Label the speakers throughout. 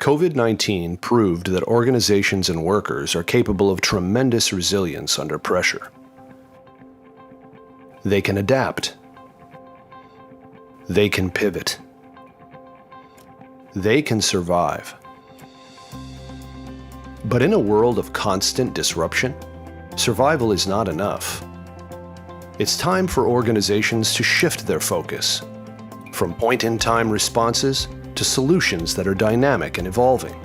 Speaker 1: COVID-19 proved that organizations and workers are capable of tremendous resilience under pressure. They can adapt. They can pivot. They can survive. But in a world of constant disruption, survival is not enough. It's time for organizations to shift their focus from point-in-time responses to solutions that are dynamic and evolving,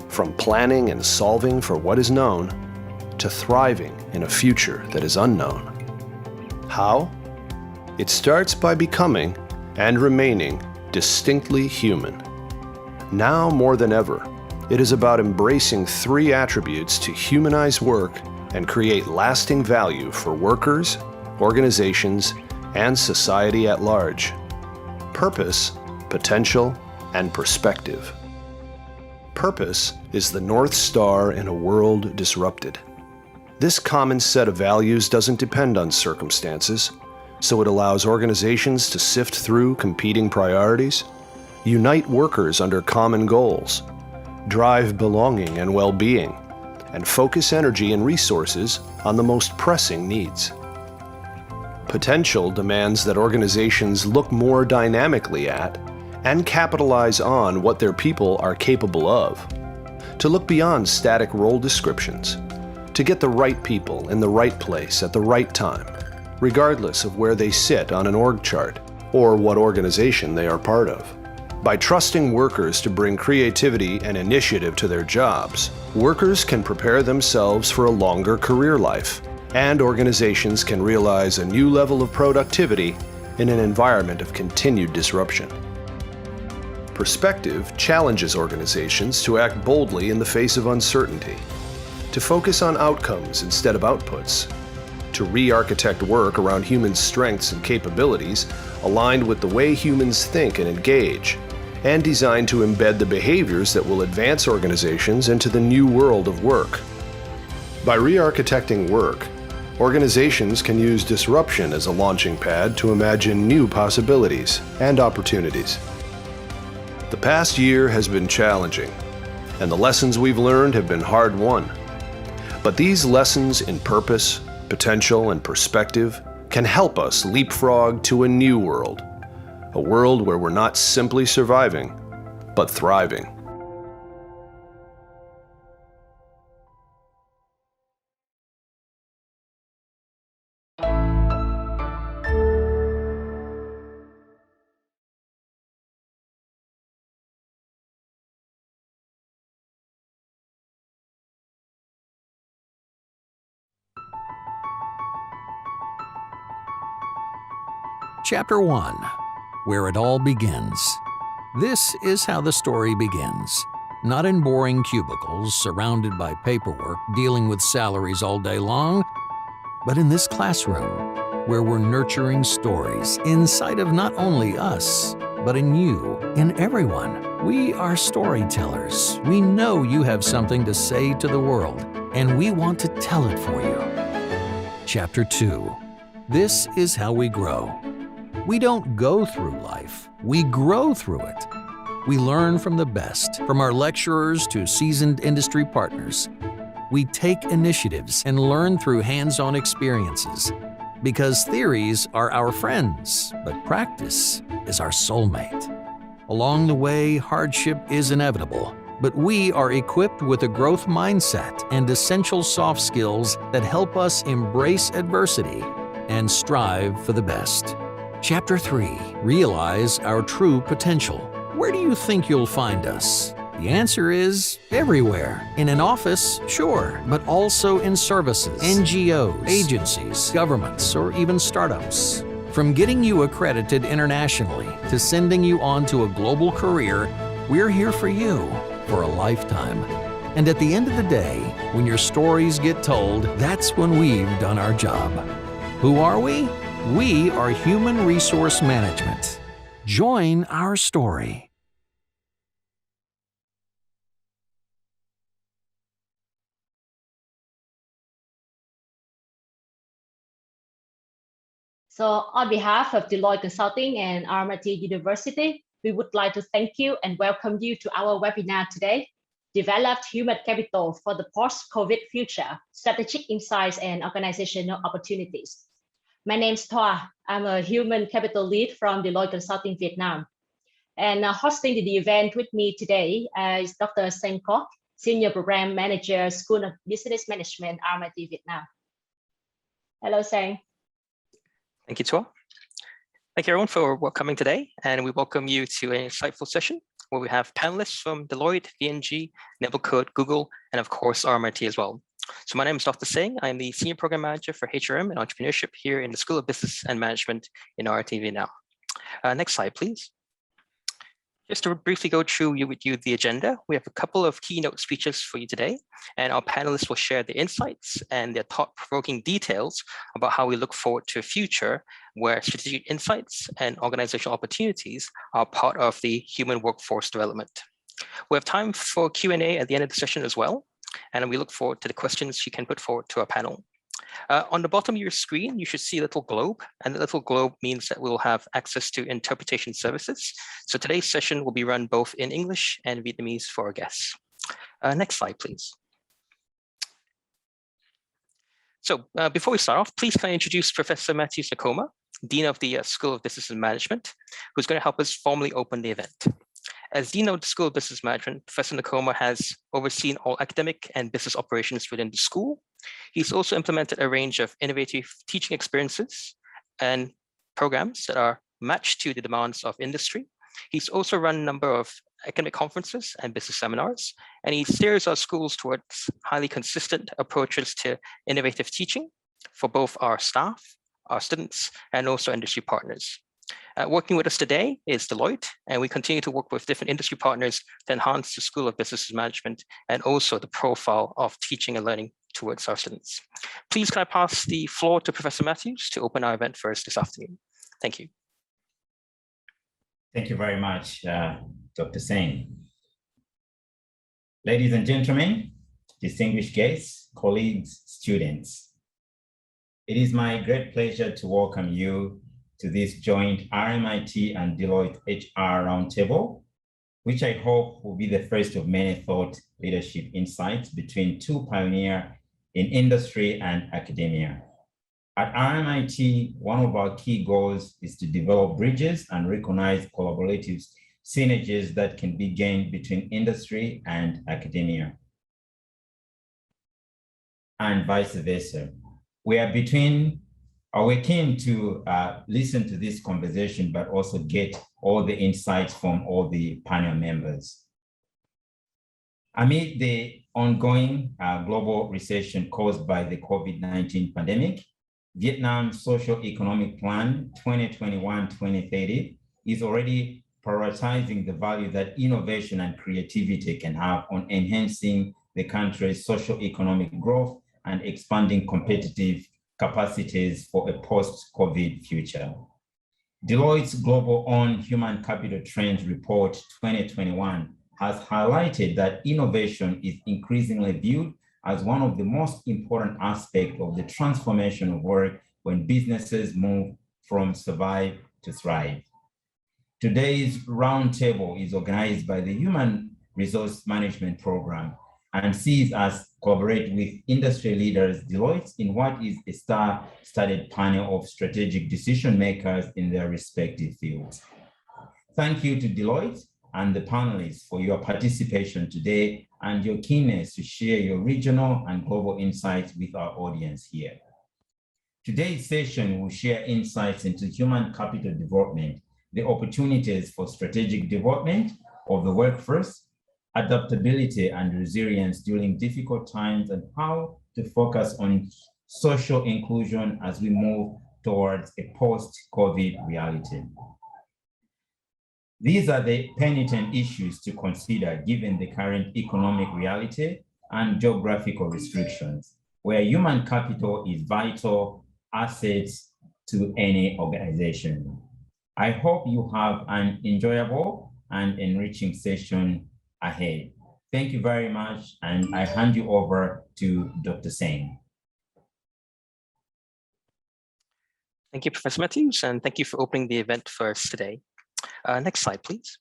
Speaker 1: from planning and solving for what is known to thriving in a future that is unknown. How? It starts by becoming and remaining distinctly human. Now more than ever, it is about embracing 3 attributes to humanize work and create lasting value for workers, organizations, and society at large. Purpose, potential, and perspective. Purpose is the North Star in a world disrupted. This common set of values doesn't depend on circumstances, so it allows organizations to sift through competing priorities, unite workers under common goals, drive belonging and well-being, and focus energy and resources on the most pressing needs. Potential demands that organizations look more dynamically at and capitalize on what their people are capable of, to look beyond static role descriptions, to get the right people in the right place at the right time, regardless of where they sit on an org chart or what organization they are part of. By trusting workers to bring creativity and initiative to their jobs, workers can prepare themselves for a longer career life, and organizations can realize a new level of productivity in an environment of continued disruption. Perspective challenges organizations to act boldly in the face of uncertainty, to focus on outcomes instead of outputs, to re-architect work around human strengths and capabilities aligned with the way humans think and engage, and designed to embed the behaviors that will advance organizations into the new world of work. By re-architecting work, organizations can use disruption as a launching pad to imagine new possibilities and opportunities. The past year has been challenging, and the lessons we've learned have been hard-won. But these lessons in purpose, potential, and perspective can help us leapfrog to a new world, a world where we're not simply surviving, but thriving.
Speaker 2: Chapter 1. Where it all begins. This is how the story begins. Not in boring cubicles, surrounded by paperwork, dealing with salaries all day long, but in this classroom, where we're nurturing stories inside of not only us, but in you, in everyone. We are storytellers. We know you have something to say to the world, and we want to tell it for you. Chapter 2. This is how we grow. We don't go through life, we grow through it. We learn from the best, from our lecturers to seasoned industry partners. We take initiatives and learn through hands-on experiences. Because theories are our friends, but practice is our soulmate. Along the way, hardship is inevitable, but we are equipped with a growth mindset and essential soft skills that help us embrace adversity and strive for the best. Chapter 3. Realize our true potential. Where do you think you'll find us? The answer is everywhere. In an office, sure, but also in services, NGOs, agencies, governments, or even startups. From getting you accredited internationally to sending you on to a global career, we're here for you for a lifetime. And at the end of the day, when your stories get told, that's when we've done our job. Who are we? We are Human Resource Management. Join our story.
Speaker 3: So on behalf of Deloitte Consulting and RMIT University, we would like to thank you and welcome you to our webinar today, Developed Human Capital for the Post-COVID Future, Strategic Insights and Organizational Opportunities. My name is Thoa. I'm a Human Capital Lead from Deloitte Consulting Vietnam. And hosting the event with me today is Dr. Sang Kok, Senior Program Manager, School of Business Management, RMIT Vietnam. Hello, Sang.
Speaker 4: Thank you, Thoa. Thank you, everyone, for coming today. And we welcome you to an insightful session where we have panelists from Deloitte, VNG, Neville Code, Google, and of course, RMIT as well. So my name is Dr. Sang. I'm the Senior Program Manager for HRM and Entrepreneurship here in the School of Business and Management in RMIT Vietnam. Next slide, please. Just to briefly go through with you the agenda, we have a couple of keynote speeches for you today, and our panelists will share their insights and their thought-provoking details about how we look forward to a future where strategic insights and organizational opportunities are part of the human workforce development. We have time for Q&A at the end of the session as well, and we look forward to the questions you can put forward to our panel. On the bottom of your screen, you should see a little globe, and the little globe means that we'll have access to interpretation services. So today's session will be run both in English and Vietnamese for our guests. Next slide, please. So before we start off, please can I introduce Professor Matthew Sarcoma, Dean of the School of Business and Management, who's going to help us formally open the event. As Dean of the School of Business Management, Professor Sarcoma has overseen all academic and business operations within the school. He's also implemented a range of innovative teaching experiences and programs that are matched to the demands of industry. He's also run a number of academic conferences and business seminars, and he steers our schools towards highly consistent approaches to innovative teaching for both our staff, our students, and also industry partners. Working with us today is Deloitte, and we continue to work with different industry partners to enhance the School of Business Management and also the profile of teaching and learning towards our students. Please can I pass the floor to Professor Matthews to open our event for us this afternoon. Thank you.
Speaker 5: Thank you very much, Dr. Sang. Ladies and gentlemen, distinguished guests, colleagues, students, it is my great pleasure to welcome you to this joint RMIT and Deloitte HR Roundtable, which I hope will be the first of many thought leadership insights between two pioneers in industry and academia. At RMIT, one of our key goals is to develop bridges and recognize collaborative synergies that can be gained between industry and academia, and vice versa. We're keen to listen to this conversation, but also get all the insights from all the panel members. Amid the ongoing global recession caused by the COVID-19 pandemic, Vietnam's Socio-Economic Plan 2021-2030 is already prioritizing the value that innovation and creativity can have on enhancing the country's socio-economic growth and expanding competitive capacities for a post-COVID future. Deloitte's Global On Human Capital Trends Report 2021 has highlighted that innovation is increasingly viewed as one of the most important aspects of the transformation of work when businesses move from survive to thrive. Today's roundtable is organized by the Human Resource Management Program and sees us collaborate with industry leaders, Deloitte, in what is a star-studded panel of strategic decision makers in their respective fields. Thank you to Deloitte and the panelists for your participation today and your keenness to share your regional and global insights with our audience here. Today's session will share insights into human capital development, the opportunities for strategic development of the workforce, adaptability and resilience during difficult times, and how to focus on social inclusion as we move towards a post-COVID reality. These are the pertinent issues to consider given the current economic reality and geographical restrictions, where human capital is vital assets to any organization. I hope you have an enjoyable and enriching session ahead. Thank you very much, and I hand you over to Dr. Sang.
Speaker 4: Thank you, Professor Matthews, and thank you for opening the event for us today. Next slide, please.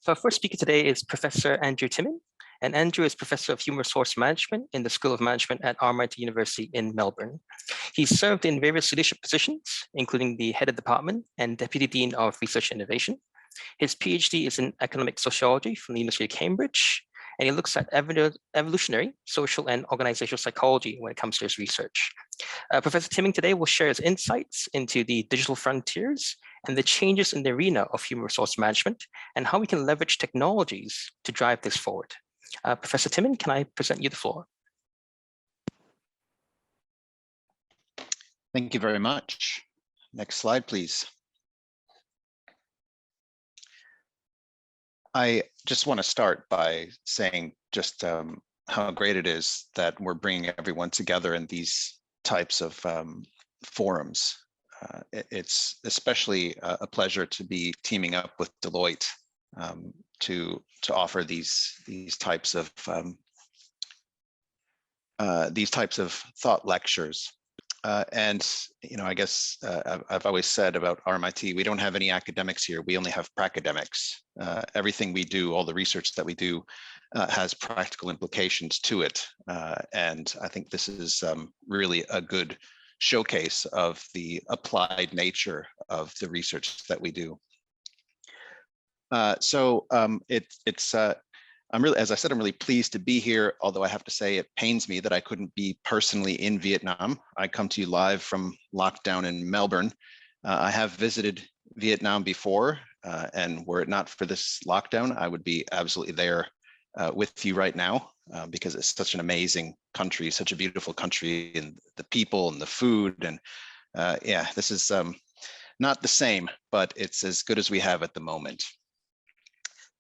Speaker 4: So our first speaker today is Professor Andrew Timmin, and Andrew is Professor of Human Resource Management in the School of Management at RMIT University in Melbourne. He's served in various leadership positions, including the head of department and Deputy Dean of Research and Innovation. His PhD is in economic sociology from the University of Cambridge, and he looks at evolutionary, social, and organizational psychology when it comes to his research. Professor Timmin today will share his insights into the digital frontiers and the changes in the arena of human resource management and how we can leverage technologies to drive this forward. Professor Timmin, can I present you the floor?
Speaker 6: Thank you very much. Next slide, please. I just want to start by saying just how great it is that we're bringing everyone together in these types of forums. It's especially a pleasure to be teaming up with Deloitte to offer these types of thought lectures. And I guess I've always said about RMIT, we don't have any academics here. We only have pracademics. Everything we do, all the research that we do, has practical implications to it. And I think this is really a good showcase of the applied nature of the research that we do. As I said, I'm really pleased to be here, although I have to say it pains me that I couldn't be personally in Vietnam. I come to you live from lockdown in Melbourne. I have visited Vietnam before, and were it not for this lockdown, I would be absolutely there with you right now, because it's such an amazing country, such a beautiful country, and the people and the food. And yeah, this is not the same, but it's as good as we have at the moment.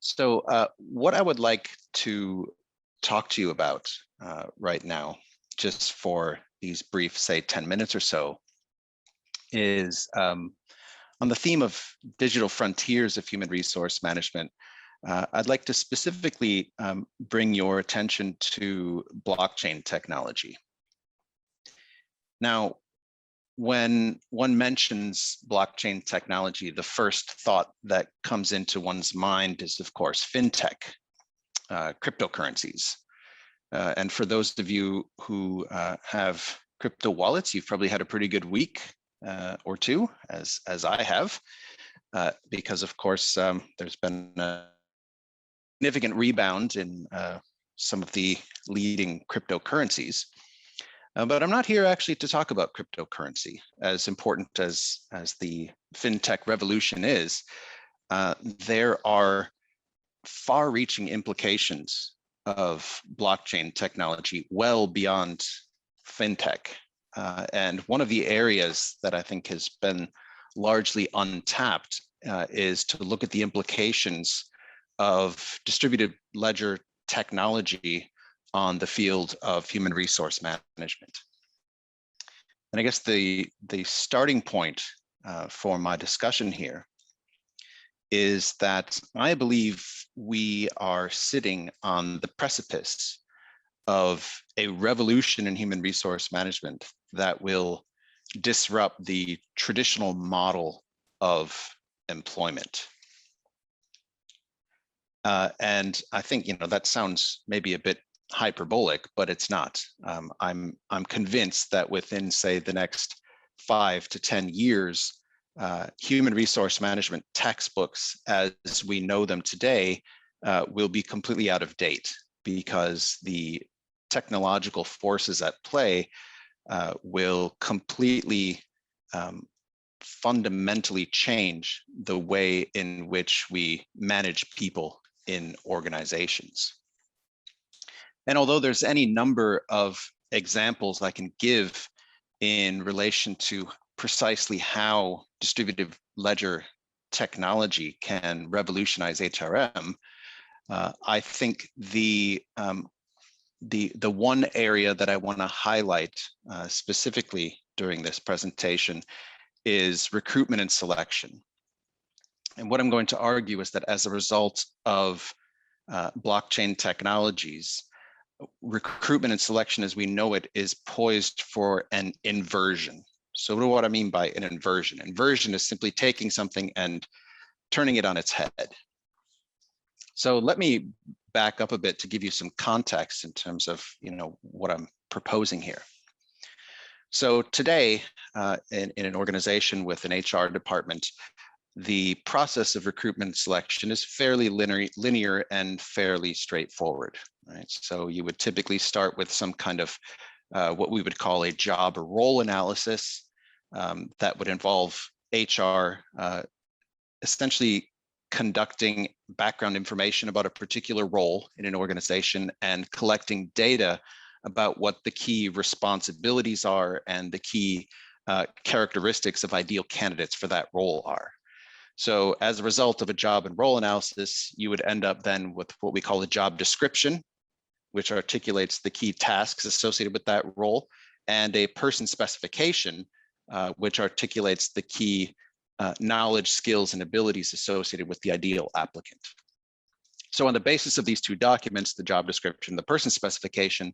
Speaker 6: So what I would like to talk to you about right now, just for these brief, say 10 minutes or so, is on the theme of digital frontiers of human resource management. I'd like to specifically bring your attention to blockchain technology. Now, when one mentions blockchain technology, the first thought that comes into one's mind is, of course, fintech, cryptocurrencies. And for those of you who have crypto wallets, you've probably had a pretty good week or two, as I have, because, of course, there's been a significant rebound in some of the leading cryptocurrencies. But I'm not here actually to talk about cryptocurrency. As important as the fintech revolution is, there are far-reaching implications of blockchain technology well beyond fintech. And one of the areas that I think has been largely untapped is to look at the implications of distributed ledger technology on the field of human resource management. And I guess the starting point for my discussion here is that I believe we are sitting on the precipice of a revolution in human resource management that will disrupt the traditional model of employment. And I think that sounds maybe a bit hyperbolic, but it's not. I'm convinced that within, say, the next 5 to 10 years, human resource management textbooks as we know them today will be completely out of date, because the technological forces at play will completely fundamentally change the way in which we manage people in organizations. And although there's any number of examples I can give in relation to precisely how distributed ledger technology can revolutionize HRM, I think the one area that I want to highlight specifically during this presentation is recruitment and selection. And what I'm going to argue is that as a result of blockchain technologies, recruitment and selection as we know it is poised for an inversion. So what do I mean by an inversion? Inversion is simply taking something and turning it on its head. So let me back up a bit to give you some context in terms of, what I'm proposing here. So today, in an organization with an HR department, the process of recruitment selection is fairly linear and fairly straightforward, right? So you would typically start with some kind of what we would call a job or role analysis that would involve HR essentially conducting background information about a particular role in an organization and collecting data about what the key responsibilities are and the key characteristics of ideal candidates for that role are. So as a result of a job and role analysis, you would end up then with what we call a job description, which articulates the key tasks associated with that role, and a person specification, which articulates the key knowledge, skills, and abilities associated with the ideal applicant. So on the basis of these two documents, the job description, the person specification,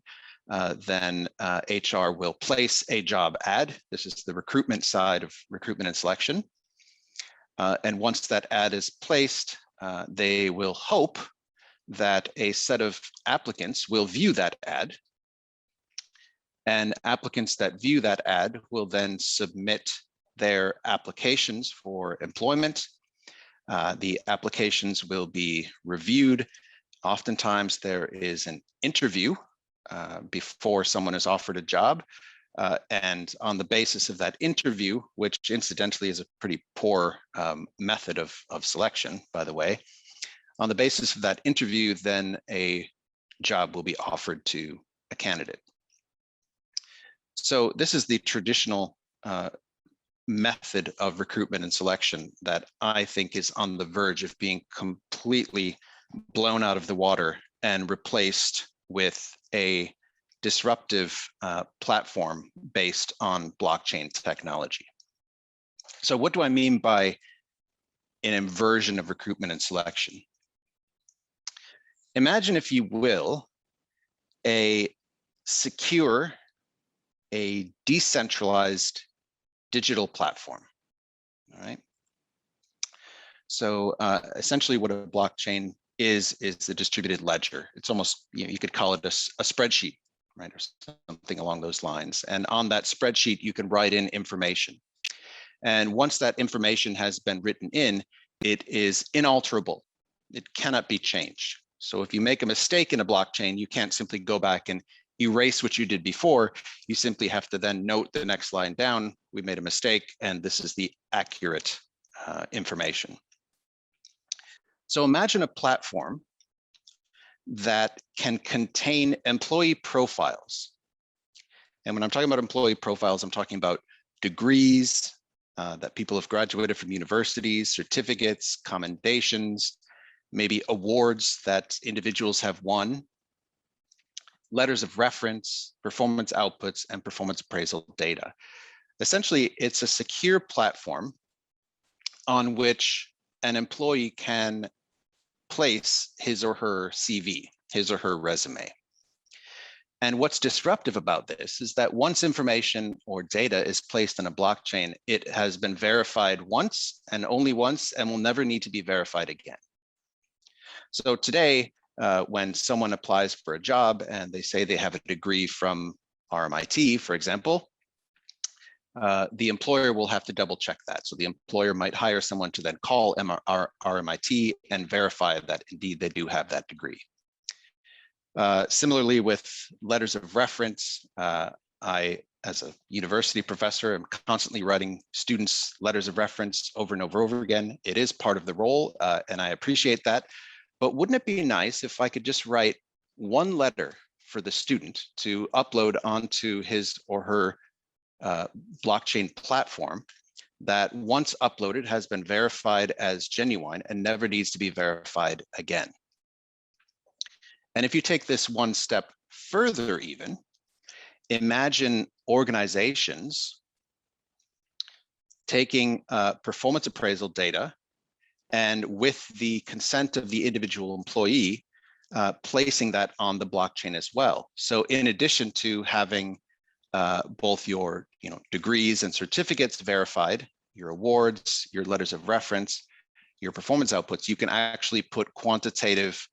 Speaker 6: then HR will place a job ad. This is the recruitment side of recruitment and selection. And once that ad is placed, they will hope that a set of applicants will view that ad. And applicants that view that ad will then submit their applications for employment. The applications will be reviewed. Oftentimes there is an interview before someone is offered a job. And on the basis of that interview, which incidentally is a pretty poor method of selection, by the way, on the basis of that interview, then a job will be offered to a candidate. So this is the traditional method of recruitment and selection that I think is on the verge of being completely blown out of the water and replaced with a disruptive platform based on blockchain technology. So what do I mean by an inversion of recruitment and selection? Imagine, if you will, a secure, a decentralized digital platform, all right? So essentially what a blockchain is the distributed ledger. It's almost, you could call it a spreadsheet, right? Or something along those lines. And on that spreadsheet, you can write in information. And once that information has been written in, it is inalterable. It cannot be changed. So if you make a mistake in a blockchain, you can't simply go back and erase what you did before. You simply have to then note the next line down, we made a mistake, and this is the accurate information. So imagine a platform that can contain employee profiles. And when I'm talking about employee profiles, I'm talking about degrees that people have graduated from universities, certificates, commendations, maybe awards that individuals have won, letters of reference, performance outputs, and performance appraisal data. Essentially, it's a secure platform on which an employee can place his or her CV, his or her resume. And what's disruptive about this is that once information or data is placed on a blockchain, it has been verified once and only once and will never need to be verified again. So today, when someone applies for a job and they say they have a degree from RMIT, for example, the employer will have to double check that. So the employer might hire someone to then call RMIT and verify that indeed they do have that degree. Similarly with letters of reference, I, as a university professor, am constantly writing students letters of reference over and over again. It is part of the role, and I appreciate that. But wouldn't it be nice if I could just write one letter for the student to upload onto his or her blockchain platform that once uploaded has been verified as genuine and never needs to be verified again? And if you take this one step further even, imagine organizations taking performance appraisal data and with the consent of the individual employee, placing that on the blockchain as well. So in addition to having both your degrees and certificates verified, your awards, your letters of reference, your performance outputs, you can actually put quantitative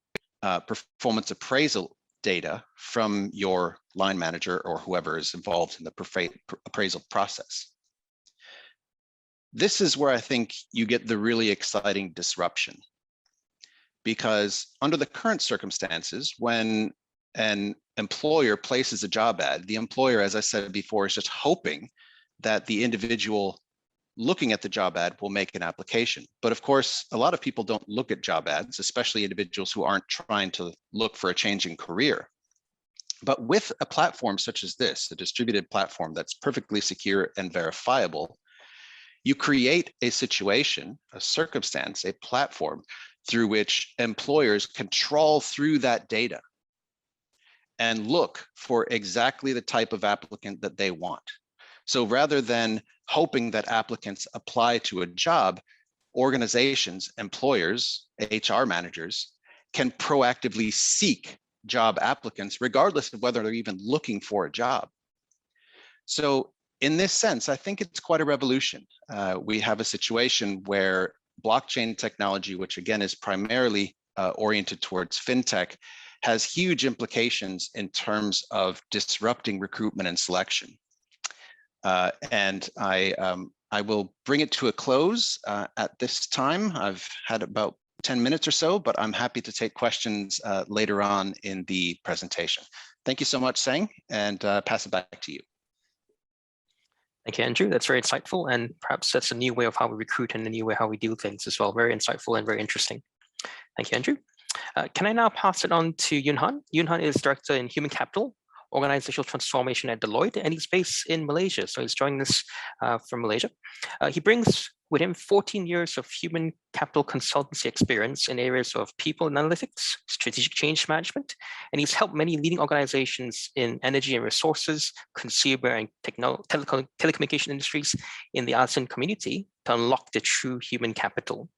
Speaker 6: performance appraisal data from your line manager or whoever is involved in the appraisal process. This is where I think you get the really exciting disruption, because under the current circumstances, when an employer places a job ad, the employer, as I said before, is just hoping that the individual looking at the job ad will make an application. But of course, a lot of people don't look at job ads, especially individuals who aren't trying to look for a changing career. But with a platform such as this, a distributed platform that's perfectly secure and verifiable, you create a situation, a circumstance, a platform through which employers can trawl through that data and look for exactly the type of applicant that they want. So rather than hoping that applicants apply to a job, organizations, employers, HR managers can proactively seek job applicants regardless of whether they're even looking for a job. So in this sense, I think it's quite a revolution. We have a situation where blockchain technology, which again is primarily oriented towards fintech, has huge implications in terms of disrupting recruitment and selection. And I will bring it to a close at this time. I've had about 10 minutes or so, but I'm happy to take questions later on in the presentation. Thank you so much, Seng, and pass it back to you.
Speaker 4: Thank you, Andrew. That's very insightful, and perhaps that's a new way of how we recruit and a new way how we do things as well. Very insightful and very interesting. Thank you, Andrew. Can I now pass it on to Yun Han? Yun Han is Director in Human Capital, Organizational Transformation at Deloitte, and he's based in Malaysia. So he's joining us from Malaysia. He brings with him 14 years of human capital consultancy experience in areas of people analytics, strategic change management, and he's helped many leading organizations in energy and resources, consumer and telecommunication industries in the ASEAN community to unlock the true human capital.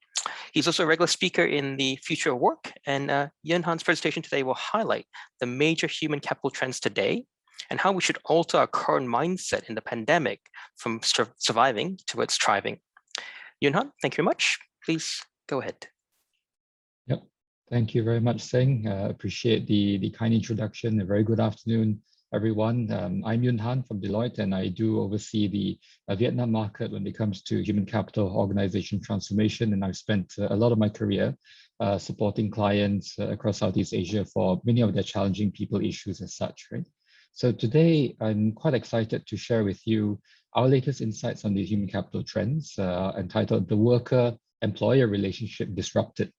Speaker 4: He's also a regular speaker in the Future of Work, and Yun Han's presentation today will highlight the major human capital trends today and how we should alter our current mindset in the pandemic from surviving towards thriving. Yun Han, thank you very much. Please go ahead.
Speaker 7: Yep, thank you very much, Seng. Appreciate the kind introduction. A very good afternoon, everyone. I'm Yun Han from Deloitte, and I do oversee the Vietnam market when it comes to human capital organization transformation. And I've spent a lot of my career supporting clients across Southeast Asia for many of their challenging people issues as such, right? So today, I'm quite excited to share with you our latest insights on the human capital trends entitled The Worker-Employer Relationship Disrupted.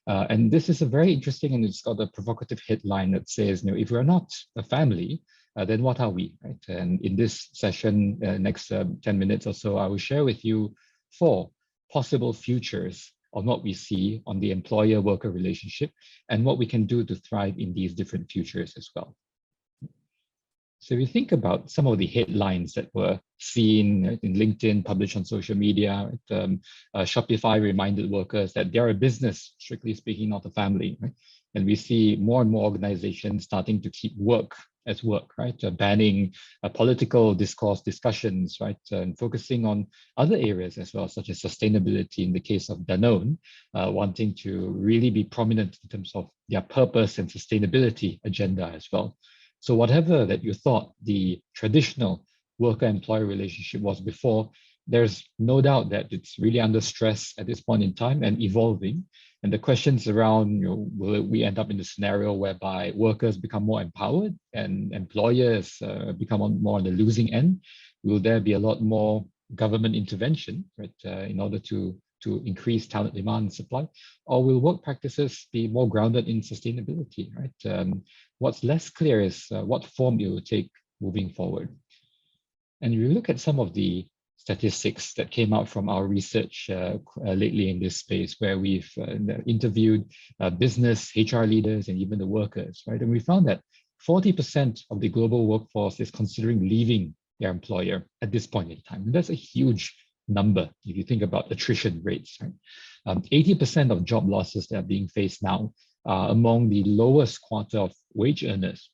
Speaker 7: And this is a very interesting, and it's got a provocative headline that says, if we're not a family, then what are we, right? And in this session, next 10 minutes or so, I will share with you 4 possible futures of what we see on the employer-worker relationship and what we can do to thrive in these different futures as well. So if you think about some of the headlines that were seen in LinkedIn, published on social media, Shopify reminded workers that they're a business, strictly speaking, not a family, right? And we see more and more organizations starting to keep work as work, right? Banning political discourse discussions, right? And focusing on other areas as well, such as sustainability in the case of Danone, wanting to really be prominent in terms of their purpose and sustainability agenda as well. So whatever that you thought the traditional worker-employer relationship was before, there's no doubt that it's really under stress at this point in time and evolving. And the questions around, will we end up in a scenario whereby workers become more empowered and employers become more on the losing end? Will there be a lot more government intervention, right, in order to increase talent demand and supply? Or will work practices be more grounded in sustainability, right? What's less clear is what form it will take moving forward. And if you look at some of the statistics that came out from our research lately in this space, where we've interviewed business, HR leaders, and even the workers, right? And we found that 40% of the global workforce is considering leaving their employer at this point in time. And that's a huge number if you think about attrition rates, right? 80% of job losses that are being faced now are among the lowest quarter of wage earners.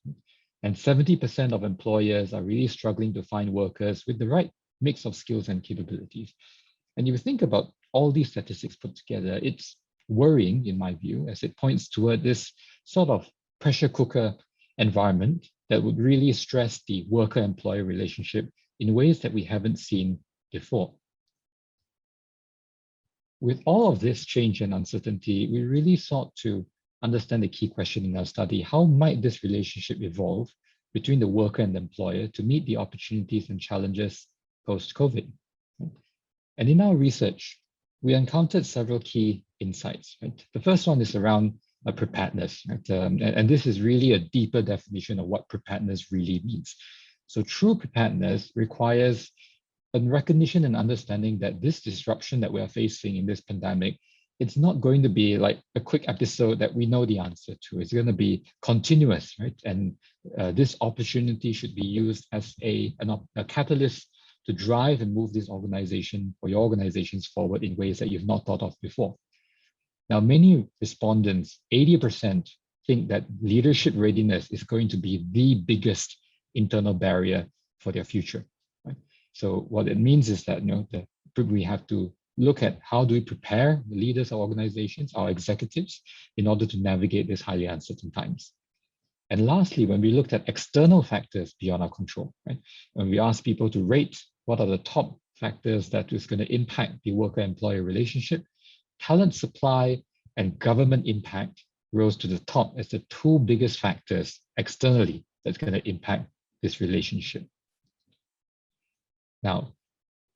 Speaker 7: And 70% of employers are really struggling to find workers with the right mix of skills and capabilities. And if you think about all these statistics put together, it's worrying in my view, as it points toward this sort of pressure cooker environment that would really stress the worker-employer relationship in ways that we haven't seen before. With all of this change and uncertainty, we really sought to understand the key question in our study: how might this relationship evolve between the worker and the employer to meet the opportunities and challenges post-COVID? And in our research, we encountered several key insights. Right? The first one is around preparedness. Right? And this is really a deeper definition of what preparedness really means. So true preparedness requires a recognition and understanding that this disruption that we are facing in this pandemic, it's not going to be like a quick episode that we know the answer to. It's going to be continuous, right? And this opportunity should be used as a catalyst to drive and move this organization or your organizations forward in ways that you've not thought of before. Now, many respondents, 80%, think that leadership readiness is going to be the biggest internal barrier for their future. Right? So what it means is that we have to look at how do we prepare the leaders of organizations, our executives, in order to navigate these highly uncertain times. And lastly, when we looked at external factors beyond our control, right? When we asked people to rate what are the top factors that is going to impact the worker-employer relationship, talent supply and government impact rose to the top as the two biggest factors externally that's going to impact this relationship. Now,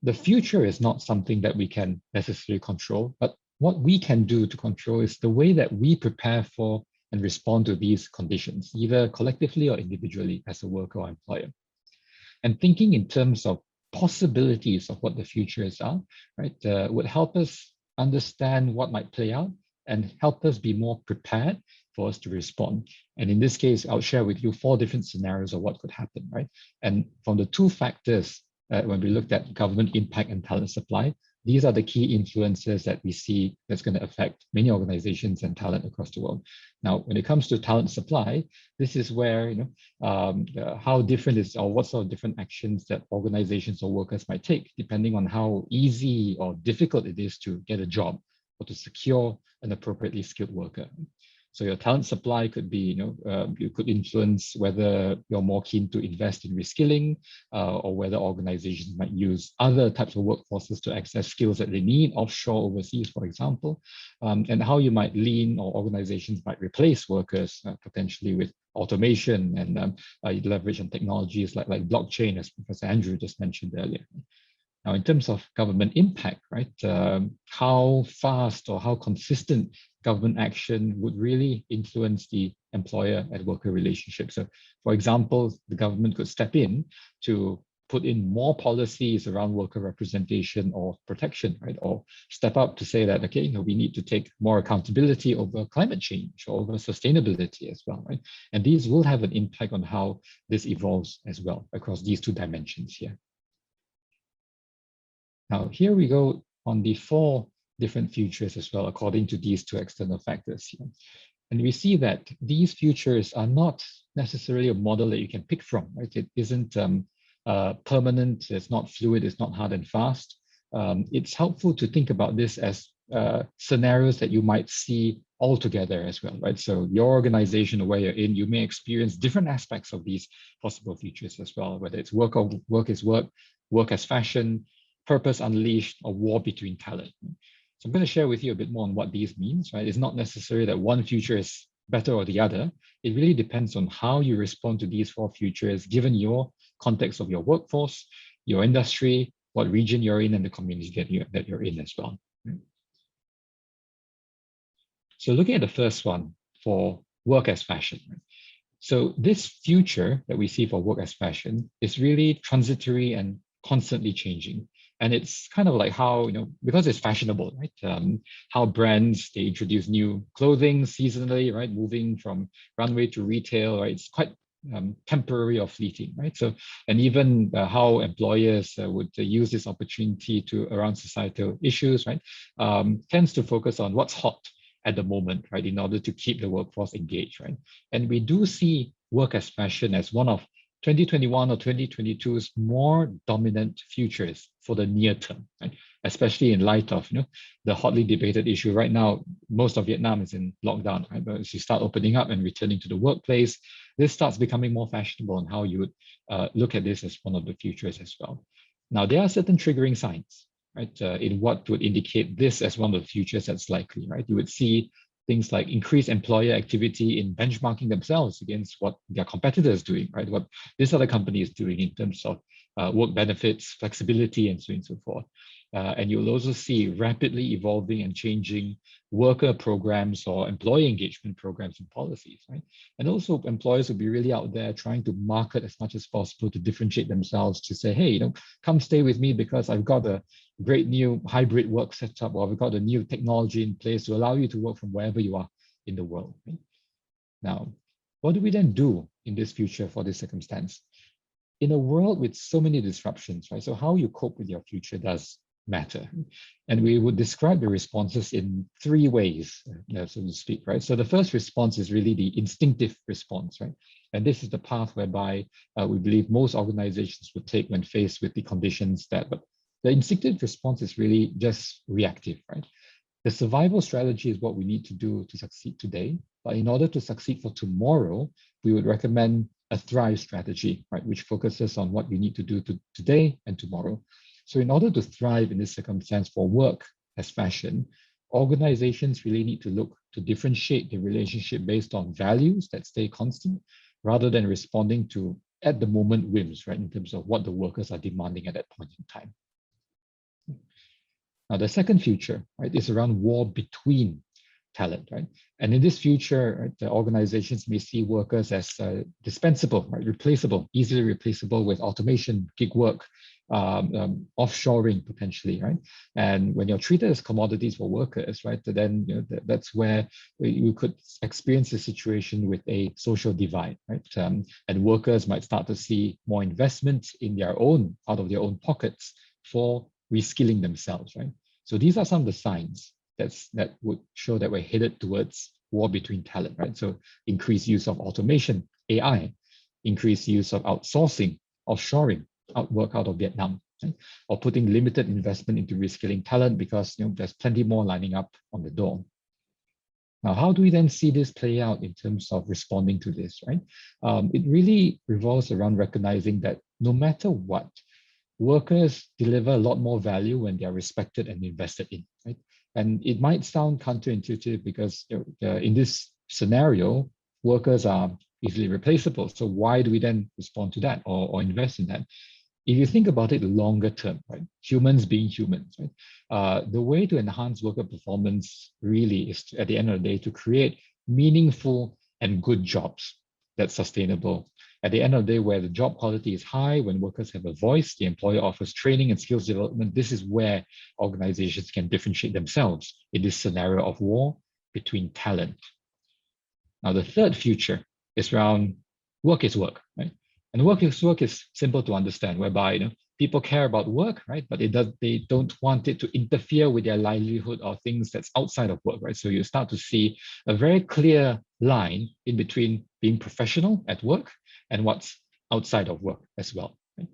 Speaker 7: the future is not something that we can necessarily control, but what we can do to control is the way that we prepare for and respond to these conditions, either collectively or individually as a worker or employer. And thinking in terms of possibilities of what the futures are, right, would help us understand what might play out and help us be more prepared for us to respond. And in this case, I'll share with you 4 different scenarios of what could happen, right? And from the 2 factors, when we looked at government impact and talent supply, these are the key influences that we see that's going to affect many organizations and talent across the world. Now, when it comes to talent supply, this is where, how different is, or what sort of different actions that organizations or workers might take, depending on how easy or difficult it is to get a job or to secure an appropriately skilled worker. So your talent supply could be, you could influence whether you're more keen to invest in reskilling or whether organizations might use other types of workforces to access skills that they need offshore, overseas, for example, and how you might lean or organizations might replace workers potentially with automation and leverage on technologies like blockchain, as Professor Andrew just mentioned earlier. Now, in terms of government impact, right, how fast or how consistent government action would really influence the employer and worker relationship. So, for example, the government could step in to put in more policies around worker representation or protection, right, or step up to say that, okay, we need to take more accountability over climate change or over sustainability as well, right? And these will have an impact on how this evolves as well across these 2 dimensions here. Now, here we go on the 4 different futures as well, according to these 2 external factors here. And we see that these futures are not necessarily a model that you can pick from, right? It isn't permanent, it's not fluid, it's not hard and fast. It's helpful to think about this as scenarios that you might see all together as well, right? So your organization or where you're in, you may experience different aspects of these possible futures as well, whether it's work is work, work as fashion, purpose unleashed, or war between talent. So I'm going to share with you a bit more on what these means, right? It's not necessary that one future is better or the other. It really depends on how you respond to these 4 futures, given your context of your workforce, your industry, what region you're in, and the community that you're in as well. So looking at the first one for work as fashion. So this future that we see for work as fashion is really transitory and constantly changing. And it's kind of like how, because it's fashionable, right? How brands, they introduce new clothing seasonally, right? Moving from runway to retail, right? It's quite temporary or fleeting, right? So, and even how employers would use this opportunity around societal issues, right? Tends to focus on what's hot at the moment, right? In order to keep the workforce engaged, right? And we do see work as fashion as one of 2021 or 2022's more dominant futures for the near term, right? Especially in light of the hotly debated issue right now. Most of Vietnam is in lockdown, right? But as you start opening up and returning to the workplace, this starts becoming more fashionable, and how you would look at this as one of the futures as well. Now, there are certain triggering signs, right, in what would indicate this as one of the futures that's likely, right? You would see things like increased employer activity in benchmarking themselves against what their competitors doing, right? What this other company is doing in terms of work benefits, flexibility, and so on and so forth. And you'll also see rapidly evolving and changing worker programs or employee engagement programs and policies, right? And also employers will be really out there trying to market as much as possible to differentiate themselves, to say, hey, come stay with me because I've got a great new hybrid work setup, or I've got a new technology in place to allow you to work from wherever you are in the world. Right? Now, what do we then do in this future for this circumstance? In a world with so many disruptions, right? So how you cope with your future does matter. And we would describe the responses in three ways, so to speak, right? So the first response is really the instinctive response, right? And this is the path whereby we believe most organizations would take when faced with the conditions but the instinctive response is really just reactive, right? The survival strategy is what we need to do to succeed today. But in order to succeed for tomorrow, we would recommend a thrive strategy, right? Which focuses on what you need to do today and tomorrow. So in order to thrive in this circumstance for work as fashion, organizations really need to look to differentiate the relationship based on values that stay constant, rather than responding to at the moment whims, right? In terms of what the workers are demanding at that point in time. Now, the second future, right, is around war between talent, right? And in this future, right, the organizations may see workers as dispensable, right, replaceable, easily replaceable with automation, gig work, offshoring potentially, right? And when you're treated as commodities for workers, right, then that's where you could experience a situation with a social divide, right? And workers might start to see more investment in their own, out of their own pockets for reskilling themselves, right? So these are some of the signs that would show that we're headed towards war between talent, right? So increased use of automation, AI, increased use of outsourcing, offshoring, work out of Vietnam, right? Or putting limited investment into reskilling talent because there's plenty more lining up on the door. Now, how do we then see this play out in terms of responding to this, right? It really revolves around recognizing that no matter what, workers deliver a lot more value when they are respected and invested in, right? And it might sound counterintuitive because in this scenario, workers are easily replaceable. So why do we then respond to that or invest in that? If you think about it longer term, right? Humans being humans, right? The way to enhance worker performance really is at the end of the day to create meaningful and good jobs that's sustainable. At the end of the day, where the job quality is high, when workers have a voice, the employer offers training and skills development. This is where organizations can differentiate themselves in this scenario of war between talent. Now, the third future is around work is work, right? And work is simple to understand, whereby people care about work, right? But they don't want it to interfere with their livelihood or things that's outside of work, right? So you start to see a very clear line in between being professional at work and what's outside of work as well. Right?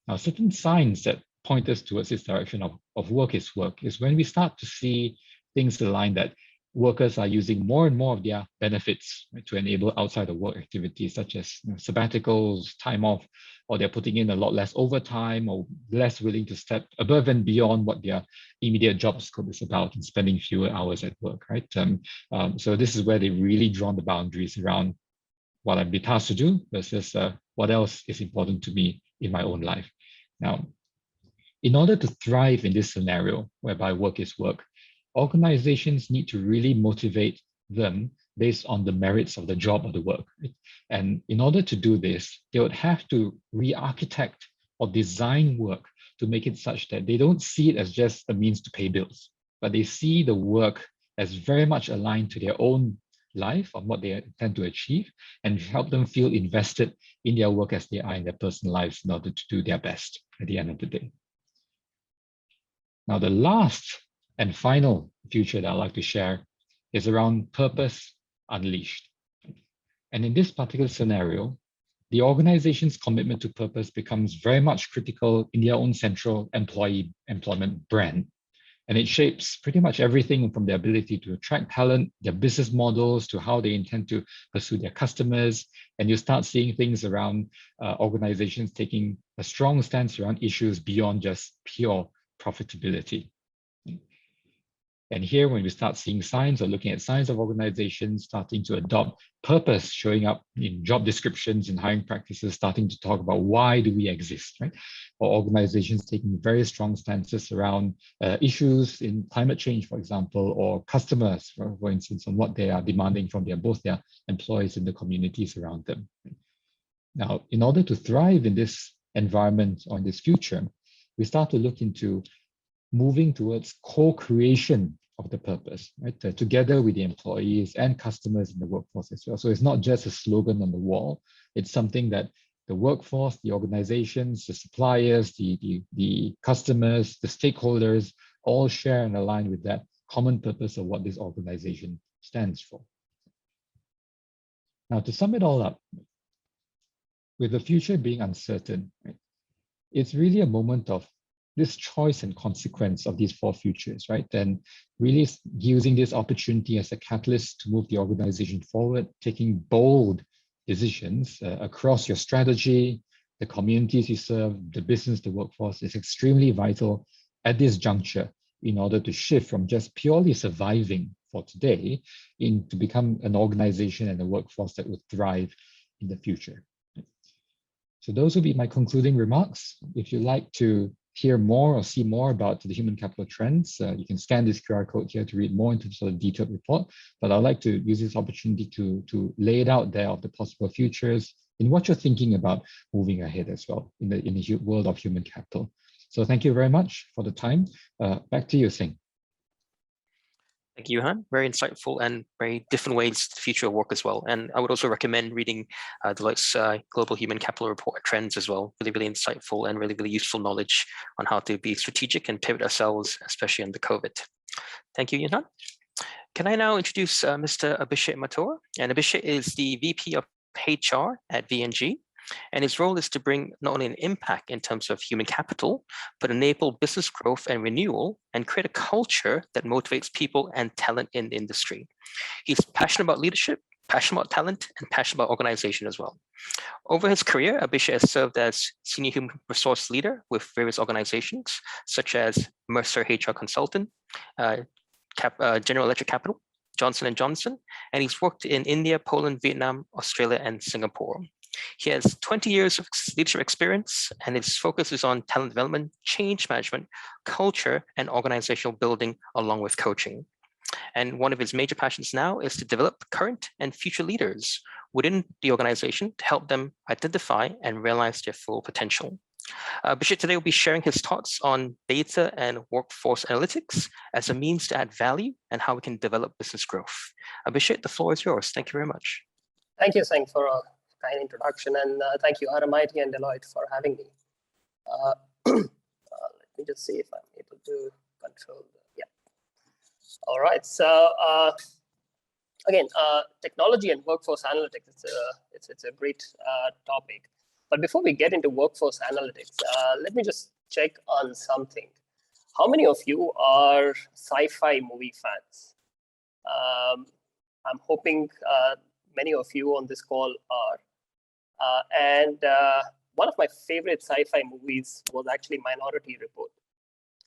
Speaker 7: Now, certain signs that point us towards this direction of work is when we start to see things align that workers are using more and more of their benefits, right, to enable outside of work activities such as sabbaticals, time off, or they're putting in a lot less overtime or less willing to step above and beyond what their immediate job scope is about and spending fewer hours at work, right? So this is where they really drawn the boundaries around what I'd be tasked to do versus what else is important to me in my own life. Now, in order to thrive in this scenario whereby work is work, organizations need to really motivate them based on the merits of the job or the work. Right? And in order to do this, they would have to re-architect or design work to make it such that they don't see it as just a means to pay bills, but they see the work as very much aligned to their own life or what they intend to achieve, and help them feel invested in their work as they are in their personal lives in order to do their best at the end of the day. Now, the last and final future that I'd like to share is around purpose unleashed. And in this particular scenario, the organization's commitment to purpose becomes very much critical in their own central employment brand. And it shapes pretty much everything from their ability to attract talent, their business models, to how they intend to pursue their customers. And you start seeing things around organizations taking a strong stance around issues beyond just pure profitability. And here, when we start seeing signs or looking at signs of organizations starting to adopt purpose, showing up in job descriptions and hiring practices, starting to talk about why do we exist, right? Or organizations taking very strong stances around issues in climate change, for example, or customers, for instance, on what they are demanding from both their employees and the communities around them. Now, in order to thrive in this environment or in this future, we start to look into moving towards co-creation of the purpose, right? Together with the employees and customers in the workforce as well. So it's not just a slogan on the wall. It's something that the workforce, the organizations, the suppliers, the customers, the stakeholders all share and align with that common purpose of what this organization stands for. Now, to sum it all up, with the future being uncertain, right, it's really a moment of this choice and consequence of these four futures, right? And really using this opportunity as a catalyst to move the organization forward, taking bold decisions across your strategy, the communities you serve, the business, the workforce is extremely vital at this juncture in order to shift from just purely surviving for today into become an organization and a workforce that would thrive in the future. So those will be my concluding remarks. If you'd like to hear more or see more about the human capital trends, you can scan this QR code here to read more into the sort of detailed report. But I'd like to use this opportunity to lay it out there of the possible futures in what you're thinking about moving ahead as well in the world of human capital. So thank you very much for the time. Back to you, Singh.
Speaker 4: Thank you, Johan. Very insightful and very different ways to the future of work as well. And I would also recommend reading Deloitte's Global Human Capital Report Trends as well. Really, really insightful and really, really useful knowledge on how to be strategic and pivot ourselves, especially under COVID. Thank you, Johan. Can I now introduce Mr. Abhishek Mathura? And Abhishek is the VP of HR at VNG. And his role is to bring not only an impact in terms of human capital, but enable business growth and renewal and create a culture that motivates people and talent in the industry. He's passionate about leadership, passionate about talent, and passionate about organization as well. Over his career, Abhishek has served as senior human resource leader with various organizations, such as Mercer HR Consultant, General Electric Capital, Johnson & Johnson, and he's worked in India, Poland, Vietnam, Australia, and Singapore. He has 20 years of leadership experience, and his focus is on talent development, change management, culture, and organizational building, along with coaching. And one of his major passions now is to develop current and future leaders within the organization to help them identify and realize their full potential. Abhishek today will be sharing his thoughts on data and workforce analytics as a means to add value and how we can develop business growth. Abhishek, the floor is yours. Thank you very much.
Speaker 8: Thank you, Singh, for a kind introduction, and thank you, RMIT and Deloitte, for having me. Let me just see if I'm able to control. Yeah. All right. So again, technology and workforce analytics. It's a great topic. But before we get into workforce analytics, let me just check on something. How many of you are sci-fi movie fans? I'm hoping many of you on this call are. And one of my favorite sci-fi movies was actually Minority Report.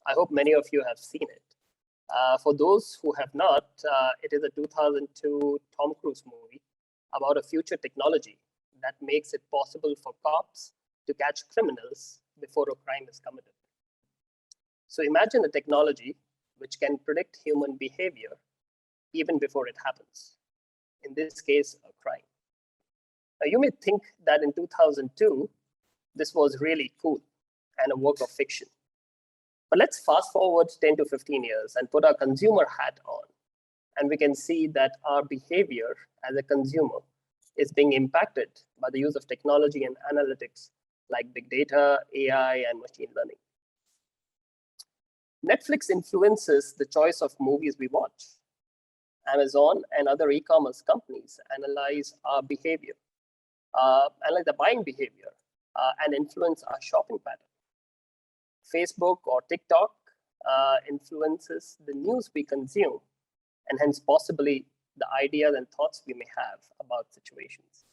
Speaker 8: I hope many of you have seen it. For those who have not, it is a 2002 Tom Cruise movie about a future technology that makes it possible for cops to catch criminals before a crime is committed. So imagine a technology which can predict human behavior even before it happens. In this case, a crime. Now, you may think that in 2002, this was really cool and a work of fiction. But let's fast forward 10 to 15 years and put our consumer hat on. And we can see that our behavior as a consumer is being impacted by the use of technology and analytics like big data, AI, and machine learning. Netflix influences the choice of movies we watch. Amazon, and other e-commerce companies analyze our behavior, analyze the buying behavior, and influence our shopping pattern. Facebook or TikTok influences the news we consume, and hence possibly the ideas and thoughts we may have about situations.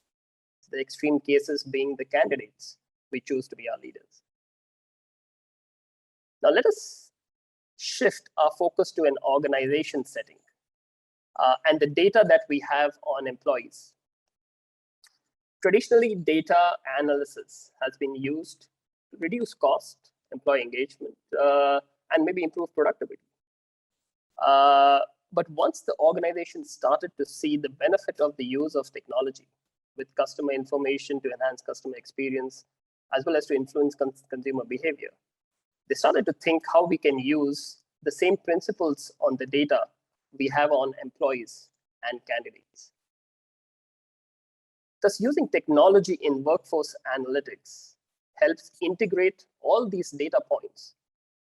Speaker 8: The extreme cases being the candidates we choose to be our leaders. Now let us shift our focus to an organization setting and the data that we have on employees. Traditionally, data analysis has been used to reduce cost, employee engagement, and maybe improve productivity. But once the organization started to see the benefit of the use of technology with customer information to enhance customer experience, as well as to influence consumer behavior, they started to think how we can use the same principles on the data we have on employees and candidates. Thus, using technology in workforce analytics helps integrate all these data points,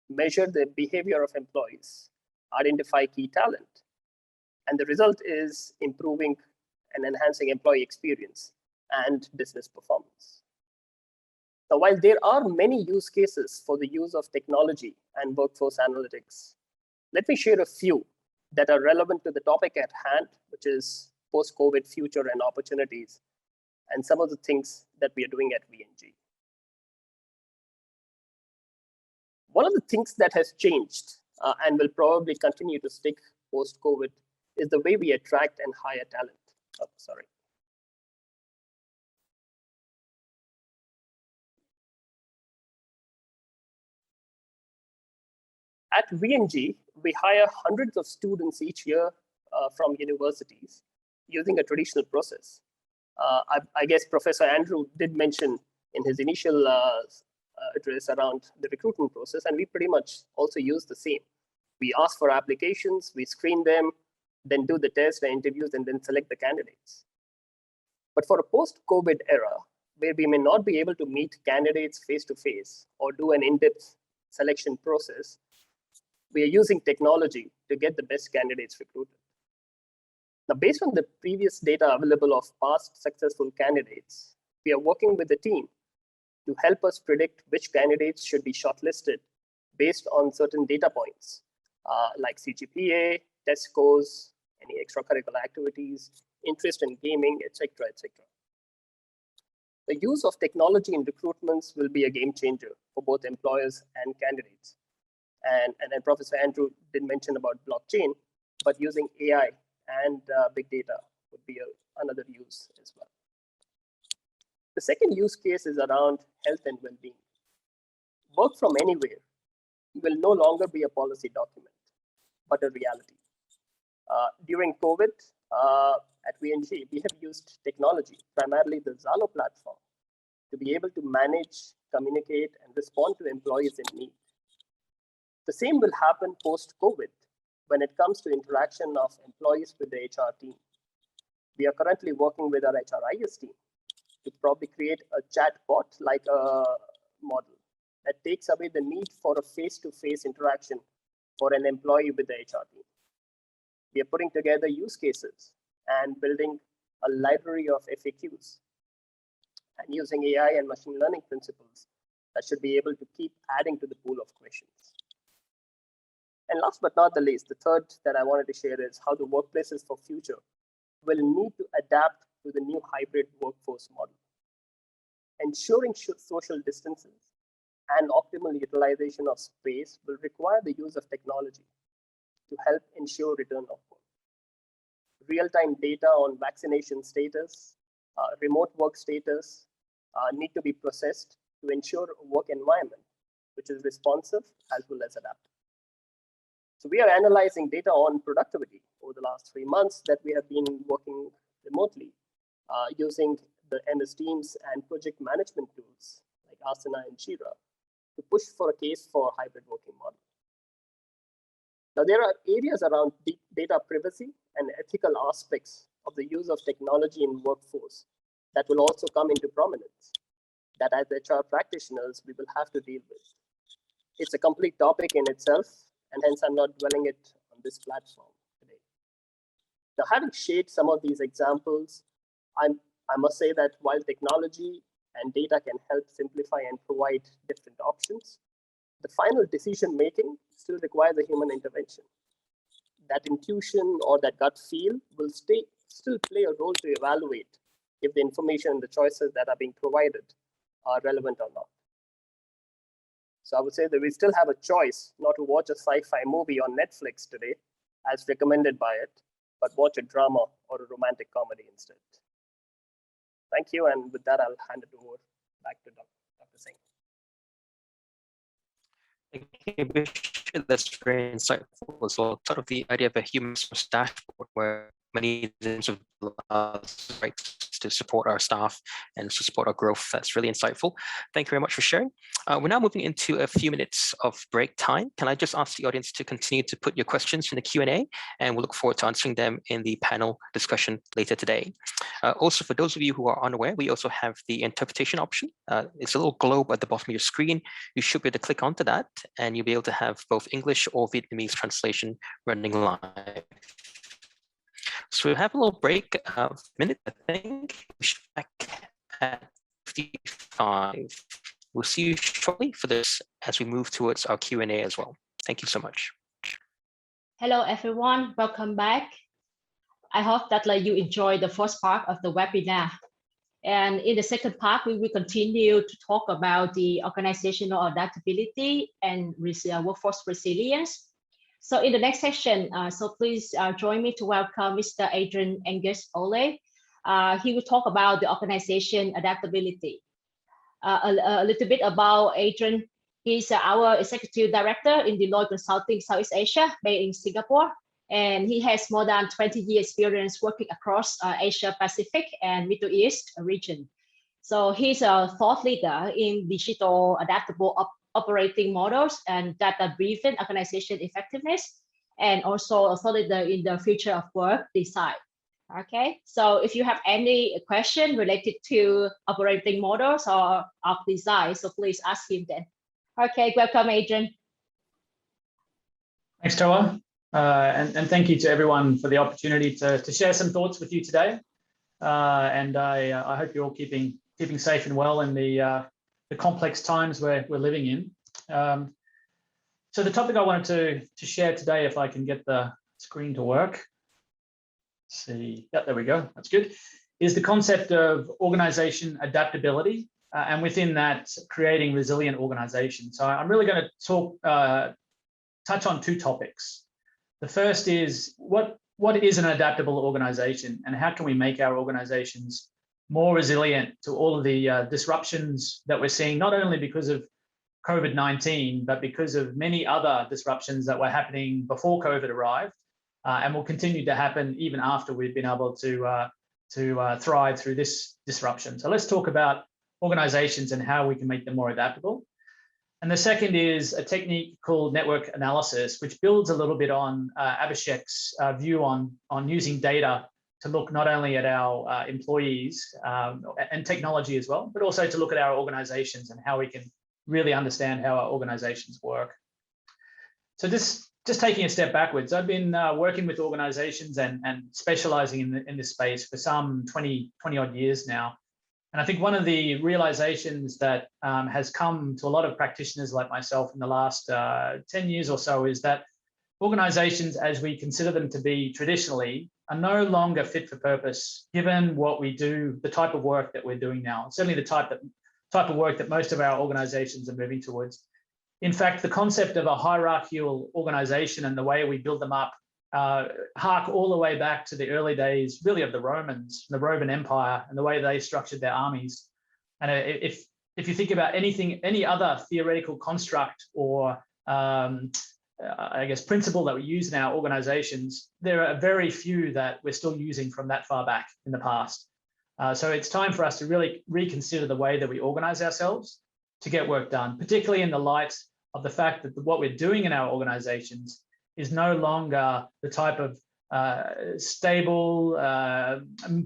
Speaker 8: measure the behavior of employees, identify key talent, and the result is improving and enhancing employee experience and business performance. Now, while there are many use cases for the use of technology and workforce analytics, let me share a few that are relevant to the topic at hand, which is post-COVID future and opportunities, and some of the things that we are doing at VNG. One of the things that has changed and will probably continue to stick post-COVID is the way we attract and hire talent. Oh, sorry. At VNG, we hire hundreds of students each year from universities using a traditional process. I guess Professor Andrew did mention in his initial address around the recruitment process, and we pretty much also use the same. We ask for applications, we screen them, then do the test and interviews, and then select the candidates. But for a post-COVID era, where we may not be able to meet candidates face-to-face or do an in-depth selection process, we are using technology to get the best candidates recruited. Now, based on the previous data available of past successful candidates, we are working with the team to help us predict which candidates should be shortlisted based on certain data points, like CGPA, test scores, any extracurricular activities, interest in gaming, etc., etc. The use of technology in recruitments will be a game changer for both employers and candidates. And then Professor Andrew did mention about blockchain, but using AI and big data would be another use as well. The second use case is around health and well-being. Work from anywhere will no longer be a policy document, but a reality. During COVID, at VNG, we have used technology, primarily the Zalo platform, to be able to manage, communicate, and respond to employees in need. The same will happen post-COVID when it comes to interaction of employees with the HR team. We are currently working with our HRIS team to probably create a chatbot-like a model that takes away the need for a face-to-face interaction for an employee with the HR team. We are putting together use cases and building a library of FAQs and using AI and machine learning principles that should be able to keep adding to the pool of questions. And last but not the least, the third that I wanted to share is how the workplaces for future will need to adapt to the new hybrid workforce model. Ensuring social distances and optimal utilization of space will require the use of technology to help ensure return of work. Real-time data on vaccination status, remote work status need to be processed to ensure a work environment which is responsive as well as adaptive. So we are analyzing data on productivity over the last 3 months that we have been working remotely using the MS Teams and project management tools like Asana and Jira to push for a case for hybrid working model. Now, there are areas around data privacy and ethical aspects of the use of technology in workforce that will also come into prominence that as HR practitioners, we will have to deal with. It's a complete topic in itself, and hence I'm not dwelling it on this platform today. Now, having shared some of these examples, I must say that while technology and data can help simplify and provide different options, the final decision-making still requires a human intervention. That intuition or that gut feel will still play a role to evaluate if the information and the choices that are being provided are relevant or not. So I would say that we still have a choice not to watch a sci-fi movie on Netflix today, as recommended by it, but watch a drama or a romantic comedy instead. Thank you, and with that, I'll hand it over back to Dr. Singh.
Speaker 4: Thank you, Abhishek. That's very insightful as well. Sort of the idea of a human resource dashboard where many of rights to support our staff and to support our growth. That's really insightful. Thank you very much for sharing. We're now moving into a few minutes of break time. Can I just ask the audience to continue to put your questions in the Q&A, and we'll look forward to answering them in the panel discussion later today. Also, for those of you who are unaware, we also have the interpretation option. It's a little globe at the bottom of your screen. You should be able to click onto that, and you'll be able to have both English or Vietnamese translation running live. So we'll have a little break of a minute, I think. We should be back at 55. We'll see you shortly for this as we move towards our Q&A as well. Thank you so much.
Speaker 3: Hello, everyone. Welcome back. I hope that you enjoyed the first part of the webinar. And in the second part, we will continue to talk about the organizational adaptability and workforce resilience. So in the next session, so please join me to welcome Mr. Adrian Angus Ole. He will talk about the organization adaptability. A little bit about Adrian. He's our executive director in Deloitte Consulting Southeast Asia, based in Singapore. And he has more than 20 years experience working across Asia Pacific and Middle East region. So he's a thought leader in digital adaptable operating models and data-driven organization effectiveness, and also a thought leader in the future of work design. Okay, so if you have any question related to operating models or of design, so please ask him then. Okay, welcome, Adrian.
Speaker 9: Thanks, Toa. And thank you to everyone for the opportunity to share some thoughts with you today. And I hope you're all keeping safe and well in the complex times we're living in. So the topic I wanted to share today, if I can get the screen to work. Let's see, yeah, there we go, that's good, is the concept of organization adaptability, and within that, creating resilient organizations. So I'm really going to touch on two topics. The first is what is an adaptable organization, and how can we make our organizations more resilient to all of the disruptions that we're seeing, not only because of COVID-19, but because of many other disruptions that were happening before COVID arrived, and will continue to happen even after we've been able to thrive through this disruption. So let's talk about organizations and how we can make them more adaptable. And the second is a technique called network analysis, which builds a little bit on Abhishek's view on using data to look not only at our employees and technology as well, but also to look at our organizations and how we can really understand how our organizations work. So just taking a step backwards, I've been working with organizations and specializing in this space for some 20 odd years now. And I think one of the realizations that has come to a lot of practitioners like myself in the last 10 years or so is that organizations, as we consider them to be traditionally, are no longer fit for purpose, given what we do, the type of work that we're doing now, certainly the type of work that most of our organizations are moving towards. In fact, the concept of a hierarchical organization and the way we build them up hark all the way back to the early days, really, of the Romans, the Roman Empire, and the way they structured their armies. And if you think about any other theoretical construct or I guess principle that we use in our organizations, there are very few that we're still using from that far back in the past. So it's time for us to really reconsider the way that we organize ourselves to get work done, particularly in the light of the fact that what we're doing in our organizations is no longer the type of stable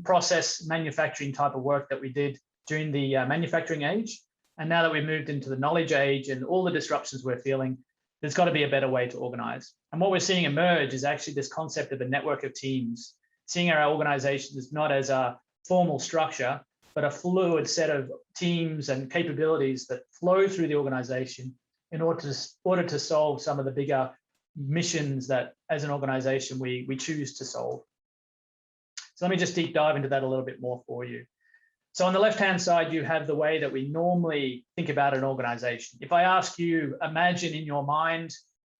Speaker 9: process manufacturing type of work that we did during the manufacturing age. And now that we've moved into the knowledge age and all the disruptions we're feeling, there's got to be a better way to organize. And what we're seeing emerge is actually this concept of a network of teams. seeing our organizations not as a formal structure, but a fluid set of teams and capabilities that flow through the organization in order to solve some of the bigger missions that as an organization we choose to solve. So let me just deep dive into that a little bit more for you. So on the left-hand side, you have the way that we normally think about an organization. If I ask you, imagine in your mind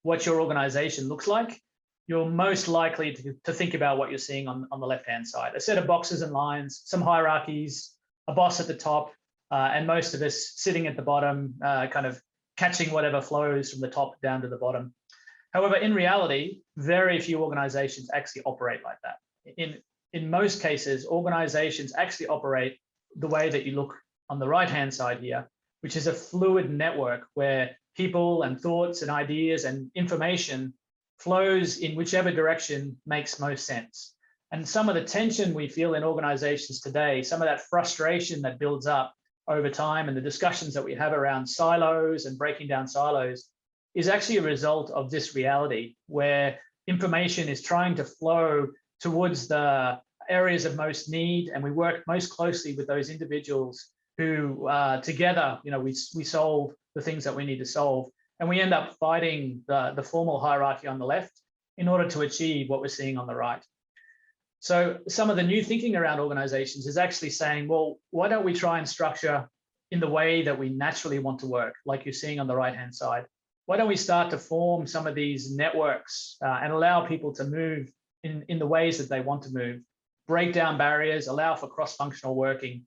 Speaker 9: what your organization looks like, you're most likely to think about what you're seeing on the left-hand side. A set of boxes and lines, some hierarchies, a boss at the top, and most of us sitting at the bottom, kind of catching whatever flows from the top down to the bottom. However, in reality, very few organizations actually operate like that. In most cases, organizations actually operate the way that you look on the right-hand side here, which is a fluid network where people and thoughts and ideas and information flows in whichever direction makes most sense. And some of the tension we feel in organizations today, some of that frustration that builds up over time and the discussions that we have around silos and breaking down silos is actually a result of this reality where information is trying to flow towards the areas of most need, and we work most closely with those individuals who together, we solve the things that we need to solve, and we end up fighting the formal hierarchy on the left in order to achieve what we're seeing on the right. So some of the new thinking around organizations is actually saying, well, why don't we try and structure in the way that we naturally want to work, like you're seeing on the right-hand side? Why don't we start to form some of these networks and allow people to move in the ways that they want to move, break down barriers, allow for cross-functional working,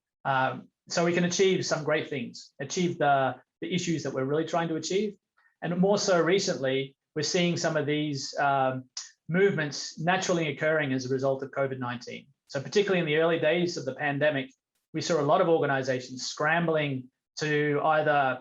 Speaker 9: so we can achieve some great things, achieve the issues that we're really trying to achieve. And more so recently, we're seeing some of these movements naturally occurring as a result of COVID-19. So particularly in the early days of the pandemic, we saw a lot of organizations scrambling to either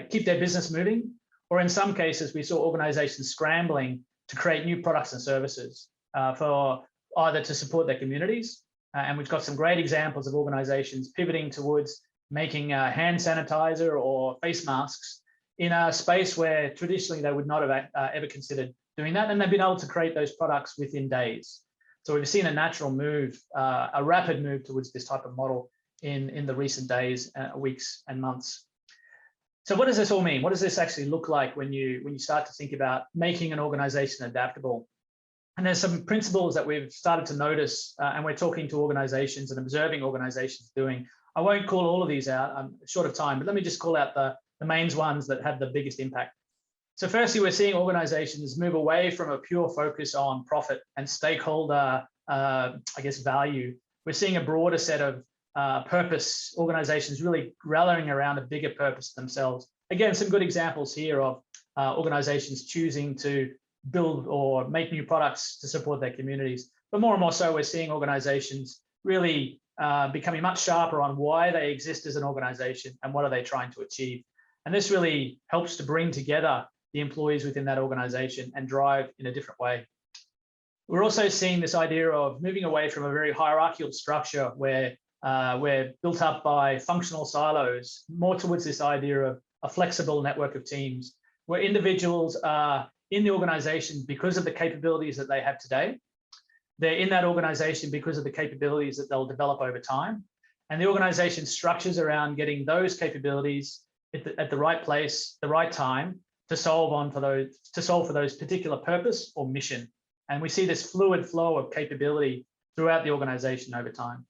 Speaker 9: keep their business moving, or in some cases, we saw organizations scrambling to create new products and services for either to support their communities. And we've got some great examples of organizations pivoting towards making hand sanitizer or face masks in a space where traditionally they would not have ever considered doing that. And they've been able to create those products within days. So we've seen a natural move, a rapid move towards this type of model in the recent days, weeks and months. So what does this all mean? What does this actually look like when you start to think about making an organization adaptable? And there's some principles that we've started to notice, and we're talking to organizations and observing organizations doing. I won't call all of these out, I'm short of time, but let me just call out the main ones that have the biggest impact. So firstly, we're seeing organizations move away from a pure focus on profit and stakeholder, value. We're seeing a broader set of purpose, organizations really rallying around a bigger purpose themselves. Again, some good examples here of organizations choosing to build or make new products to support their communities. But more and more so, we're seeing organizations really becoming much sharper on why they exist as an organization and what are they trying to achieve. And this really helps to bring together the employees within that organization and drive in a different way. We're also seeing this idea of moving away from a very hierarchical structure where we're built up by functional silos, more towards this idea of a flexible network of teams, where individuals are in the organization because of the capabilities that they have today. They're in that organization because of the capabilities that they'll develop over time. And the organization structures around getting those capabilities at the right place, the right time, to solve for those particular purpose or mission. And we see this fluid flow of capability throughout the organization over time.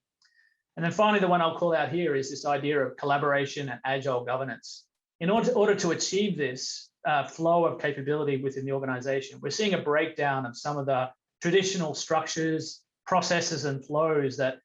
Speaker 9: And then finally, the one I'll call out here is this idea of collaboration and agile governance. In order to achieve this flow of capability within the organization, we're seeing a breakdown of some of the traditional structures, processes, and flows that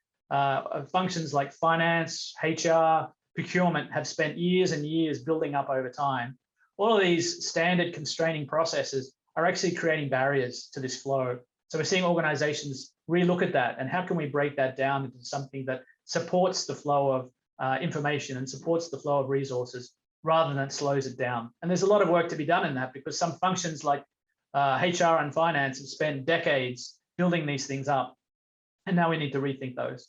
Speaker 9: functions like finance, HR, procurement have spent years and years building up over time. All of these standard constraining processes are actually creating barriers to this flow. So we're seeing organizations relook at that and how can we break that down into something that supports the flow of information and supports the flow of resources rather than slows it down. And there's a lot of work to be done in that because some functions like HR and finance have spent decades building these things up. And now we need to rethink those.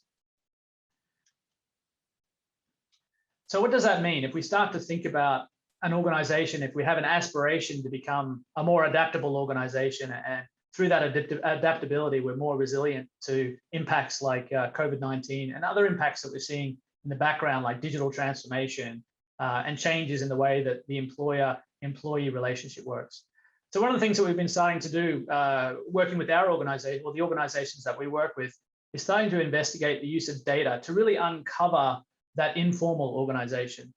Speaker 9: So what does that mean? If we start to think about an organization, if we have an aspiration to become a more adaptable organization and through that adaptability, we're more resilient to impacts like COVID-19 and other impacts that we're seeing in the background, like digital transformation and changes in the way that the employer-employee relationship works. So one of the things that we've been starting to do, working with our organization, or the organizations that we work with, is starting to investigate the use of data to really uncover that informal organization.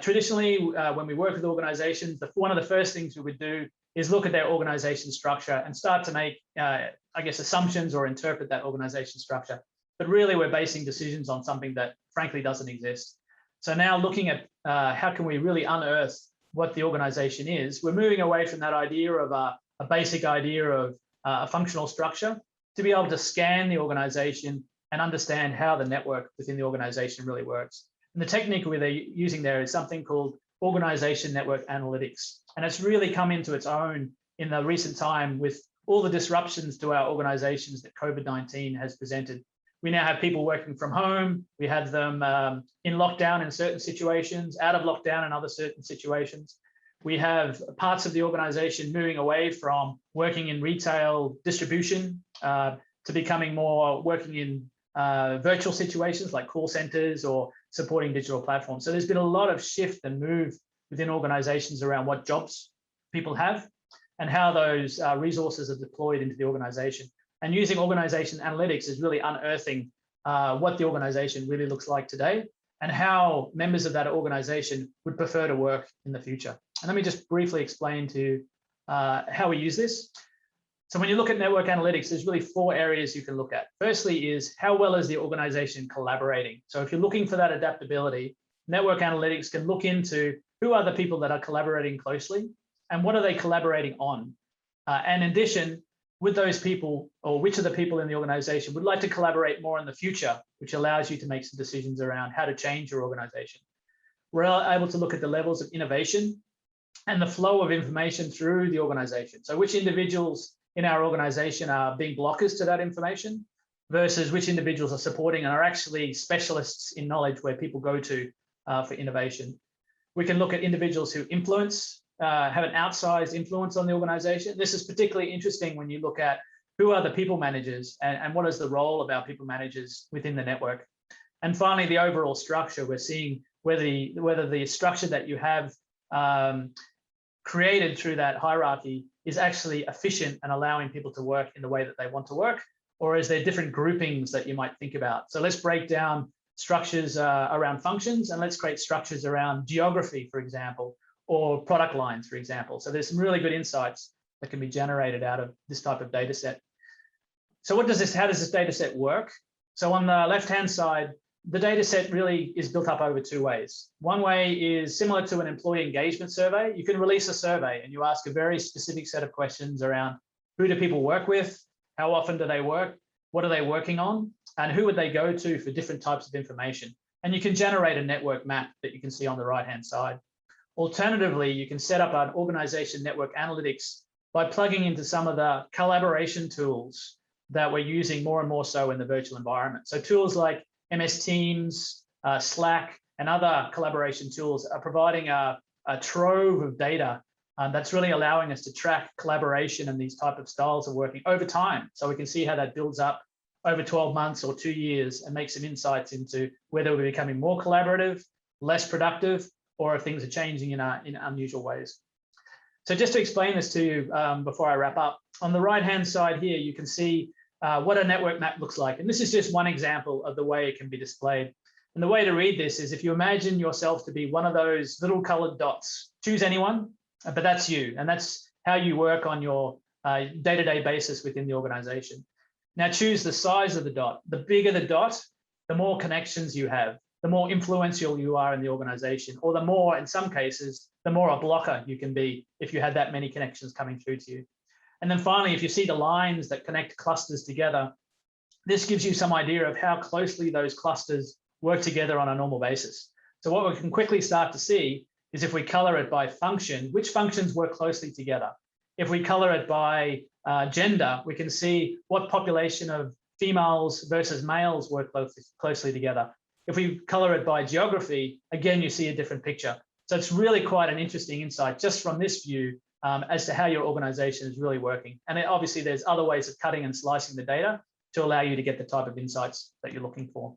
Speaker 9: Traditionally, when we work with organizations, one of the first things we would do is look at their organization structure and start to make, I guess, assumptions or interpret that organization structure. But really, we're basing decisions on something that frankly doesn't exist. So now looking at how can we really unearth what the organization is, we're moving away from that idea of a basic idea of a functional structure to be able to scan the organization and understand how the network within the organization really works. And the technique we're using there is something called organization network analytics. And it's really come into its own in the recent time with all the disruptions to our organizations that COVID-19 has presented. We now have people working from home. We have them in lockdown in certain situations, out of lockdown in other certain situations. We have parts of the organization moving away from working in retail distribution to becoming more working in virtual situations like call centers or supporting digital platforms. So there's been a lot of shift and move within organizations around what jobs people have and how those resources are deployed into the organization. And using organization analytics is really unearthing what the organization really looks like today and how members of that organization would prefer to work in the future. And let me just briefly explain to you how we use this. So when you look at network analytics, there's really 4 areas you can look at. Firstly is how well is the organization collaborating? So if you're looking for that adaptability, network analytics can look into who are the people that are collaborating closely and what are they collaborating on? And in addition, with those people, or which of the people in the organization would like to collaborate more in the future, which allows you to make some decisions around how to change your organization. We're able to look at the levels of innovation and the flow of information through the organization. So which individuals in our organization are being blockers to that information versus which individuals are supporting and are actually specialists in knowledge where people go to for innovation. We can look at individuals who influence, have an outsized influence on the organization. This is particularly interesting when you look at who are the people managers and what is the role of our people managers within the network. And finally, the overall structure. We're seeing whether the structure that you have created through that hierarchy is actually efficient and allowing people to work in the way that they want to work, or is there different groupings that you might think about? So let's break down structures around functions, and let's create structures around geography, for example, or product lines, for example. So there's some really good insights that can be generated out of this type of data set. So how does this data set work? So on the left-hand side, the data set really is built up over 2 ways. One way is similar to an employee engagement survey. You can release a survey and you ask a very specific set of questions around who do people work with, how often do they work, what are they working on, and who would they go to for different types of information. And you can generate a network map that you can see on the right-hand side. Alternatively, you can set up an organization network analytics by plugging into some of the collaboration tools that we're using more and more so in the virtual environment. So tools like MS Teams, Slack, and other collaboration tools are providing a trove of data that's really allowing us to track collaboration and these type of styles of working over time. So we can see how that builds up over 12 months or 2 years and make some insights into whether we're becoming more collaborative, less productive, or if things are changing in unusual ways. So just to explain this to you before I wrap up, on the right-hand side here, you can see what a network map looks like. And this is just one example of the way it can be displayed. And the way to read this is if you imagine yourself to be one of those little colored dots, choose anyone, but that's you. And that's how you work on your day-to-day basis within the organization. Now choose the size of the dot. The bigger the dot, the more connections you have, the more influential you are in the organization, or the more, in some cases, the more a blocker you can be if you had that many connections coming through to you. And then finally, if you see the lines that connect clusters together, this gives you some idea of how closely those clusters work together on a normal basis. So what we can quickly start to see is if we color it by function, which functions work closely together. If we color it by gender, we can see what population of females versus males work closely together. If we color it by geography, again, you see a different picture. So it's really quite an interesting insight just from this view as to how your organization is really working. And obviously there's other ways of cutting and slicing the data to allow you to get the type of insights that you're looking for.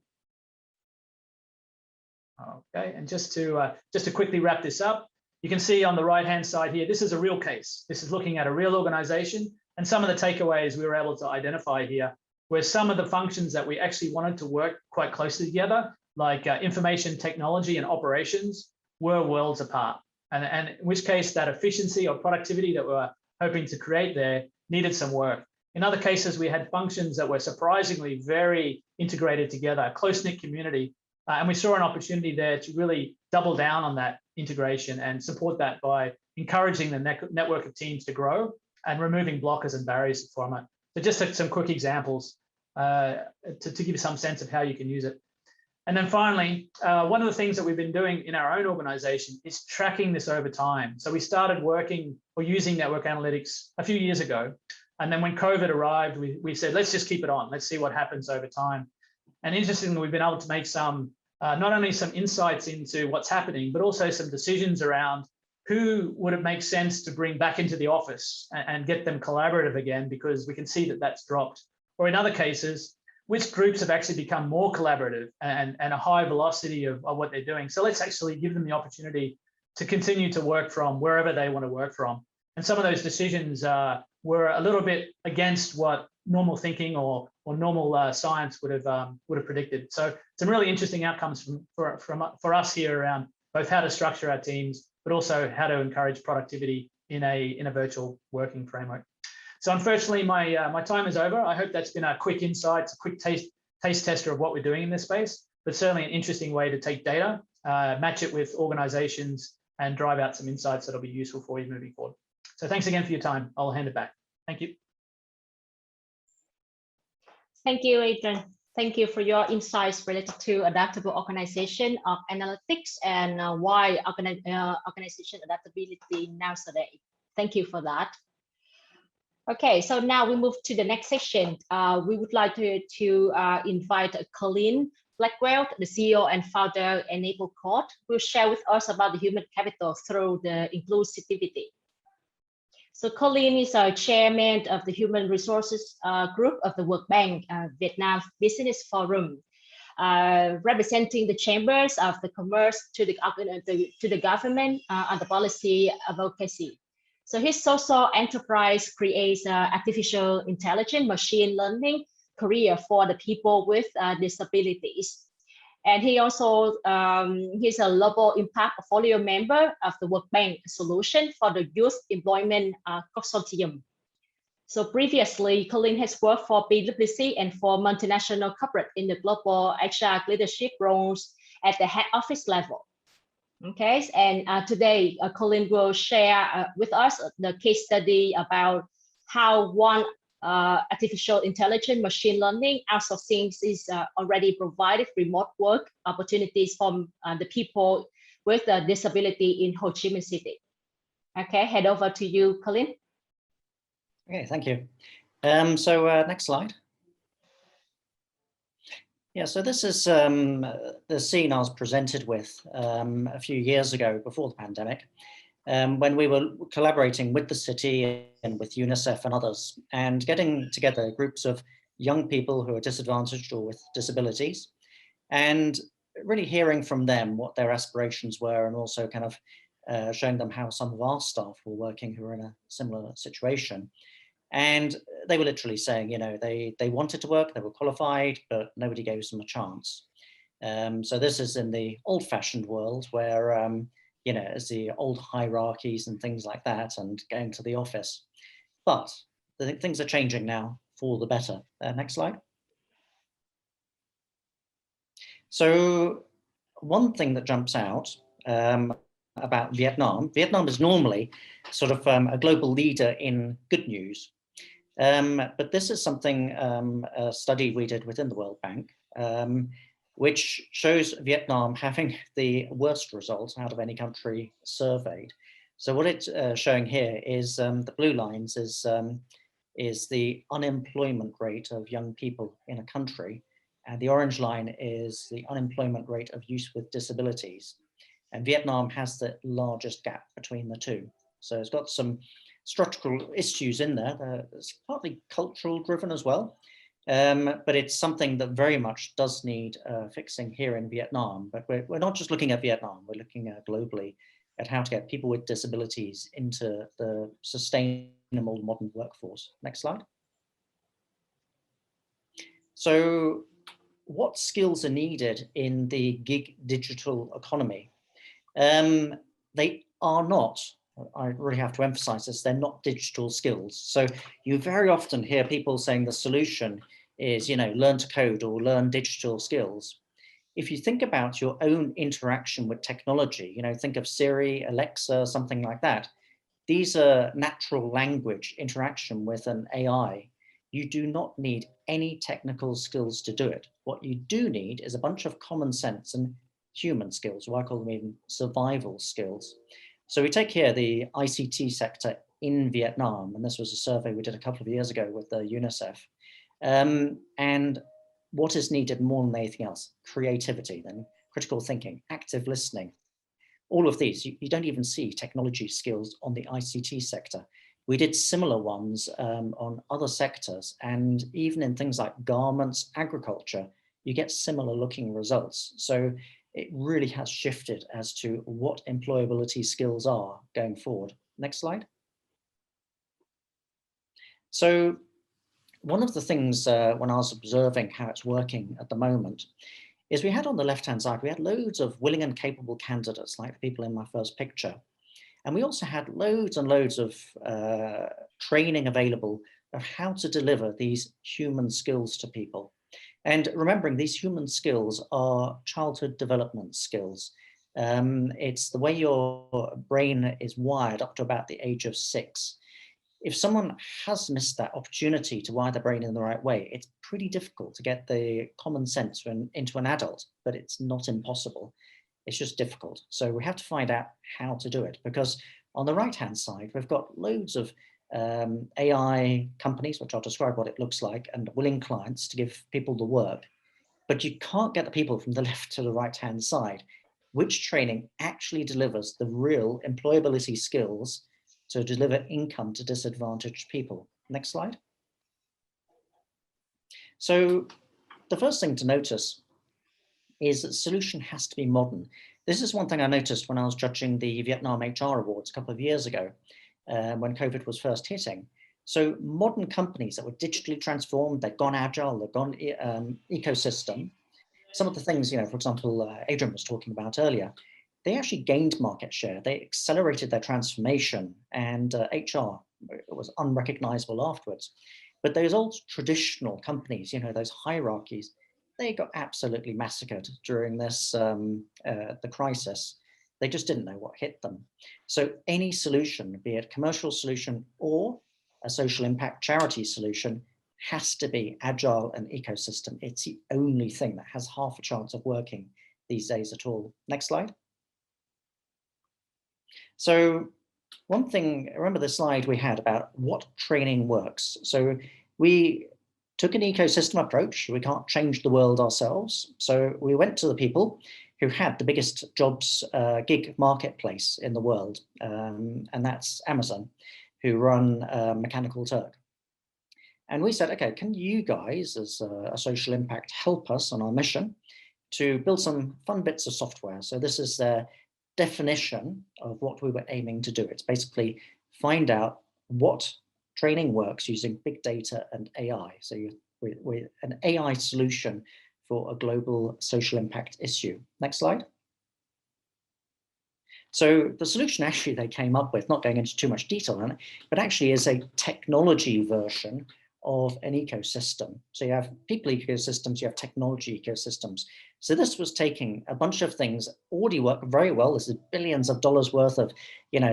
Speaker 9: Okay, and just to quickly wrap this up, you can see on the right-hand side here, this is a real case. This is looking at a real organization, and some of the takeaways we were able to identify here, where some of the functions that we actually wanted to work quite closely together, like information technology and operations, were worlds apart. And in which case that efficiency or productivity that we were hoping to create there needed some work. In other cases, we had functions that were surprisingly very integrated together, a close-knit community. And we saw an opportunity there to really double down on that integration and support that by encouraging the network of teams to grow and removing blockers and barriers from it. So just some quick examples to give you some sense of how you can use it. And then finally, one of the things that we've been doing in our own organization is tracking this over time. So we started working or using network analytics a few years ago. And then when COVID arrived, we said, let's just keep it on. Let's see what happens over time. And interestingly, we've been able to make some, not only some insights into what's happening, but also some decisions around who would it make sense to bring back into the office and get them collaborative again, because we can see that that's dropped. Or in other cases, which groups have actually become more collaborative and a high velocity of what they're doing. So let's actually give them the opportunity to continue to work from wherever they want to work from. And some of those decisions were a little bit against what normal thinking or normal science would have predicted. So some really interesting outcomes for us here around both how to structure our teams, but also how to encourage productivity in a virtual working framework. So unfortunately, my time is over. I hope that's been a quick insight, a quick taste tester of what we're doing in this space, but certainly an interesting way to take data, match it with organizations, and drive out some insights that'll be useful for you moving forward. So thanks again for your time. I'll hand it back. Thank you.
Speaker 3: Thank you, Adrian. Thank you for your insights related to adaptable organization of analytics and why organization adaptability nowadays. Thank you for that. Okay, so now we move to the next section. We would like to invite Colleen Blackwell, the CEO and founder Enable Code, who will share with us about the human capital through the inclusivity. So Colleen is our chairman of the Human Resources Group of the World Bank Vietnam Business Forum, representing the chambers of the commerce to the government on the policy advocacy. So his social enterprise creates artificial intelligence, machine learning career for the people with disabilities. And he also, he's a global impact portfolio member of the World Bank Solution for the Youth Employment Consortium. So previously, Colleen has worked for PwC and for multinational corporate in the global HR leadership roles at the head office level. Okay, and today Colleen will share with us the case study about how one artificial intelligence machine learning outsourcing is already provided remote work opportunities from the people with a disability in Ho Chi Minh City. Okay, head over to you, Colleen.
Speaker 10: Okay, thank you. Next slide. Yeah, so this is the scene I was presented with a few years ago before the pandemic, when we were collaborating with the city and with UNICEF and others and getting together groups of young people who are disadvantaged or with disabilities and really hearing from them what their aspirations were and also kind of showing them how some of our staff were working who were in a similar situation. And they were literally saying, you know, they wanted to work, they were qualified, but nobody gave them a chance. So this is in the old-fashioned world where, you know, it's the old hierarchies and things like that and going to the office. But I think things are changing now for the better. Next slide. So one thing that jumps out about Vietnam is normally sort of a global leader in good news. But this is something, a study we did within the World Bank, which shows Vietnam having the worst results out of any country surveyed. So what it's showing here is the blue lines is the unemployment rate of young people in a country. And the orange line is the unemployment rate of youth with disabilities. And Vietnam has the largest gap between the two. So it's got some structural issues in there. It's partly cultural driven as well. But it's something that very much does need fixing here in Vietnam. But we're not just looking at Vietnam, we're looking at globally at how to get people with disabilities into the sustainable modern workforce. Next slide. So what skills are needed in the gig digital economy? They are not, I really have to emphasize this, they're not digital skills. So you very often hear people saying the solution is, learn to code or learn digital skills. If you think about your own interaction with technology, think of Siri, Alexa, something like that. These are natural language interaction with an AI. You do not need any technical skills to do it. What you do need is a bunch of common sense and human skills, or I call them even survival skills. So we take here the ICT sector in Vietnam, and this was a survey we did a couple of years ago with the UNICEF. And what is needed more than anything else? Creativity, then critical thinking, active listening. All of these, you don't even see technology skills on the ICT sector. We did similar ones on other sectors, and even in things like garments, agriculture, you get similar looking results. So it really has shifted as to what employability skills are going forward. Next slide. So one of the things when I was observing how it's working at the moment is we had on the left-hand side, we had loads of willing and capable candidates like the people in my first picture. And we also had loads and loads of training available of how to deliver these human skills to people. And remembering these human skills are childhood development skills. It's the way your brain is wired up to about the age of 6. If someone has missed that opportunity to wire the brain in the right way, it's pretty difficult to get the common sense into an adult, but it's not impossible. It's just difficult. So we have to find out how to do it, because on the right-hand side, we've got loads of AI companies, which I'll describe what it looks like, and willing clients to give people the work. But you can't get the people from the left to the right-hand side. Which training actually delivers the real employability skills to deliver income to disadvantaged people? Next slide. So the first thing to notice is that the solution has to be modern. This is one thing I noticed when I was judging the Vietnam HR Awards a couple of years ago, when COVID was first hitting. So modern companies that were digitally transformed, they've gone agile, they've gone ecosystem. Some of the things, for example, Adrian was talking about earlier, they actually gained market share. They accelerated their transformation, and HR was unrecognizable afterwards. But those old traditional companies, those hierarchies, they got absolutely massacred during this, the crisis. They just didn't know what hit them. So any solution, be it a commercial solution or a social impact charity solution, has to be agile and ecosystem. It's the only thing that has half a chance of working these days at all. Next slide. So one thing, remember the slide we had about what training works. So we took an ecosystem approach. We can't change the world ourselves. So we went to the people who had the biggest jobs gig marketplace in the world. And that's Amazon, who run Mechanical Turk. And we said, okay, can you guys as a social impact help us on our mission to build some fun bits of software? So this is their definition of what we were aiming to do. It's basically find out what training works using big data and AI. So we're an AI solution for a global social impact issue. Next slide. So the solution actually they came up with, not going into too much detail on it, but actually is a technology version of an ecosystem. So you have people ecosystems, you have technology ecosystems. So this was taking a bunch of things that already work very well. This is billions of dollars worth of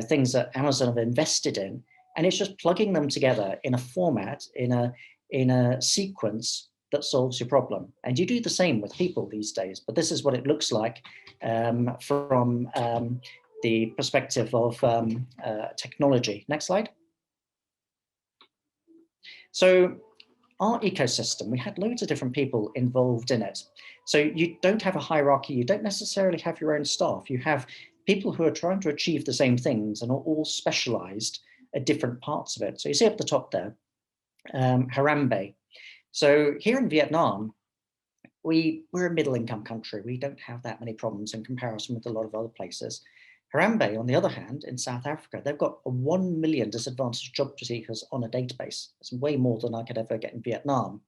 Speaker 10: things that Amazon have invested in, and it's just plugging them together in a format, in a sequence that solves your problem. And you do the same with people these days, but this is what it looks like from the perspective of technology. Next slide. So our ecosystem, we had loads of different people involved in it. So you don't have a hierarchy, you don't necessarily have your own staff, you have people who are trying to achieve the same things and are all specialized at different parts of it. So you see up the top there, Harambe. So here in Vietnam, we're a middle income country. We don't have that many problems in comparison with a lot of other places. Harambe, on the other hand, in South Africa, they've got 1 million disadvantaged job seekers on a database. It's way more than I could ever get in Vietnam.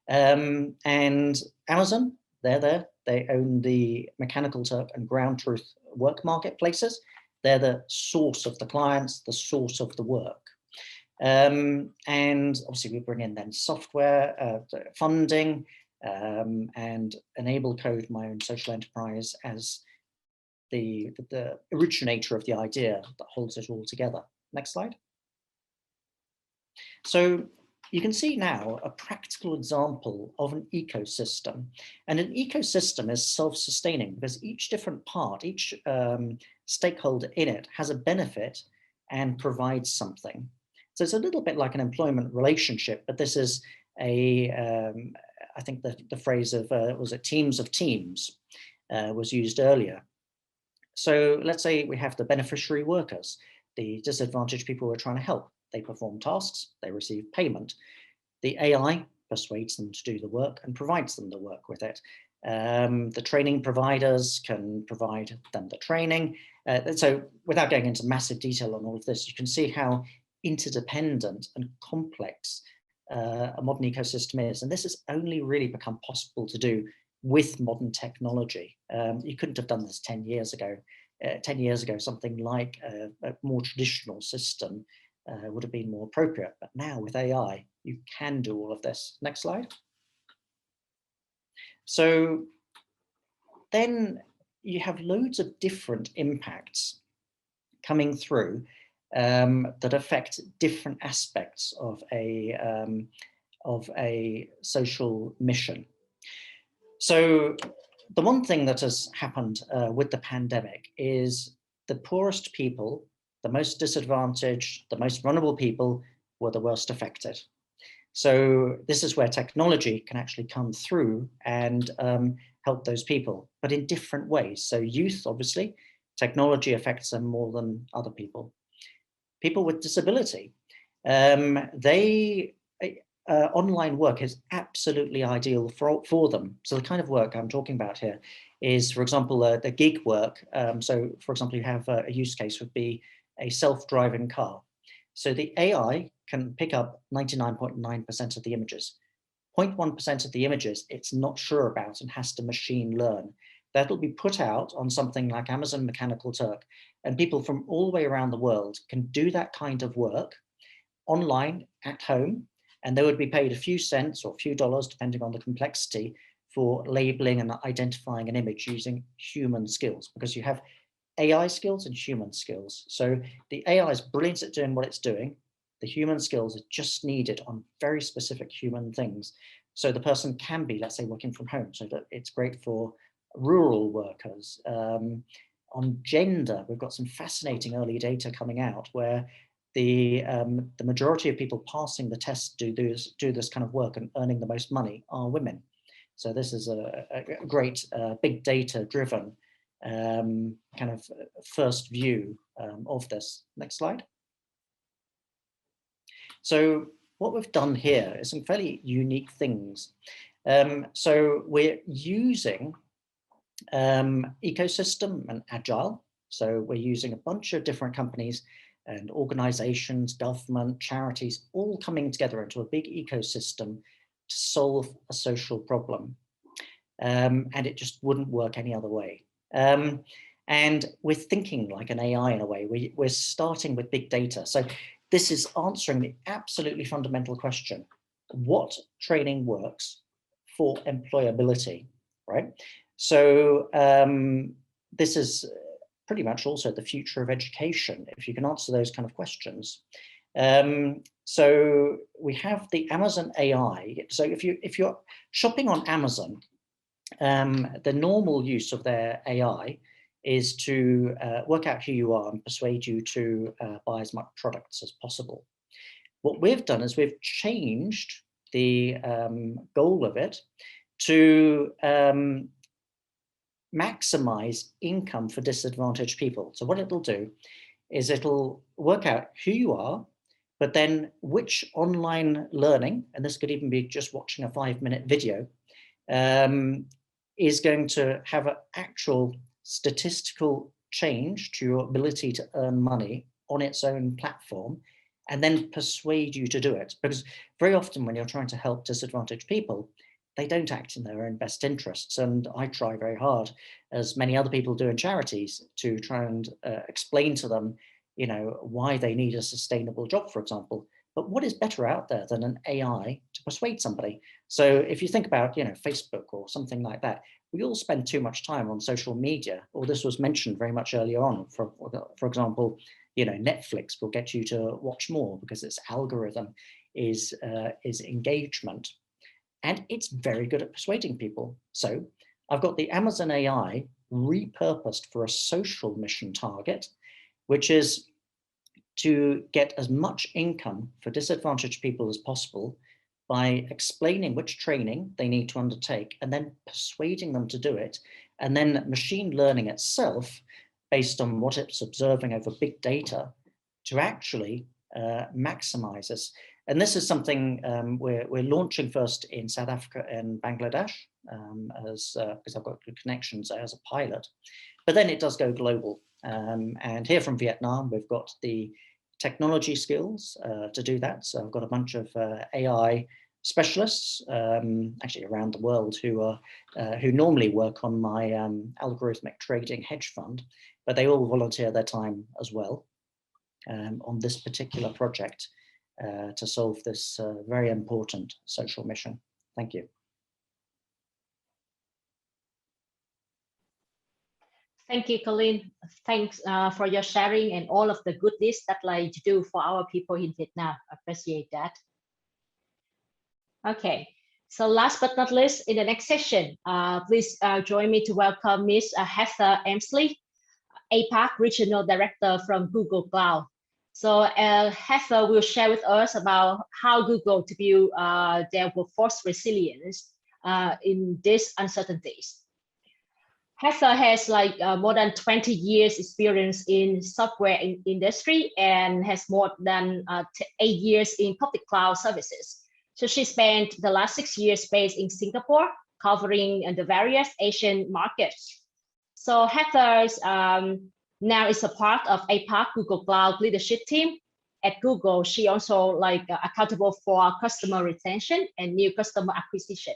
Speaker 10: And Amazon, they're there. They own the Mechanical Turk and Ground Truth work marketplaces. They're the source of the clients, the source of the work. And obviously we bring in then software, funding, and Enable Code, my own social enterprise, as the originator of the idea that holds it all together. Next slide. So you can see now a practical example of an ecosystem. And an ecosystem is self-sustaining because each different part, each stakeholder in it has a benefit and provides something. So it's a little bit like an employment relationship, but this is I think the phrase of, was it teams of teams, was used earlier. So let's say we have the beneficiary workers, the disadvantaged people we're trying to help. They perform tasks, they receive payment. The AI persuades them to do the work and provides them the work with it. The training providers can provide them the training. So without going into massive detail on all of this, you can see how interdependent and complex a modern ecosystem is. And this has only really become possible to do with modern technology. You couldn't have done this 10 years ago. 10 years ago, something like a more traditional system would have been more appropriate. But now with AI, you can do all of this. Next slide. So then you have loads of different impacts coming through that affect different aspects of a social mission. So the one thing that has happened with the pandemic is the poorest people, the most disadvantaged, the most vulnerable people were the worst affected. So this is where technology can actually come through and help those people, but in different ways. So youth, obviously, technology affects them more than other people. People with disability, online work is absolutely ideal for them. So the kind of work I'm talking about here is, for example, the gig work. So for example, you have a use case would be a self-driving car. So the AI can pick up 99.9% of the images. 0.1% of the images it's not sure about and has to machine learn. That'll be put out on something like Amazon Mechanical Turk, and people from all the way around the world can do that kind of work online at home, and they would be paid a few cents or a few dollars, depending on the complexity, for labeling and identifying an image using human skills, because you have AI skills and human skills. So the AI is brilliant at doing what it's doing. The human skills are just needed on very specific human things. So the person can be, let's say, working from home. So that it's great for rural workers. On gender, we've got some fascinating early data coming out where the majority of people passing the test do this kind of work and earning the most money are women. So this is a great big data driven kind of first view of this. Next slide. So what we've done here is some fairly unique things. So we're using ecosystem and agile. So we're using a bunch of different companies and organizations, government, charities, all coming together into a big ecosystem to solve a social problem. And it just wouldn't work any other way. And we're thinking like an AI in a way. We're starting with big data. So this is answering the absolutely fundamental question: what training works for employability, right? So this is pretty much also the future of education, if you can answer those kind of questions. So we have the Amazon AI. So if you're shopping on Amazon, the normal use of their AI is to work out who you are and persuade you to buy as much products as possible. What we've done is we've changed the goal of it to maximize income for disadvantaged people. So what it'll do is it'll work out who you are, but then which online learning, and this could even be just watching a 5-minute video, is going to have an actual statistical change to your ability to earn money on its own platform, and then persuade you to do it. Because very often when you're trying to help disadvantaged people, they don't act in their own best interests. And I try very hard, as many other people do in charities, to try and explain to them, you know, why they need a sustainable job, for example. But what is better out there than an AI to persuade somebody? So if you think about, you know, Facebook or something like that, we all spend too much time on social media, or this was mentioned very much earlier on. For example, you know, Netflix will get you to watch more because its algorithm is engagement, and it's very good at persuading people. So I've got the Amazon AI repurposed for a social mission target, which is to get as much income for disadvantaged people as possible by explaining which training they need to undertake and then persuading them to do it. And then machine learning itself, based on what it's observing over big data, to actually maximize this. And this is something we're launching first in South Africa and Bangladesh, because I've got good connections there as a pilot. But then it does go global. And here from Vietnam, we've got the technology skills to do that. So I've got a bunch of AI specialists, actually around the world, who normally work on my algorithmic trading hedge fund, but they all volunteer their time as well on this particular project to solve this very important social mission. Thank you.
Speaker 3: Thank you, Colin. Thanks for your sharing and all of the good deeds that you do for our people in Vietnam. Appreciate that. Okay, so last but not least, in the next session, please join me to welcome Ms. Heather Emsley, APAC Regional Director from Google Cloud. So Heather will share with us about how Google to build their workforce resilience in these uncertainties. Heather has more than 20 years experience in software industry and has more than 8 years in public cloud services. So she spent the last 6 years based in Singapore, covering the various Asian markets. So Heather now is a part of APAC Google Cloud leadership team. At Google, she also accountable for customer retention and new customer acquisition.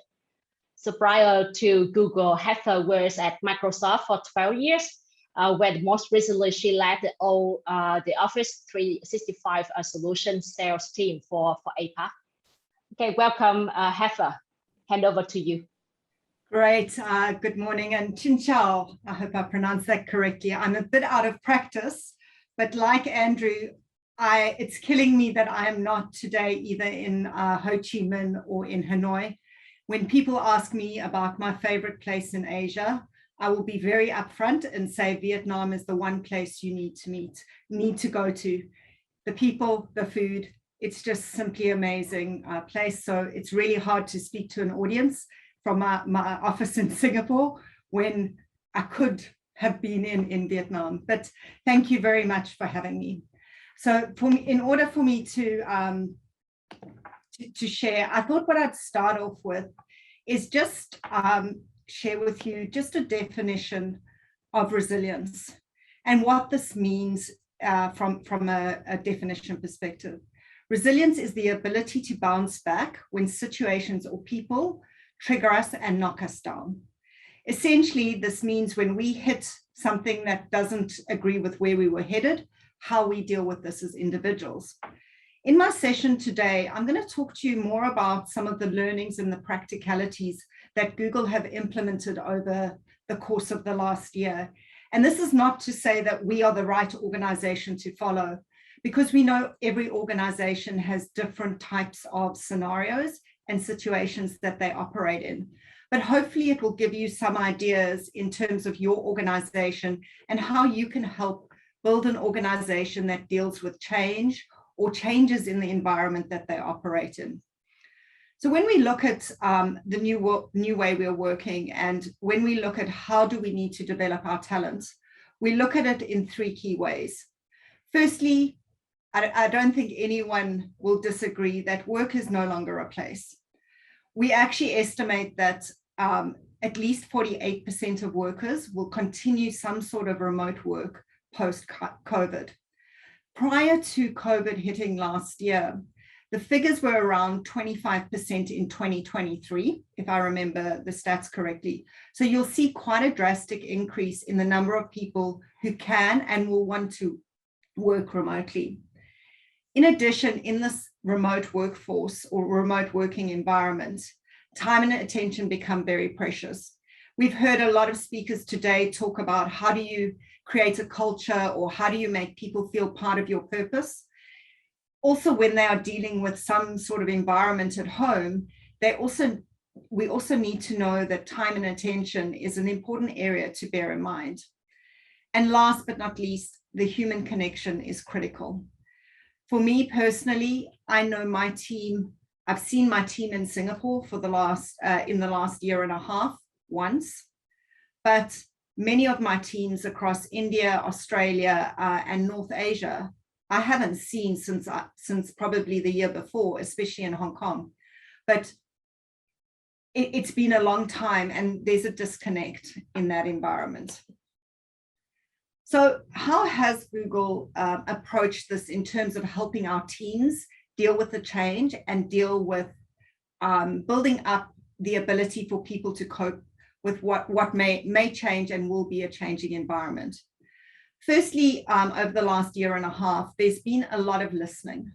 Speaker 3: So prior to Google, Heather was at Microsoft for 12 years, where most recently she led the Office 365 solution sales team for APAC. Okay, welcome, Heather. Hand over to you.
Speaker 11: Great. Good morning, and Chin Chao. I hope I pronounced that correctly. I'm a bit out of practice, but like Andrew, it's killing me that I am not today either in Ho Chi Minh or in Hanoi. When people ask me about my favorite place in Asia, I will be very upfront and say Vietnam is the one place you need to go to. The people, the food, it's just simply amazing place. So it's really hard to speak to an audience from my office in Singapore when I could have been in Vietnam. But thank you very much for having me. So in order for me to share, I thought what I'd start off with is just share with you just a definition of resilience and what this means from a definition perspective. Resilience is the ability to bounce back when situations or people trigger us and knock us down. Essentially, this means when we hit something that doesn't agree with where we were headed, how we deal with this as individuals. In my session today, I'm going to talk to you more about some of the learnings and the practicalities that Google have implemented over the course of the last year. And this is not to say that we are the right organization to follow, because we know every organization has different types of scenarios and situations that they operate in. But hopefully it will give you some ideas in terms of your organization and how you can help build an organization that deals with change or changes in the environment that they operate in. So when we look at the new way we're working, and when we look at how do we need to develop our talent, we look at it in three key ways. Firstly, I don't think anyone will disagree that work is no longer a place. We actually estimate that at least 48% of workers will continue some sort of remote work post-COVID. Prior to COVID hitting last year, the figures were around 25% in 2023, if I remember the stats correctly. So you'll see quite a drastic increase in the number of people who can and will want to work remotely. In addition, in this remote workforce or remote working environment, time and attention become very precious. We've heard a lot of speakers today talk about how do you create a culture, or how do you make people feel part of your purpose. Also, when they are dealing with some sort of environment at home, we also need to know that time and attention is an important area to bear in mind. And last but not least, the human connection is critical. For me personally, I know my team. I've seen my team in Singapore for in the last year and a half once, but many of my teams across India, Australia, and North Asia, I haven't seen since probably the year before, especially in Hong Kong. But it's been a long time, and there's a disconnect in that environment. So how has Google approached this in terms of helping our teams deal with the change and deal with building up the ability for people to cope with what may change and will be a changing environment? Firstly, over the last year and a half, there's been a lot of listening,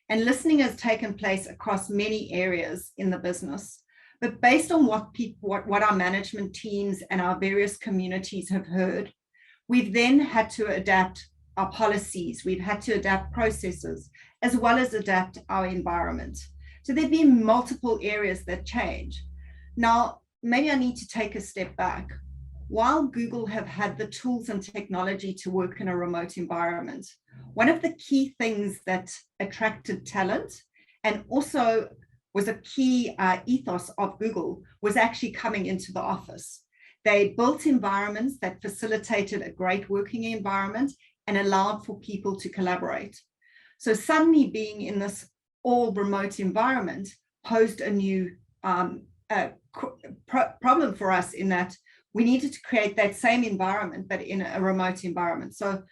Speaker 11: and listening has taken place across many areas in the business. But based on what our management teams and our various communities have heard, we've then had to adapt our policies, we've had to adapt processes, as well as adapt our environment. So there've been multiple areas that change. Now, maybe I need to take a step back. While Google have had the tools and technology to work in a remote environment, one of the key things that attracted talent and also was a key ethos of Google was actually coming into the office. They built environments that facilitated a great working environment and allowed for people to collaborate. So suddenly being in this all remote environment posed a new problem for us, in that we needed to create that same environment, but in a remote environment. So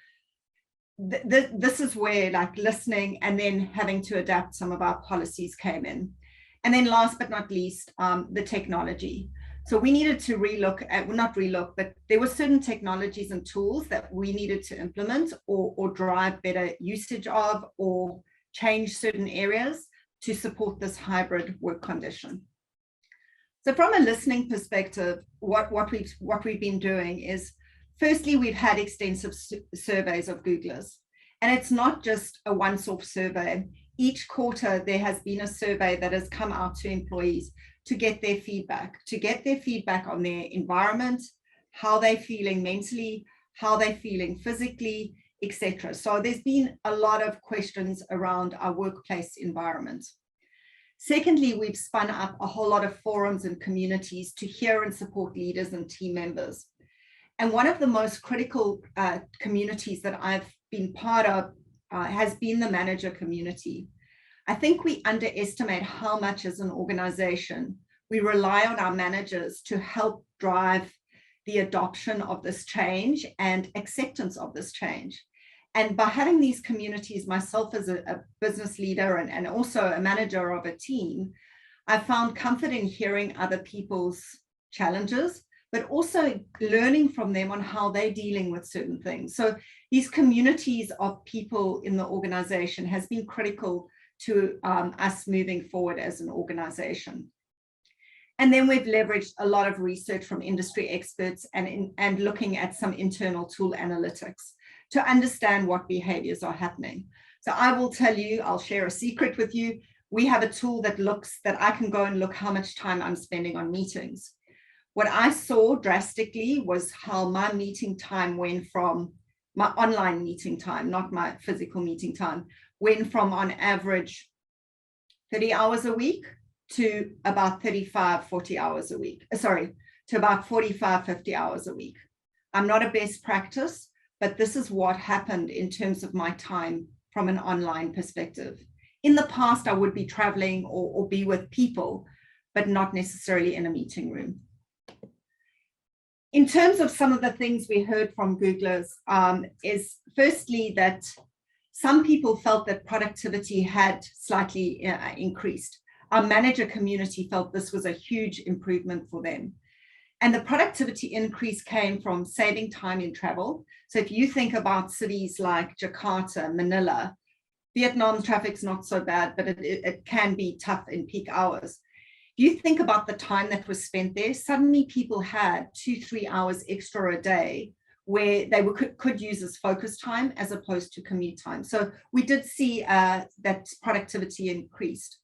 Speaker 11: this is where like listening and then having to adapt some of our policies came in. And then last but not least, the technology. So we needed to but there were certain technologies and tools that we needed to implement or drive better usage of, or change certain areas to support this hybrid work condition. So from a listening perspective, what we've been doing is, firstly, we've had extensive surveys of Googlers, and it's not just a once-off survey. Each quarter, there has been a survey that has come out to employees to get their feedback on their environment, how they're feeling mentally, how they're feeling physically, etc. So there's been a lot of questions around our workplace environment. Secondly, we've spun up a whole lot of forums and communities to hear and support leaders and team members. And one of the most critical communities that I've been part of has been the manager community. I think we underestimate how much as an organization we rely on our managers to help drive the adoption of this change and acceptance of this change. And by having these communities, myself as a business leader and also a manager of a team, I found comfort in hearing other people's challenges, but also learning from them on how they're dealing with certain things. So these communities of people in the organization has been critical to us moving forward as an organization. And then we've leveraged a lot of research from industry experts and looking at some internal tool analytics to understand what behaviors are happening. So I will tell you, I'll share a secret with you. We have a tool that I can go and look how much time I'm spending on meetings. What I saw drastically was how my meeting time went from my online meeting time, not my physical meeting time, went from on average 30 hours a week to about 35, 40 hours a week. Sorry, to about 45, 50 hours a week. I'm not a best practice, but this is what happened in terms of my time from an online perspective. In the past, I would be traveling or be with people, but not necessarily in a meeting room. In terms of some of the things we heard from Googlers is firstly that some people felt that productivity had slightly increased. Our manager community felt this was a huge improvement for them. And the productivity increase came from saving time in travel. So if you think about cities like Jakarta, Manila, Vietnam's traffic's not so bad, but it can be tough in peak hours. You think about the time that was spent there, suddenly people had 2-3 hours extra a day where they could use as focus time as opposed to commute time. So we did see that productivity increased.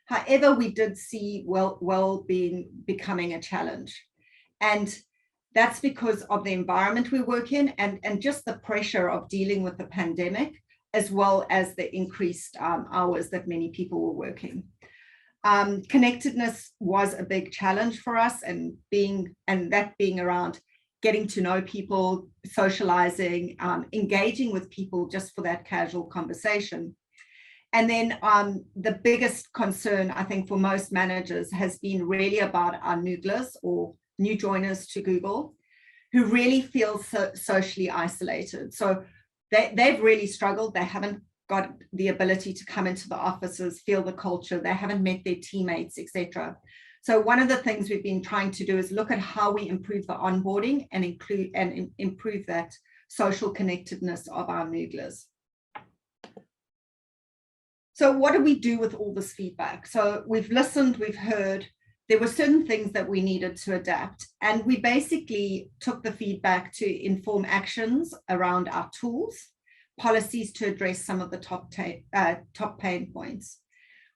Speaker 11: However, we did see well-being becoming a challenge. And that's because of the environment we work in and just the pressure of dealing with the pandemic, as well as the increased hours that many people were working. Connectedness was a big challenge for us, and that being around getting to know people, socializing, engaging with people just for that casual conversation. And then the biggest concern, I think, for most managers has been really about our nooglers or new joiners to Google, who really feel socially isolated. So they've really struggled. They haven't got the ability to come into the offices, feel the culture. They haven't met their teammates, etc. So one of the things we've been trying to do is look at how we improve the onboarding and improve that social connectedness of our nooglers. So what do we do with all this feedback? So we've listened, we've heard. There were certain things that we needed to adapt, and we basically took the feedback to inform actions around our tools, policies to address some of the top pain points.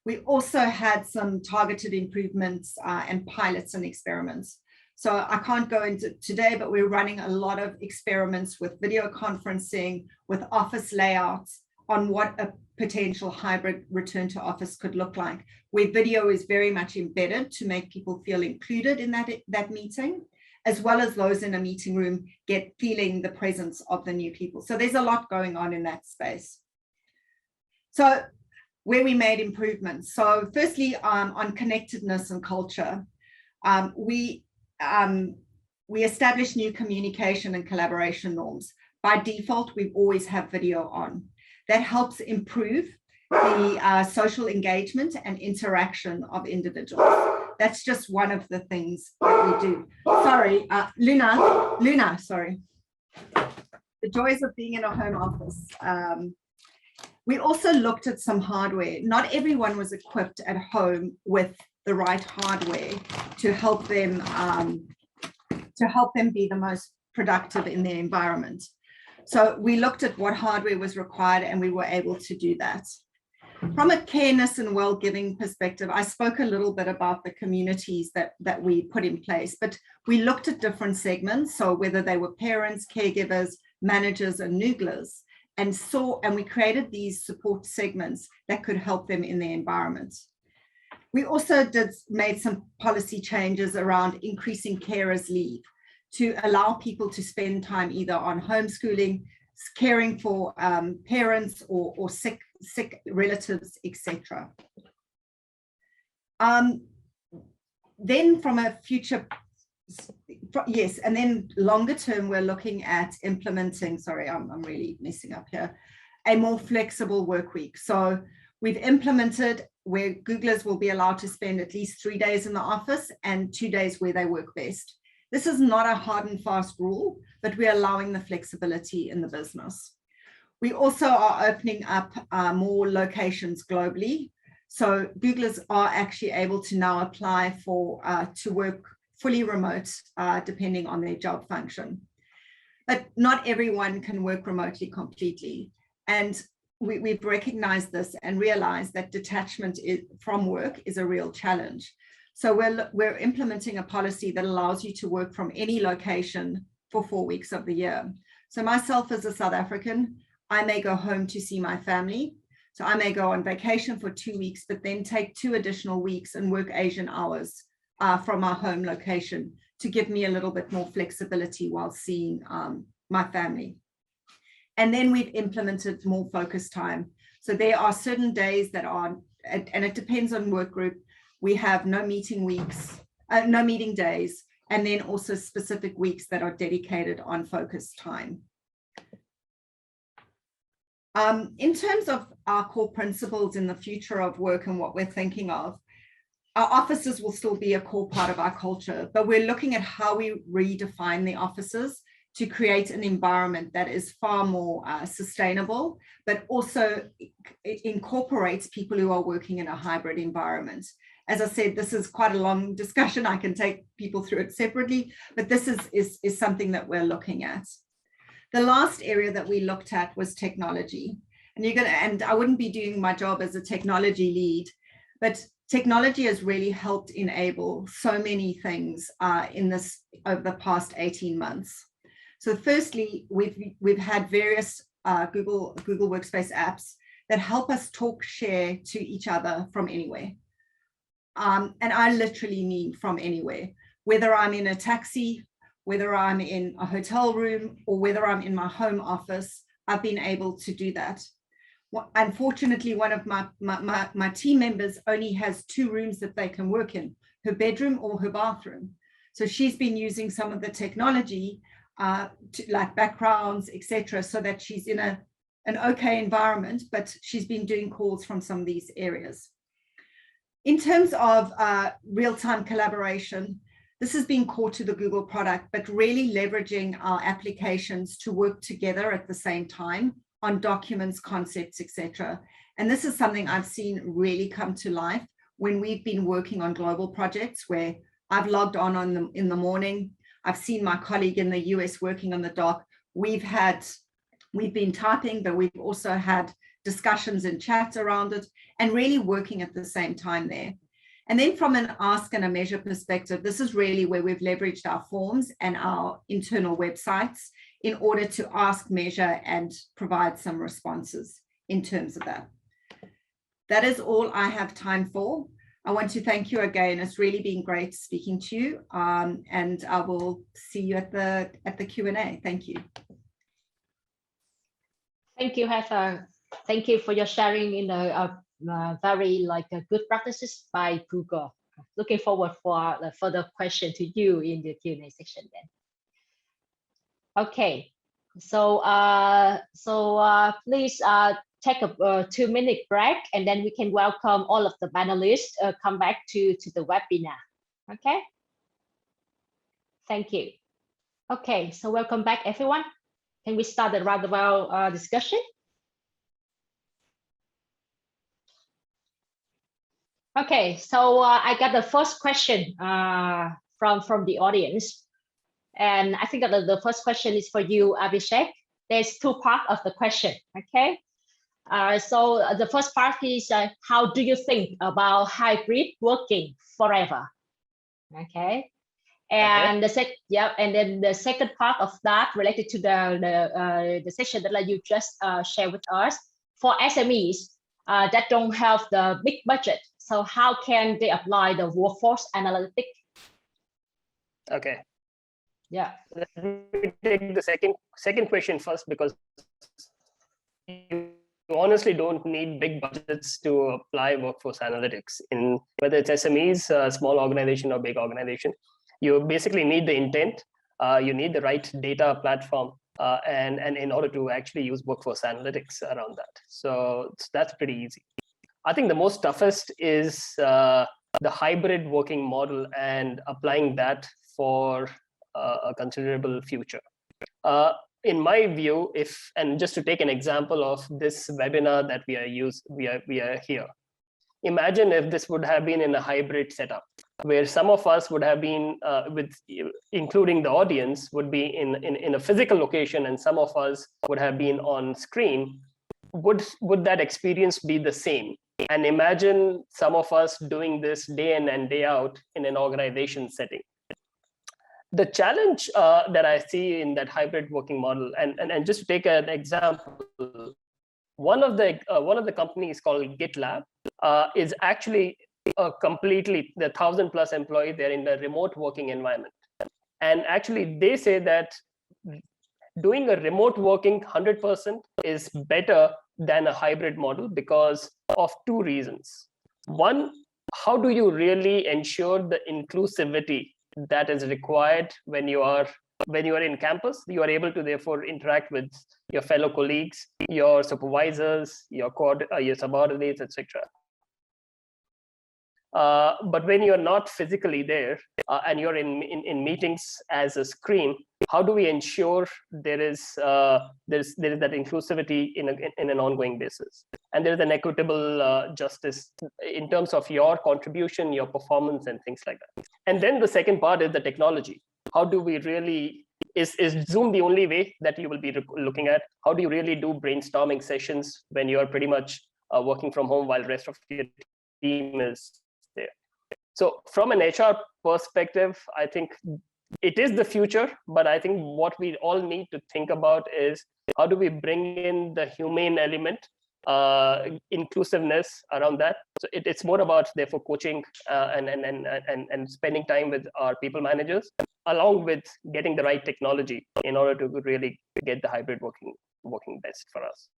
Speaker 11: We also had some targeted improvements and pilots and experiments. So I can't go into today, but we're running a lot of experiments with video conferencing, with office layouts on what a potential hybrid return to office could look like, where video is very much embedded to make people feel included in that meeting, as well as those in a meeting room feeling the presence of the new people. So there's a lot going on in that space. So where we made improvements. So firstly, on connectedness and culture, we established new communication and collaboration norms. By default, we always have video on. That helps improve the social engagement and interaction of individuals. That's just one of the things that we do. Sorry, Luna, sorry. The joys of being in a home office. We also looked at some hardware. Not everyone was equipped at home with the right hardware to help them be the most productive in their environment. So we looked at what hardware was required, and we were able to do that. From a careness and well-giving perspective, I spoke a little bit about the communities that we put in place, but we looked at different segments. So whether they were parents, caregivers, managers, and nooglers, and we created these support segments that could help them in their environment. We also made some policy changes around increasing carers leave to allow people to spend time either on homeschooling, caring for parents or sick relatives, etc. Then from a future, yes, and then longer term, we're looking at implementing, sorry, I'm really messing up here, a more flexible work week. So we've implemented where Googlers will be allowed to spend at least 3 days in the office and 2 days where they work best. This is not a hard and fast rule, but we're allowing the flexibility in the business. We also are opening up more locations globally. So Googlers are actually able to now apply to work fully remote, depending on their job function. But not everyone can work remotely completely. And we've recognized this and realized that detachment from work is a real challenge. So we're implementing a policy that allows you to work from any location for 4 weeks of the year. So myself as a South African, I may go home to see my family. So I may go on vacation for 2 weeks, but then take 2 additional weeks and work Asian hours from our home location to give me a little bit more flexibility while seeing my family. And then we've implemented more focus time. So there are certain days that are, and it depends on work group, we have no meeting weeks, no meeting days, and then also specific weeks that are dedicated on focus time. In terms of our core principles in the future of work and what we're thinking of, our offices will still be a core part of our culture, but we're looking at how we redefine the offices to create an environment that is far more sustainable, but also incorporates people who are working in a hybrid environment. As I said, this is quite a long discussion. I can take people through it separately, but this is something that we're looking at. The last area that we looked at was technology. And I wouldn't be doing my job as a technology lead, but technology has really helped enable so many things in this over the past 18 months. So firstly, we've had various Google Workspace apps that help us talk, share to each other from anywhere. And I literally mean from anywhere, whether I'm in a taxi, whether I'm in a hotel room, or whether I'm in my home office, I've been able to do that. Unfortunately, one of my team members only has 2 rooms that they can work in, her bedroom or her bathroom. So she's been using some of the technology like backgrounds, etc., so that she's in an okay environment, but she's been doing calls from some of these areas. In terms of real-time collaboration, this has been core to the Google product, but really leveraging our applications to work together at the same time on documents, concepts, etc. And this is something I've seen really come to life when we've been working on global projects where I've logged on in the morning. I've seen my colleague in the US working on the doc. We've been typing, but we've also had discussions and chats around it and really working at the same time there. And then from an ask and a measure perspective, this is really where we've leveraged our forms and our internal websites in order to ask, measure, and provide some responses in terms of that. That is all I have time for. I want to thank you again. It's really been great speaking to you, and I will see you at the Q&A. Thank you.
Speaker 3: Thank you, Heather. Thank you for your sharing very good practices by Google. Looking forward for the further question to you in the Q&A section then. Okay, so please take a 2-minute break, and then we can welcome all of the panelists come back to the webinar. Okay. Thank you. Okay, so welcome back, everyone. Can we start the roundtable discussion? Okay, so I got the first question from the audience. And I think that the first question is for you, Abhishek. There's 2 parts of the question, okay? So the first part is, how do you think about hybrid working forever? Okay. And then the second part of that related to the session that you just shared with us, for SMEs that don't have the big budget. So how can they apply the workforce analytics?
Speaker 8: Okay.
Speaker 3: Yeah.
Speaker 8: Let me take the second question first, because you honestly don't need big budgets to apply workforce analytics in whether it's SMEs, small organization or big organization. You basically need the intent, you need the right data platform, and in order to actually use workforce analytics around that. So that's pretty easy. I think the most toughest is the hybrid working model and applying that for a considerable future. In my view, and just to take an example of this webinar that we are here. Imagine if this would have been in a hybrid setup, where some of us would have been, including the audience, would be in a physical location, and some of us would have been on screen. Would that experience be the same? And imagine some of us doing this day in and day out in an organization setting. The challenge that I see in that hybrid working model, and just to take an example, one of the companies called GitLab is actually completely the 1,000+ employees. They're in a remote working environment, and actually they say that doing a remote working 100% is better than a hybrid model because of two reasons. One, how do you really ensure the inclusivity that is required when you are in campus? You are able to therefore interact with your fellow colleagues, your supervisors, your subordinates, etc. But when you're not physically there and you're in meetings as a screen, how do we ensure there is that inclusivity in an ongoing basis? And there is an equitable justice in terms of your contribution, your performance, and things like that. And then the second part is the technology. How do we really, is Zoom the only way that you will be looking at? How do you really do brainstorming sessions when you're pretty much working from home while the rest of your team is there? So from an HR perspective, I think it is the future, but I think what we all need to think about is how do we bring in the humane element, inclusiveness around that. So it's more about therefore coaching and spending time with our people managers, along with getting the right technology in order to really get the hybrid working best for us.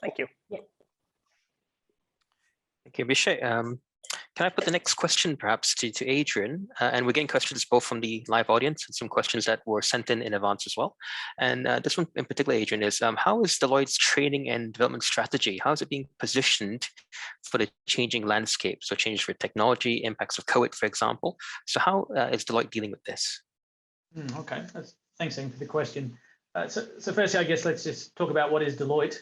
Speaker 8: Thank you.
Speaker 3: Yeah.
Speaker 4: Thank you, Abhishek. Can I put the next question perhaps to Adrian? And we're getting questions both from the live audience and some questions that were sent in advance as well. And this one in particular, Adrian, is how is Deloitte's training and development strategy? How is it being positioned for the changing landscape? So changes for technology, impacts of COVID, for example. So how is Deloitte dealing with this?
Speaker 9: Okay, thanks, Ian, for the question. So firstly, I guess let's just talk about what is Deloitte.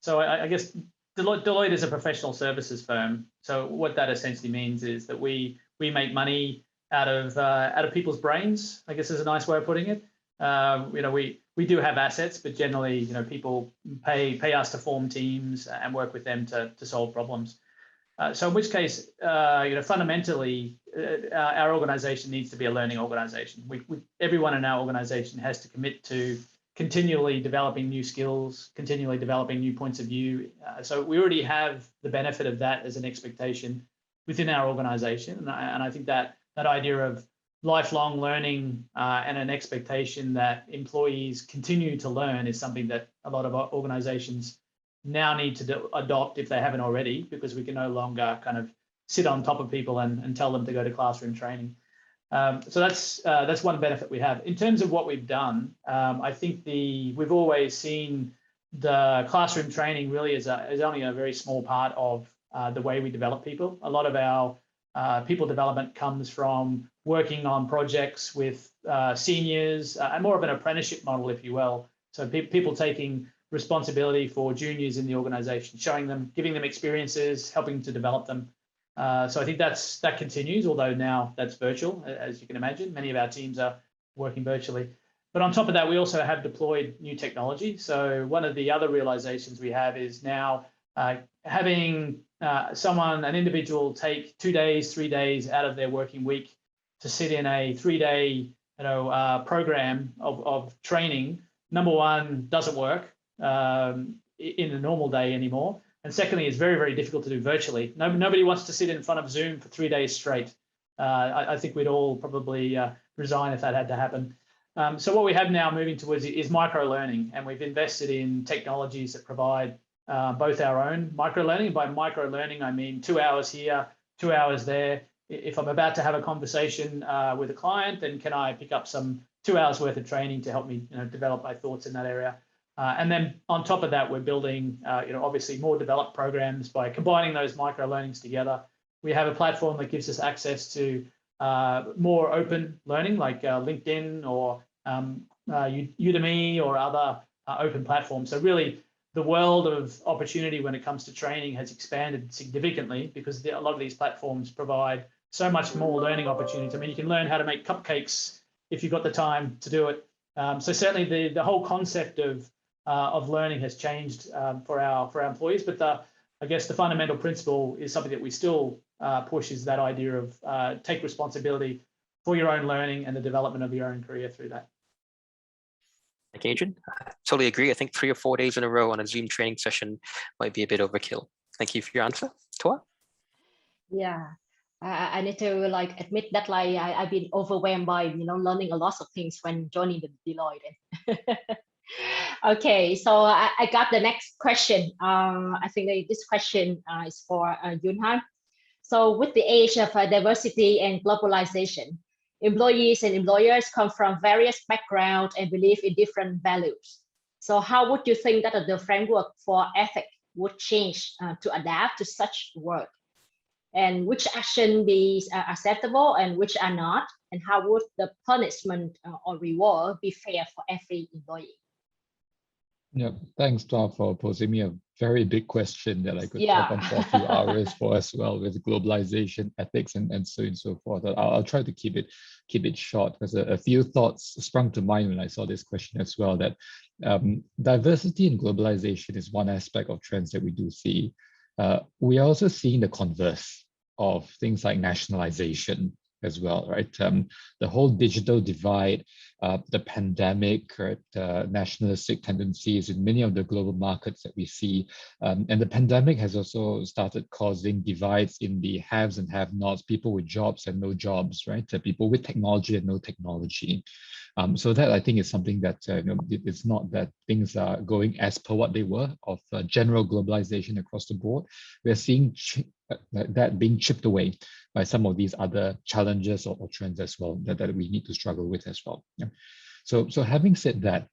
Speaker 9: So I guess Deloitte is a professional services firm. So what that essentially means is that we make money out of people's brains, I guess is a nice way of putting it. We do have assets, but generally, people pay us to form teams and work with them to solve problems. So in which case, fundamentally, our organization needs to be a learning organization. Everyone in our organization has to commit to continually developing new skills, continually developing new points of view. So we already have the benefit of that as an expectation within our organization. And I think that idea of lifelong learning and an expectation that employees continue to learn is something that a lot of organizations now need to adopt if they haven't already, because we can no longer kind of sit on top of people and tell them to go to classroom training. So that's one benefit we have. In terms of what we've done, I think we've always seen the classroom training really as only a very small part of the way we develop people. A lot of our people development comes from working on projects with seniors and more of an apprenticeship model, if you will. So people taking responsibility for juniors in the organization, giving them experiences, helping to develop them. So I think that continues, although now that's virtual, as you can imagine. Many of our teams are working virtually. But on top of that, we also have deployed new technology. So one of the other realizations we have is now having an individual take 2 days, 3 days out of their working week to sit in a 3-day program of training. Number one, doesn't work in a normal day anymore. And secondly, it's very, very difficult to do virtually. Nobody wants to sit in front of Zoom for 3 days straight. I think we'd all probably resign if that had to happen. So what we have now moving towards is micro-learning, and we've invested in technologies that provide both our own micro-learning. By micro-learning, I mean 2 hours here, 2 hours there. If I'm about to have a conversation with a client, then can I pick up some 2 hours worth of training to help me develop my thoughts in that area? And then on top of that, we're building, obviously more developed programs by combining those micro learnings together. We have a platform that gives us access to more open learning, like LinkedIn or Udemy or other open platforms. So really, the world of opportunity when it comes to training has expanded significantly because a lot of these platforms provide so much more learning opportunities. I mean, you can learn how to make cupcakes if you've got the time to do it. So certainly, the whole concept of learning has changed for our employees, but I guess the fundamental principle is something that we still push, is that idea of take responsibility for your own learning and the development of your own career through that.
Speaker 4: Thank you, Adrian. I totally agree. I think 3 or 4 days in a row on a Zoom training session might be a bit overkill. Thank you for your answer. Toa?
Speaker 3: Yeah, I need to admit that I've been overwhelmed by learning a lot of things when joining the Deloitte. Okay, so I got the next question. I think this question is for Yunhan. So with the age of diversity and globalization, employees and employers come from various backgrounds and believe in different values. So how would you think that the framework for ethics would change to adapt to such work? And which action be acceptable and which are not? And how would the punishment or reward be fair for every employee?
Speaker 7: Yeah, thanks, Toa, for posing me a very big question that I could talk on for a few hours for as well, with globalization, ethics, and so on and so forth. I'll try to keep it short, because a few thoughts sprung to mind when I saw this question as well. That diversity and globalization is one aspect of trends that we do see. We are also seeing the converse of things like nationalization as well, right? The whole digital divide, the pandemic, right? Nationalistic tendencies in many of the global markets that we see. And the pandemic has also started causing divides in the haves and have-nots, people with jobs and no jobs, right? People with technology and no technology. So that, I think, is something that it's not that things are going as per what they were of general globalization across the board. We're seeing that being chipped away by some of these other challenges or trends as well that we need to struggle with as well. Yeah. So having said that,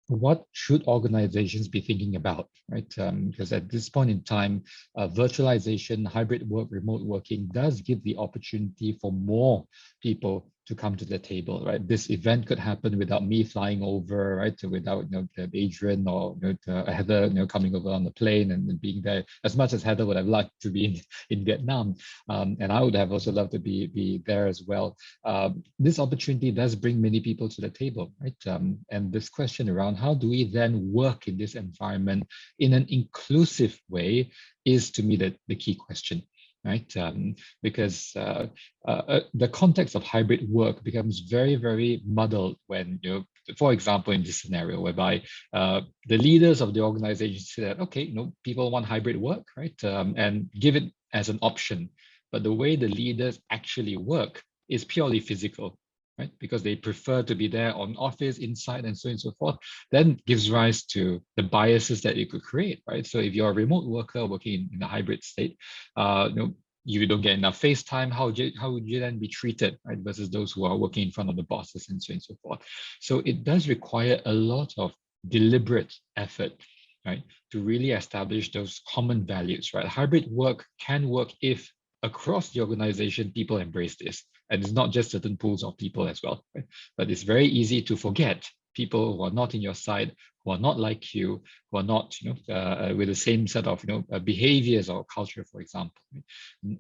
Speaker 7: what should organizations be thinking about, right? Because at this point in time, virtualization, hybrid work, remote working does give the opportunity for more people to come to the table, right? This event could happen without me flying over, right? Without Adrian or Heather coming over on the plane and being there. As much as Heather would have liked to be in Vietnam, and I would have also loved to be there as well. This opportunity does bring many people to the table, right? And this question around how do we then work in this environment in an inclusive way is, to me, the key question. Right, because the context of hybrid work becomes very, very muddled when, for example, in this scenario whereby the leaders of the organization say that, okay, people want hybrid work, right, and give it as an option. But the way the leaders actually work is purely physical, right? Because they prefer to be there on office, inside, and so on and so forth, then gives rise to the biases that it could create, right? So if you're a remote worker working in a hybrid state, you don't get enough face time, how would you then be treated, right? Versus those who are working in front of the bosses and so on and so forth. So it does require a lot of deliberate effort, right? To really establish those common values, right? Hybrid work can work if across the organization, people embrace this. And it's not just certain pools of people as well, right? But it's very easy to forget people who are not in your side, who are not like you, who are not, with the same set of, behaviors or culture, for example.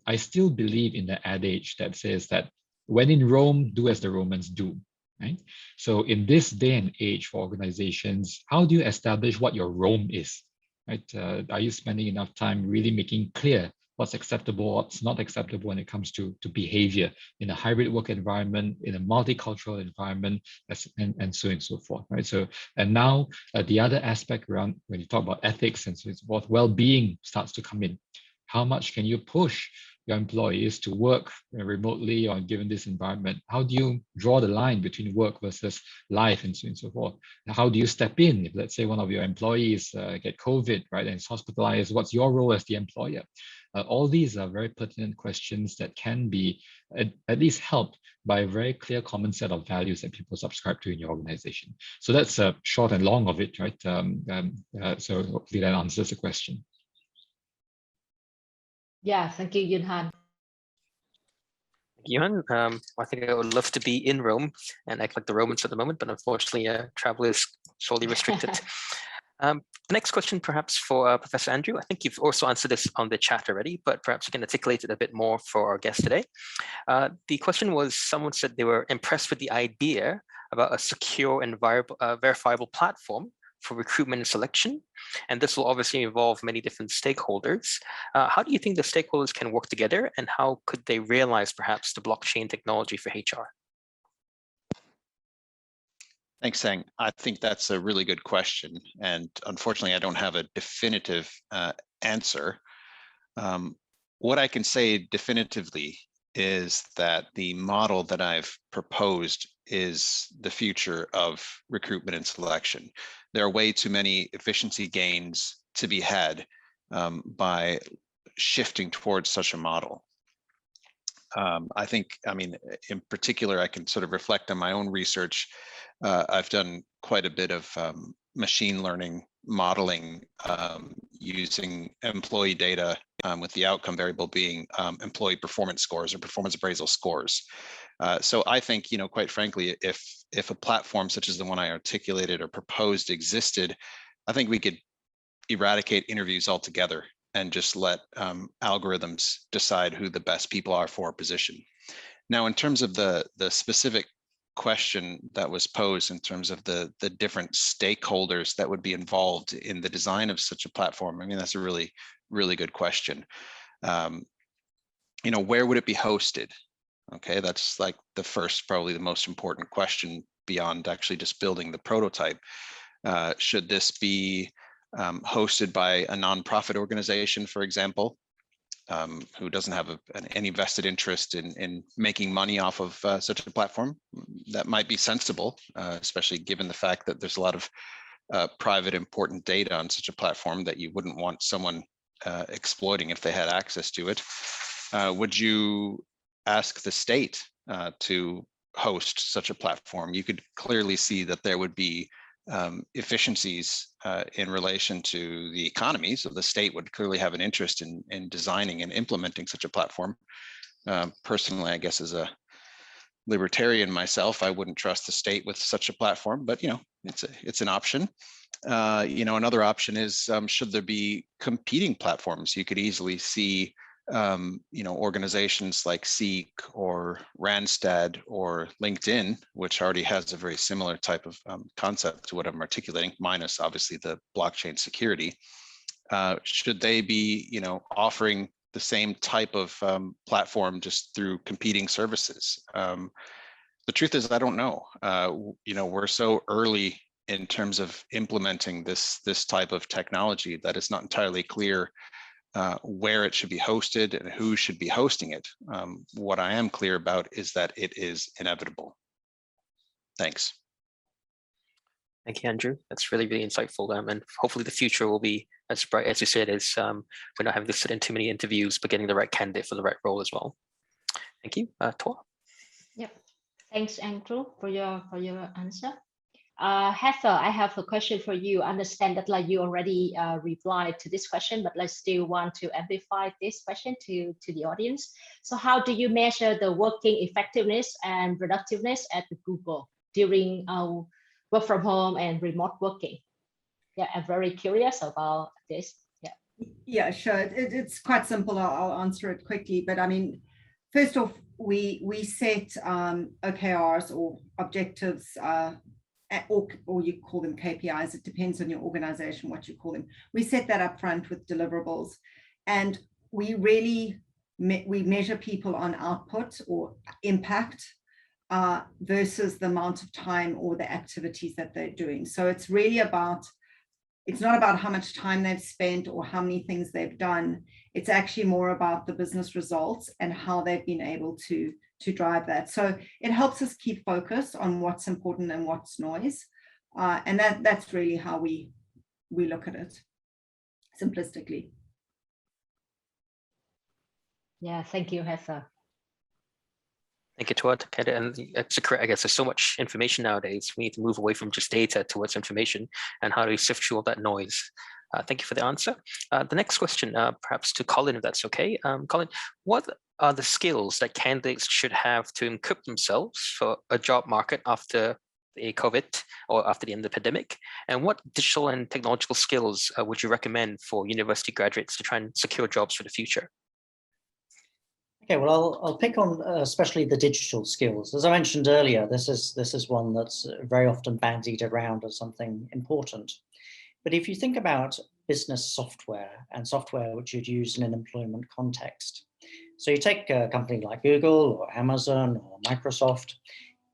Speaker 7: I still believe in the adage that says that when in Rome, do as the Romans do, right? So in this day and age for organizations, how do you establish what your Rome is, right? Are you spending enough time really making clear what's acceptable, what's not acceptable when it comes to behavior in a hybrid work environment, in a multicultural environment, and so on and so forth, right? So, and now the other aspect around when you talk about ethics and so forth, well-being starts to come in. How much can you push your employees to work remotely or given this environment? How do you draw the line between work versus life and so on and so forth? How do you step in if, let's say, one of your employees get COVID, right, and is hospitalized? What's your role as the employer? All these are very pertinent questions that can be at least helped by a very clear common set of values that people subscribe to in your organization. So that's short and long of it, right? So hopefully that answers the question.
Speaker 3: Yeah, thank you, Yunhan.
Speaker 4: Johan, I think I would love to be in Rome and act like the Romans at the moment, but unfortunately, travel is sorely restricted. The next question, perhaps for Professor Andrew. I think you've also answered this on the chat already, but perhaps you can articulate it a bit more for our guest today. The question was, someone said they were impressed with the idea about a secure and verifiable platform for recruitment and selection. And this will obviously involve many different stakeholders. How do you think the stakeholders can work together, and how could they realize perhaps the blockchain technology for HR?
Speaker 6: Thanks, Sang. I think that's a really good question. And unfortunately, I don't have a definitive answer. What I can say definitively is that the model that I've proposed is the future of recruitment and selection. There are way too many efficiency gains to be had by shifting towards such a model. I think, in particular, I can sort of reflect on my own research. I've done quite a bit of machine learning modeling using employee data with the outcome variable being employee performance scores or performance appraisal scores. So I think, quite frankly, if a platform such as the one I articulated or proposed existed, I think we could eradicate interviews altogether and just let algorithms decide who the best people are for a position. Now, in terms of the specific question that was posed in terms of the different stakeholders that would be involved in the design of such a platform, that's a really, really good question. Where would it be hosted? Okay, that's like the first, probably the most important question beyond actually just building the prototype. Should this be hosted by a nonprofit organization, for example, who doesn't have any vested interest in making money off of such a platform? That might be sensible, especially given the fact that there's a lot of private important data on such a platform that you wouldn't want someone exploiting if they had access to it. Would you ask the state to host such a platform? You could clearly see that there would be efficiencies in relation to the economy. So the state would clearly have an interest in designing and implementing such a platform. Personally, I guess as a libertarian myself, I wouldn't trust the state with such a platform, but it's an option. Another option is, should there be competing platforms? You could easily see organizations like Seek or Randstad or LinkedIn, which already has a very similar type of concept to what I'm articulating, minus obviously the blockchain security. Should they be, offering the same type of platform just through competing services? The truth is, I don't know. We're so early in terms of implementing this type of technology that it's not entirely clear where it should be hosted and who should be hosting it. What I am clear about is that it is inevitable. Thanks.
Speaker 4: Thank you, Andrew. That's really, really insightful. And hopefully the future will be as bright as you said, as we're not having to sit in too many interviews, but getting the right candidate for the right role as well. Thank you. Tor.
Speaker 3: Yep. Thanks, Andrew, for your answer. Heather, I have a question for you. I understand that you already replied to this question, but I still want to amplify this question to the audience. So how do you measure the working effectiveness and productiveness at Google during work from home and remote working? Yeah, I'm very curious about this.
Speaker 11: Yeah, sure. It's quite simple. I'll answer it quickly. But first off, we set OKRs or objectives, or you call them KPIs. It depends on your organization what you call them. We set that up front with deliverables, and we really measure people on output or impact versus the amount of time or the activities that they're doing. So it's really it's not about how much time they've spent or how many things they've done. It's actually more about the business results and how they've been able to drive that. So it helps us keep focus on what's important and what's noise. And that's really how we look at it, simplistically.
Speaker 3: Yeah, thank you, Heather.
Speaker 4: Thank you, Tor. And it's correct. I guess there's so much information nowadays. We need to move away from just data towards information, and how do we sift through all that noise? Thank you for the answer. The next question, perhaps to Colin, if that's okay. Colin, what are the skills that candidates should have to equip themselves for a job market after the COVID or after the end of the pandemic? And what digital and technological skills would you recommend for university graduates to try and secure jobs for the future?
Speaker 10: Okay, well, I'll pick on especially the digital skills. As I mentioned earlier, this is one that's very often bandied around as something important. But if you think about business software and software which you'd use in an employment context, so you take a company like Google or Amazon or Microsoft,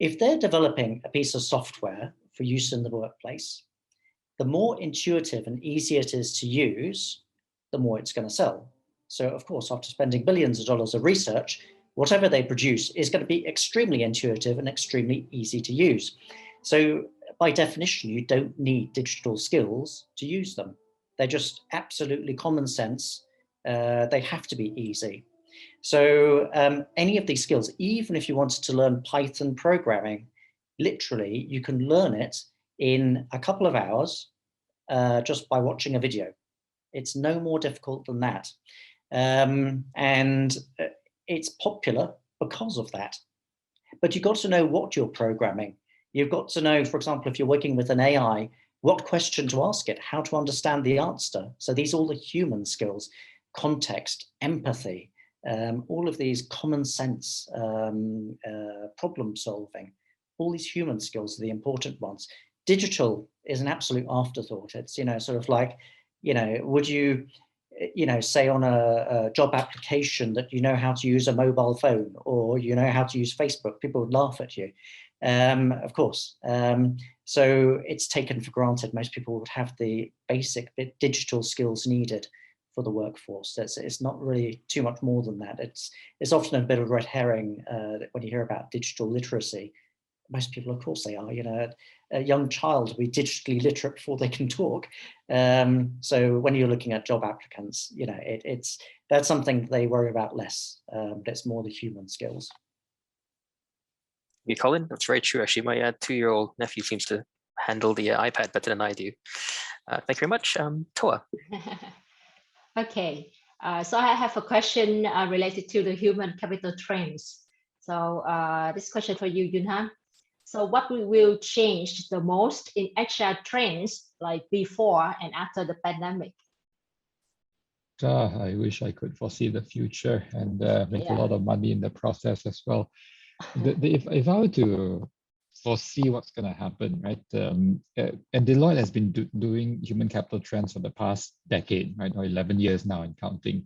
Speaker 10: if they're developing a piece of software for use in the workplace, the more intuitive and easier it is to use, the more it's going to sell. So of course, after spending billions of dollars of research, whatever they produce is going to be extremely intuitive and extremely easy to use. So by definition, you don't need digital skills to use them. They're just absolutely common sense. They have to be easy. So any of these skills, even if you wanted to learn Python programming, literally you can learn it in a couple of hours just by watching a video. It's no more difficult than that. And it's popular because of that. But you've got to know what you're programming. You've got to know, for example, if you're working with an AI, what question to ask it, how to understand the answer. So these are all the human skills, context, empathy, all of these common sense, problem solving, all these human skills are the important ones. Digital is an absolute afterthought. It's, sort of like, would you, say on a job application that you know how to use a mobile phone or you know how to use Facebook, people would laugh at you, of course. So it's taken for granted. Most people would have the basic digital skills needed for the workforce. It's not really too much more than that. It's often a bit of a red herring when you hear about digital literacy. Most people, of course, they are. A young child will be digitally literate before they can talk. So when you're looking at job applicants, that's something they worry about less. But it's more the human skills.
Speaker 4: You, Colin, that's very true. Actually, my 2-year-old nephew seems to handle the iPad better than I do. Thank you very much, Toa.
Speaker 3: Okay, so I have a question related to the human capital trends. So this question for you, Yunhan. So what will change the most in HR trends, like before and after the pandemic?
Speaker 7: I wish I could foresee the future and make a lot of money in the process as well. If I were to foresee what's going to happen, right? And Deloitte has been doing human capital trends for the past decade, right? Or 11 years now and counting.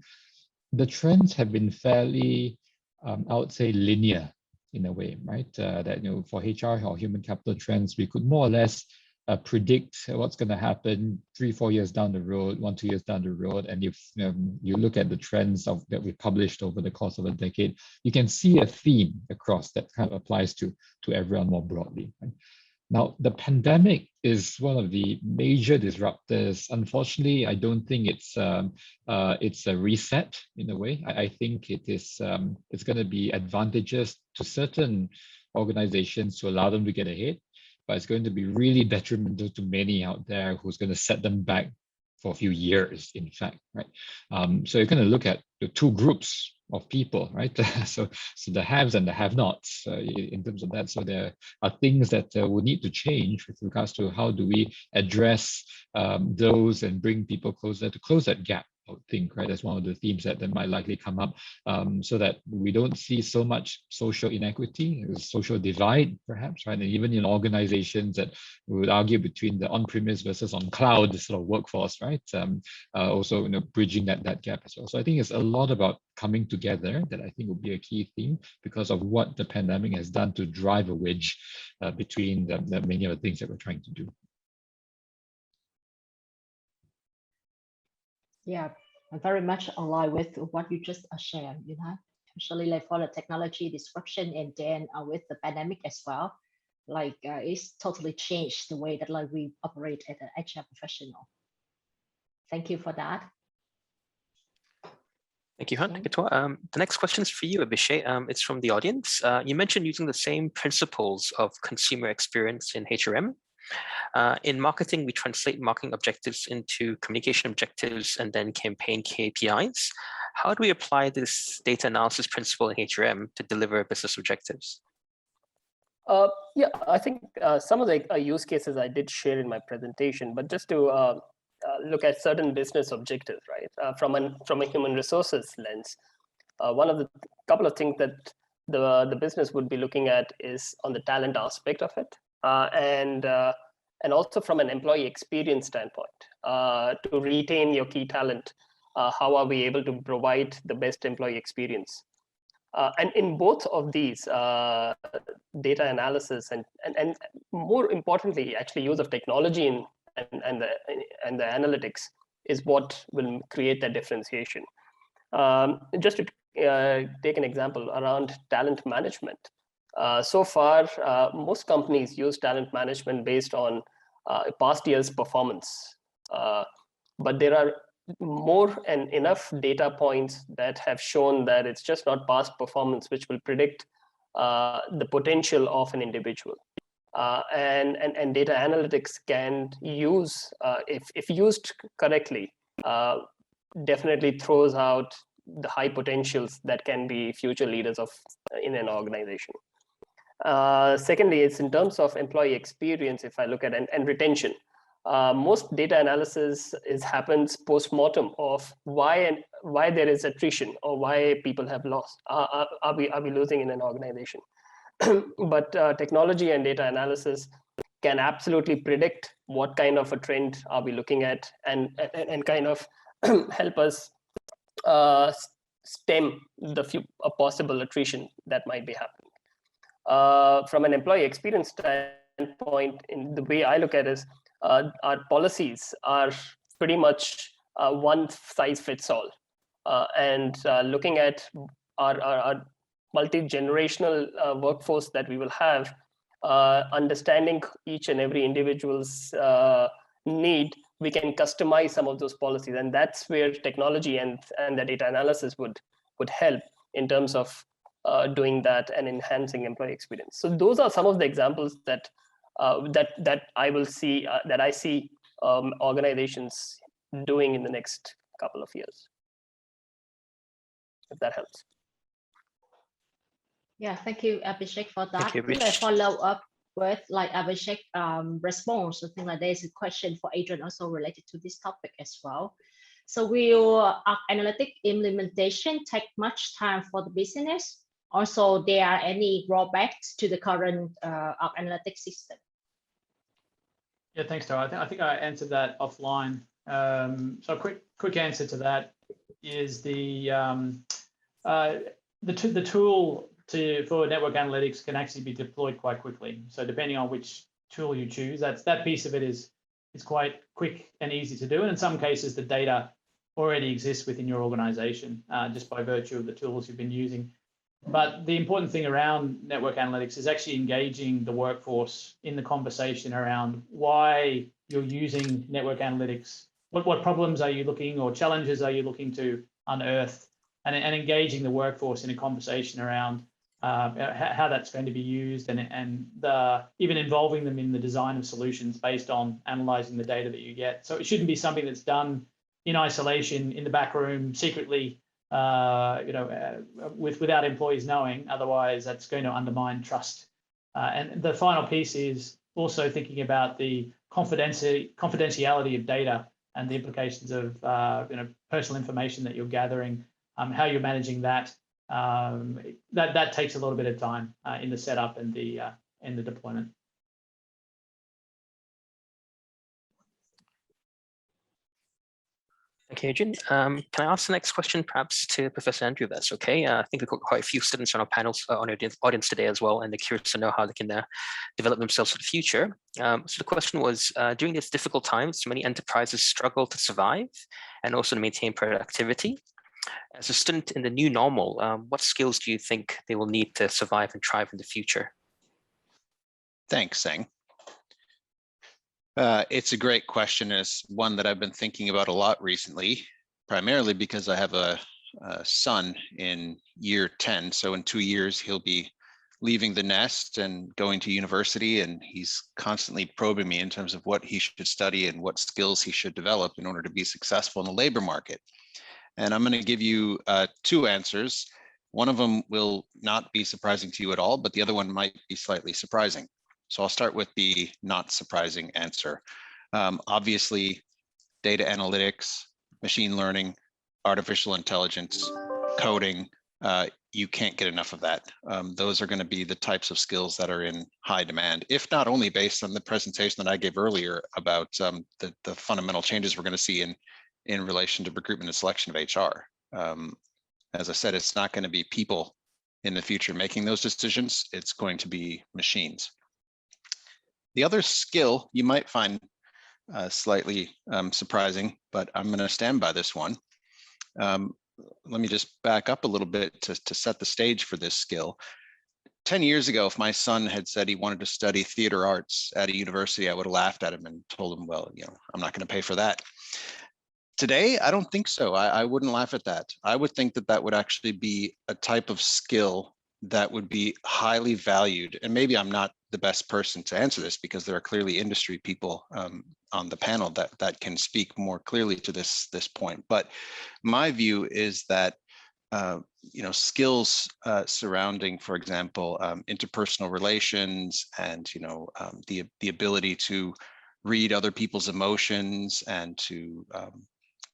Speaker 7: The trends have been fairly, I would say, linear in a way, right? That, for HR or human capital trends, we could more or less predict what's going to happen 3-4 years down the road, 1-2 years down the road. And if you look at the trends that we published over the course of a decade, you can see a theme across that kind of applies to everyone more broadly. Right? Now, the pandemic is one of the major disruptors. Unfortunately, I don't think it's a reset in a way. I think it's going to be advantageous to certain organizations to allow them to get ahead, but it's going to be really detrimental to many out there who's going to set them back for a few years, in fact, right? So you're going to look at the two groups of people, right? So the haves and the have-nots in terms of that. So there are things that will need to change with regards to how do we address those and bring people closer to close that gap. I would think, right? That's one of the themes that might likely come up, so that we don't see so much social inequity, social divide, perhaps, right? And even in organizations that we would argue between the on-premise versus on-cloud sort of workforce, right? Also, bridging that gap as well. So I think it's a lot about coming together that I think will be a key theme because of what the pandemic has done to drive a wedge between the many of the things that we're trying to do.
Speaker 3: Yeah, I'm very much aligned with what you just shared, especially like for the technology disruption and then with the pandemic as well. Like it's totally changed the way that like we operate as an HR professional. Thank you for that.
Speaker 4: Thank you, Han. The next question is for you, Abhishek. It's from the audience. You mentioned using the same principles of consumer experience in HRM. In marketing, we translate marketing objectives into communication objectives and then campaign KPIs. How do we apply this data analysis principle in HRM to deliver business objectives?
Speaker 8: Yeah, I think some of the use cases I did share in my presentation, but just to look at certain business objectives, right? From a human resources lens, one of the couple of things that the business would be looking at is on the talent aspect of it, and also from an employee experience standpoint, to retain your key talent, how are we able to provide the best employee experience? And in both of these, data analysis and more importantly, actually use of technology and the analytics is what will create that differentiation. Just to take an example around talent management. So far, most companies use talent management based on past year's performance. But there are more and enough data points that have shown that it's just not past performance which will predict the potential of an individual. And data analytics can use, if used correctly, definitely throws out the high potentials that can be future leaders of in an organization. Secondly, it's in terms of employee experience, if I look at and retention. Most data analysis happens post-mortem of why there is attrition or why people have lost. Are we losing in an organization? But technology and data analysis can absolutely predict what kind of a trend are we looking at and kind of help us stem a possible attrition that might be happening. From an employee experience standpoint, in the way I look at it is our policies are pretty much one size fits all. And looking at our multi-generational workforce that we will have, understanding each and every individual's need, we can customize some of those policies. And that's where technology and the data analysis would help in terms of doing that and enhancing employee experience. So those are some of the examples that I see organizations doing in the next couple of years, if that helps.
Speaker 3: Yeah, thank you, Abhishek, for that.
Speaker 4: Thank you,
Speaker 3: I think I follow up with like Abhishek response. I think like there's a question for Adrian also related to this topic as well. So will analytic implementation take much time for the business? Also, there are any drawbacks to the current analytic system?
Speaker 9: Yeah, thanks, Tara. I think I answered that offline. So a quick answer to that is the tool for network analytics can actually be deployed quite quickly. So depending on which tool you choose, that piece of it is quite quick and easy to do. And in some cases, the data already exists within your organization just by virtue of the tools you've been using. But the important thing around network analytics is actually engaging the workforce in the conversation around why you're using network analytics. What problems are you looking or challenges are you looking to unearth, and engaging the workforce in a conversation around how that's going to be used, and even involving them in the design of solutions based on analyzing the data that you get. So it shouldn't be something that's done in isolation in the back room secretly, without employees knowing. Otherwise, that's going to undermine trust. And the final piece is also thinking about the confidentiality of data and the implications of personal information that you're gathering, how you're managing that. That takes a little bit of time in the setup and the deployment.
Speaker 4: Thank you, Adrian. Can I ask the next question perhaps to Professor Andrew, that's okay? I think we've got quite a few students on our panels, on our audience today as well, and they're curious to know how they can develop themselves for the future. So the question was, during these difficult times, many enterprises struggle to survive and also to maintain productivity. As a student in the new normal, what skills do you think they will need to survive and thrive in the future?
Speaker 6: Thanks, Seng. It's a great question. It's one that I've been thinking about a lot recently, primarily because I have a son in year 10. So in 2 years, he'll be leaving the nest and going to university, and he's constantly probing me in terms of what he should study and what skills he should develop in order to be successful in the labor market. And I'm going to give you 2 answers. One of them will not be surprising to you at all, but the other one might be slightly surprising. So I'll start with the not surprising answer. Obviously, data analytics, machine learning, artificial intelligence, coding, you can't get enough of that. Those are going to be the types of skills that are in high demand, if not only based on the presentation that I gave earlier about the fundamental changes we're going to see in relation to recruitment and selection of HR. As I said, it's not going to be people in the future making those decisions, it's going to be machines. The other skill you might find slightly surprising, but I'm going to stand by this one. Let me just back up a little bit to set the stage for this skill. 10 years ago, if my son had said he wanted to study theater arts at a university, I would have laughed at him and told him, well, I'm not going to pay for that. Today, I don't think so. I wouldn't laugh at that. I would think that that would actually be a type of skill that would be highly valued. And maybe I'm not the best person to answer this because there are clearly industry people on the panel that can speak more clearly to this point. But my view is that skills surrounding, for example, interpersonal relations and the ability to read other people's emotions and to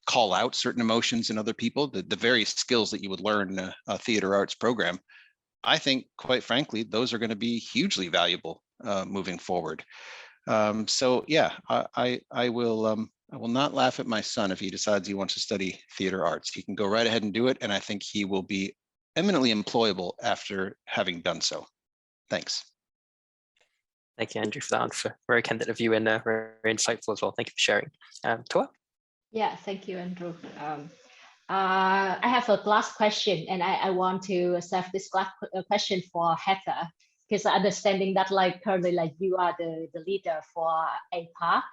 Speaker 6: call out certain emotions in other people, the very skills that you would learn in a theater arts program, I think, quite frankly, those are going to be hugely valuable moving forward. So yeah, I will not laugh at my son if he decides he wants to study theater arts. He can go right ahead and do it, and I think he will be eminently employable after having done so. Thanks.
Speaker 4: Thank you, Andrew, for that answer. Very candid view and very insightful as well. Thank you for sharing. Toa?
Speaker 3: Yeah, thank you, Andrew. I have a last question, and I want to serve this last question for Heather, because understanding that currently you are the leader for APAC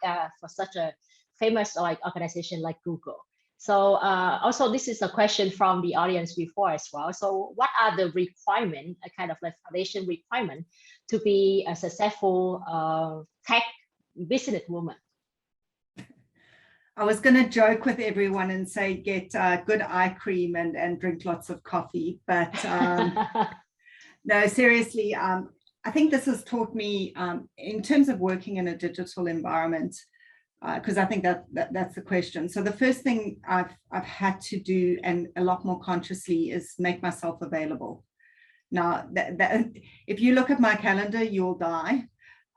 Speaker 3: for such a famous organization like Google. So also this is a question from the audience before as well. So what are the requirements, a kind of foundation requirement to be a successful tech businesswoman?
Speaker 11: I was going to joke with everyone and say get good eye cream and drink lots of coffee, but no, seriously, I think this has taught me in terms of working in a digital environment, because I think that's the question. So the first thing I've had to do, and a lot more consciously, is make myself available. Now, if you look at my calendar, you'll die.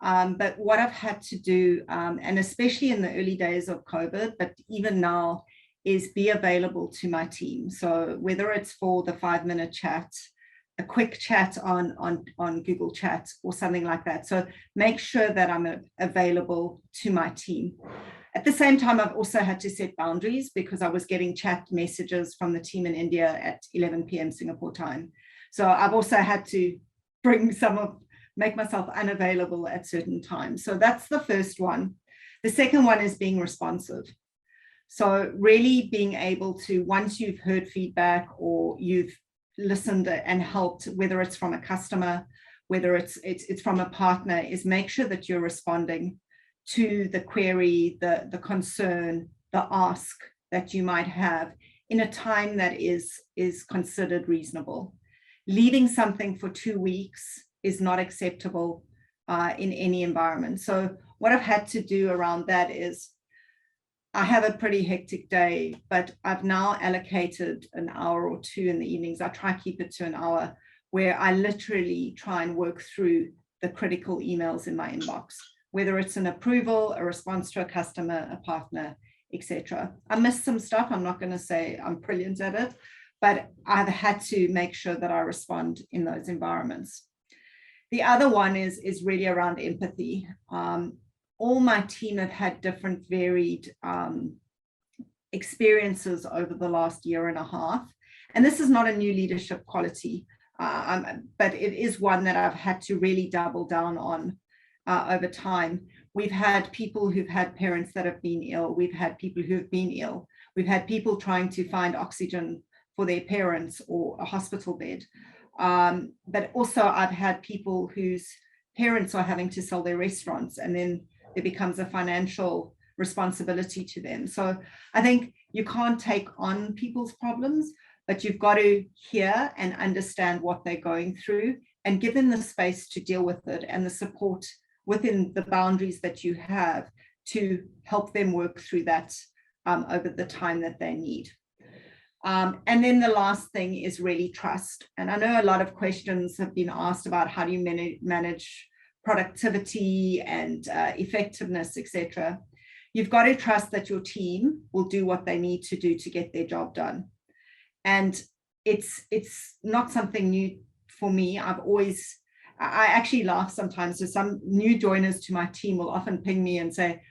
Speaker 11: But what I've had to do, and especially in the early days of COVID, but even now, is be available to my team. So whether it's for the 5-minute chat, a quick chat on Google Chat or something like that. So make sure that I'm available to my team. At the same time, I've also had to set boundaries because I was getting chat messages from the team in India at 11 p.m. Singapore time. So I've also had to make myself unavailable at certain times. So that's the first one. The second one is being responsive. So really being able to, once you've heard feedback or you've listened and helped, whether it's from a customer, whether it's from a partner, is make sure that you're responding to the query, the concern, the ask that you might have in a time that is considered reasonable. Leaving something for 2 weeks is not acceptable in any environment. So what I've had to do around that is, I have a pretty hectic day, but I've now allocated an hour or two in the evenings. I try to keep it to an hour, where I literally try and work through the critical emails in my inbox, whether it's an approval, a response to a customer, a partner, etc. I missed some stuff. I'm not going to say I'm brilliant at it, but I've had to make sure that I respond in those environments. The other one is really around empathy. All my team have had different varied experiences over the last year and a half. And this is not a new leadership quality, but it is one that I've had to really double down on over time. We've had people who've had parents that have been ill. We've had people who have been ill. We've had people trying to find oxygen for their parents or a hospital bed. But also I've had people whose parents are having to sell their restaurants, and then it becomes a financial responsibility to them. So I think you can't take on people's problems, but you've got to hear and understand what they're going through and give them the space to deal with it and the support within the boundaries that you have to help them work through that over the time that they need. And then the last thing is really trust. And I know a lot of questions have been asked about how do you manage productivity and effectiveness, etc. You've got to trust that your team will do what they need to do to get their job done. And it's not something new for me, I actually laugh sometimes. So some new joiners to my team will often ping me and say,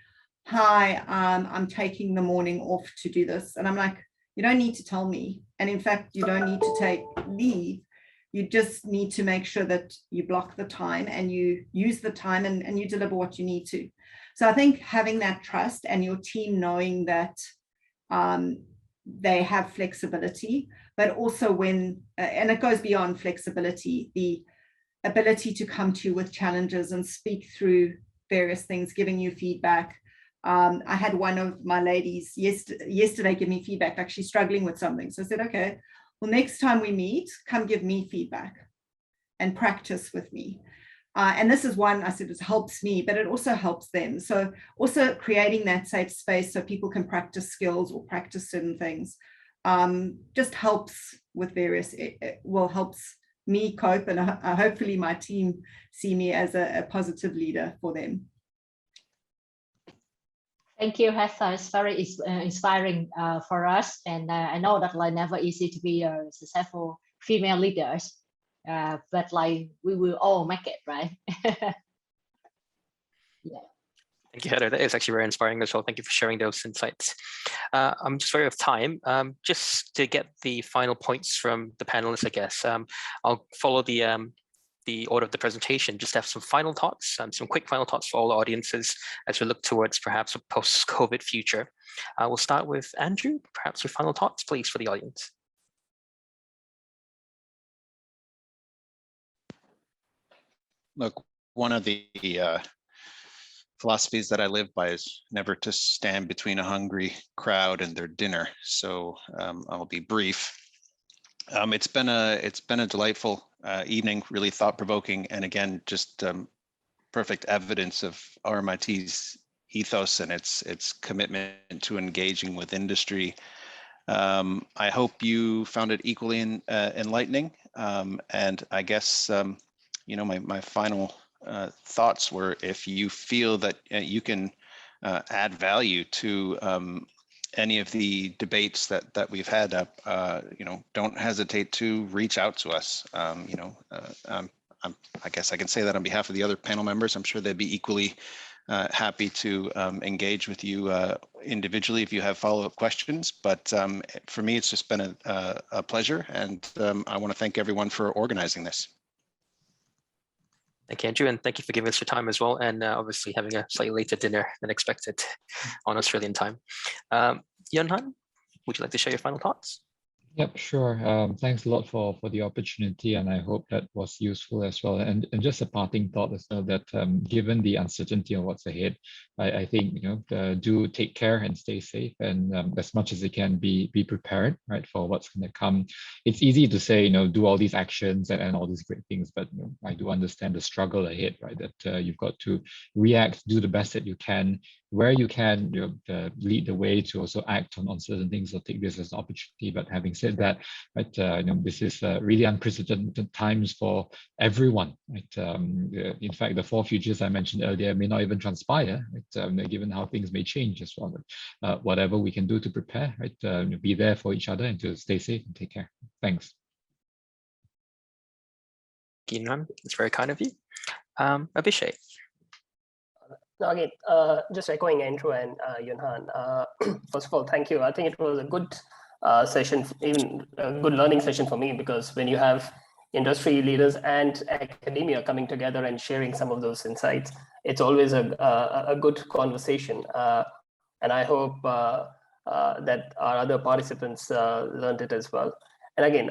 Speaker 11: hi, I'm taking the morning off to do this. And I'm like, you don't need to tell me. And in fact, you don't need to take leave. You just need to make sure that you block the time and you use the time and you deliver what you need to. So I think having that trust and your team knowing that they have flexibility, but also when, and it goes beyond flexibility, the ability to come to you with challenges and speak through various things, giving you feedback. I had one of my ladies yesterday give me feedback, actually struggling with something. So I said, okay, well, next time we meet, come give me feedback and practice with me. And this is one, I said, it helps me, but it also helps them. So also creating that safe space so people can practice skills or practice certain things just helps with various, helps me cope, and hopefully my team see me as a positive leader for them.
Speaker 3: Thank you, Heather. It's very inspiring for us, and I know that like never easy to be a successful female leaders, but like we will all make it, right? Yeah.
Speaker 4: Thank you, Heather. That is actually very inspiring as well. Thank you for sharing those insights. I'm just very of time. Just to get the final points from the panelists, I guess. I'll follow the order of the presentation, just have some final thoughts, some quick final thoughts for all the audiences as we look towards perhaps a post-COVID future. We'll start with Andrew. Perhaps your final thoughts, please, for the audience.
Speaker 6: Look, one of the philosophies that I live by is never to stand between a hungry crowd and their dinner. So I'll be brief. It's been a delightful evening, really thought-provoking, and again, just perfect evidence of RMIT's ethos and its commitment to engaging with industry. I hope you found it equally enlightening, and I guess my final thoughts were, if you feel that you can add value to any of the debates that we've had, don't hesitate to reach out to us. I guess I can say that on behalf of the other panel members. I'm sure they'd be equally happy to engage with you individually if you have follow-up questions. But for me, it's just been a pleasure, and I want to thank everyone for organizing this.
Speaker 4: Thank you, Andrew, and thank you for giving us your time as well, and obviously having a slightly later dinner than expected on Australian time. Yunhan, would you like to share your final thoughts?
Speaker 7: Yep, sure. Thanks a lot for the opportunity, and I hope that was useful as well. And just a parting thought as well, that given the uncertainty of what's ahead, I think do take care and stay safe, and as much as you can be prepared, right, for what's going to come. It's easy to say do all these actions and all these great things, but I do understand the struggle ahead, right? That you've got to react, do the best that you can, where you can, lead the way to also act on certain things or take this as an opportunity. But having said that, right, this is really unprecedented times for everyone, right? In fact, the 4 futures I mentioned earlier may not even transpire, right? Given how things may change as well. Whatever we can do to prepare, right? Be there for each other and to stay safe and take care. Thanks.
Speaker 4: Yunhan, it's very kind of you. Abhishek.
Speaker 8: Again, just echoing Andrew and Yunhan, first of all, thank you. I think it was a good session, even a good learning session for me, because when you have industry leaders and academia coming together and sharing some of those insights, it's always a good conversation. And I hope that our other participants learned it as well. And again,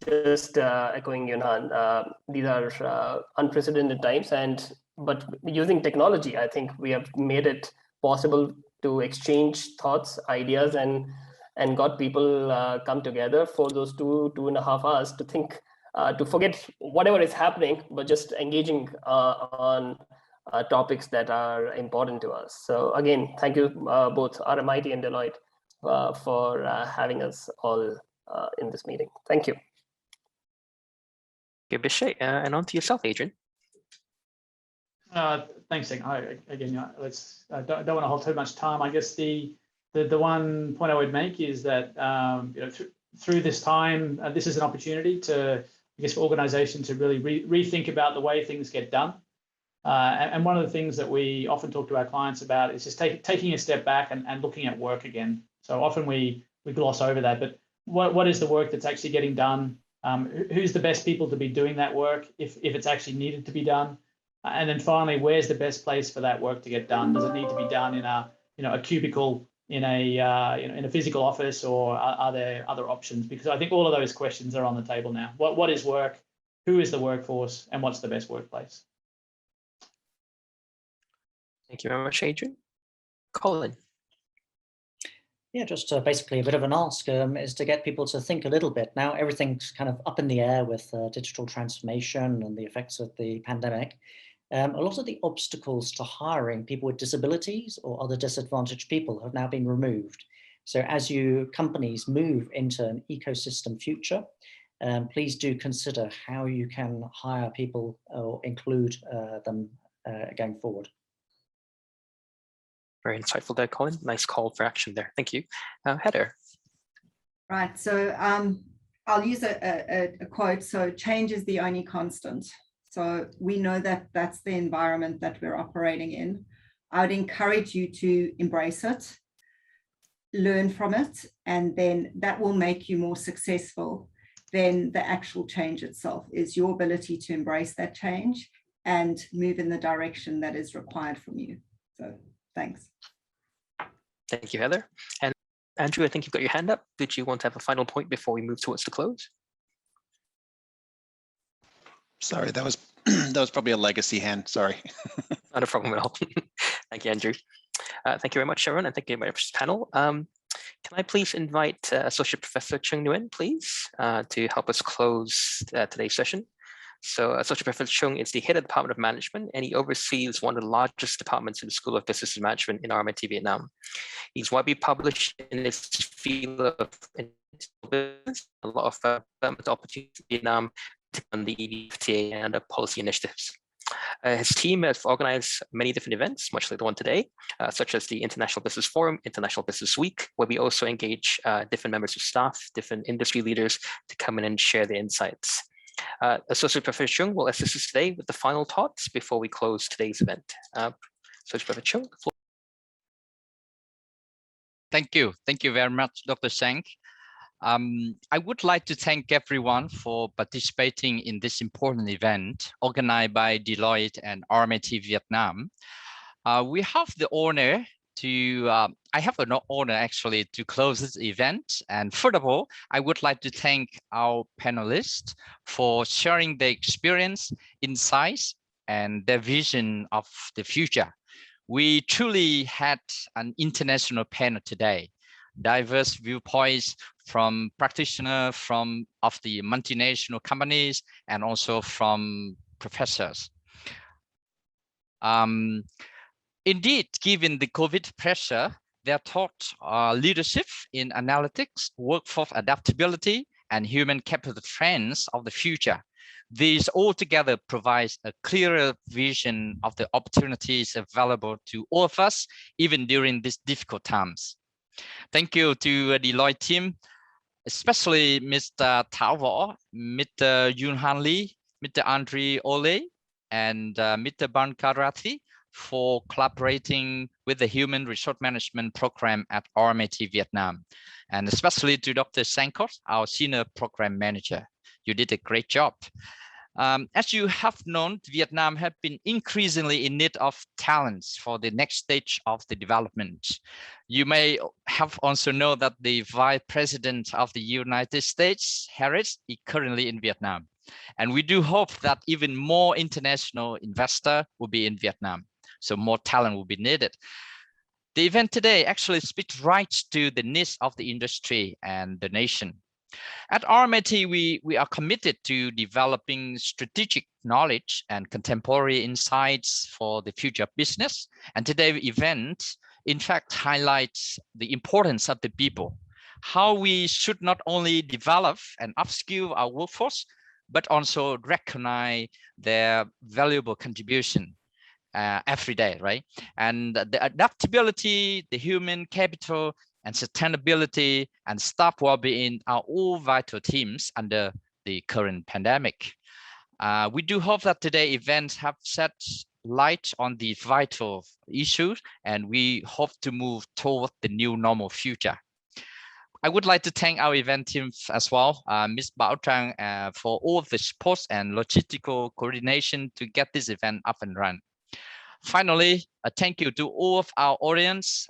Speaker 8: just echoing Yunhan, these are unprecedented times, but using technology, I think we have made it possible to exchange thoughts, ideas, and got people come together for those 2.5 hours to think, to forget whatever is happening, but just engaging on topics that are important to us. So again, thank you both RMIT and Deloitte for having us all in this meeting. Thank you.
Speaker 4: Okay, Abhishek, and on to yourself, Adrian.
Speaker 9: Thanks, Nick. Again, let's don't want to hold too much time. I guess the one point I would make is that through this time, this is an opportunity to guess, for organizations to really rethink about the way things get done. And one of the things that we often talk to our clients about is just taking a step back and looking at work again. So often we gloss over that, but what is the work that's actually getting done? Who's the best people to be doing that work if it's actually needed to be done? And then finally, where's the best place for that work to get done? Does it need to be done in a cubicle in a physical office, or are there other options? Because I think all of those questions are on the table now. What is work? Who is the workforce? And what's the best workplace?
Speaker 4: Thank you very much, Adrian. Colin.
Speaker 10: Yeah, just basically a bit of an ask is to get people to think a little bit. Now everything's kind of up in the air with digital transformation and the effects of the pandemic. A lot of the obstacles to hiring people with disabilities or other disadvantaged people have now been removed. So as you companies move into an ecosystem future, please do consider how you can hire people or include them going forward.
Speaker 4: Very insightful there, Colin. Nice call for action there. Thank you. Heather.
Speaker 11: Right, so I'll use a quote. So change is the only constant. So we know that that's the environment that we're operating in. I would encourage you to embrace it, learn from it, and then that will make you more successful than the actual change itself. Is your ability to embrace that change and move in the direction that is required from you. So thanks.
Speaker 4: Thank you, Heather. And Andrew, I think you've got your hand up. Did you want to have a final point before we move towards the close?
Speaker 6: Sorry, that was probably a legacy hand. Sorry.
Speaker 4: Not a problem at all. Thank you, Andrew. Thank you very much, Sharon, and thank you very much, panel. Can I please invite Associate Professor Chung Nguyen, please, to help us close today's session? So Associate Professor Chung is the head of the Department of Management, and he oversees one of the largest departments in the School of Business and Management in RMIT, Vietnam. He's widely published in his field of business, a lot of development opportunities in Vietnam, on the EDFTA and other policy initiatives. His team has organized many different events, much like the one today, such as the International Business Forum, International Business Week, where we also engage different members of staff, different industry leaders to come in and share their insights. Associate Professor Chung will assist us today with the final thoughts before we close today's event. Associate Professor Chung.
Speaker 12: Thank you. Thank you very much, Dr. Sang. I would like to thank everyone for participating in this important event organized by Deloitte and RMIT Vietnam. We have the honor to, I have an honor actually to close this event. And furthermore, I would like to thank our panelists for sharing their experience, insights, and their vision of the future. We truly had an international panel today. Diverse viewpoints from practitioners of the multinational companies and also from professors. Indeed, given the COVID pressure, their thought leadership in analytics, workforce adaptability, and human capital trends of the future. These altogether provides a clearer vision of the opportunities available to all of us, even during these difficult times. Thank you to the Deloitte team, especially Mr. Thao Vo, Mr. Yoon Han Lee, Mr. Andre Ole, and Mr. Ban Karathi for collaborating with the Human Resource Management Program at RMIT Vietnam, and especially to Dr. Sankot, our Senior Program Manager. You did a great job. As you have known, Vietnam have been increasingly in need of talents for the next stage of the development. You may have also known that the Vice President of the United States, Harris, is currently in Vietnam. And we do hope that even more international investors will be in Vietnam. So more talent will be needed. The event today actually speaks right to the needs of the industry and the nation. At RMIT, we are committed to developing strategic knowledge and contemporary insights for the future of business. And today's event, in fact, highlights the importance of the people, how we should not only develop and upskill our workforce, but also recognize their valuable contribution every day, right? And the adaptability, the human capital, and sustainability and staff well-being are all vital themes under the current pandemic. We do hope that today's events have set light on the vital issues, and we hope to move toward the new normal future. I would like to thank our event team as well, Ms. Bảo Trang, for all the support and logistical coordination to get this event up and running. Finally, a thank you to all of our audience.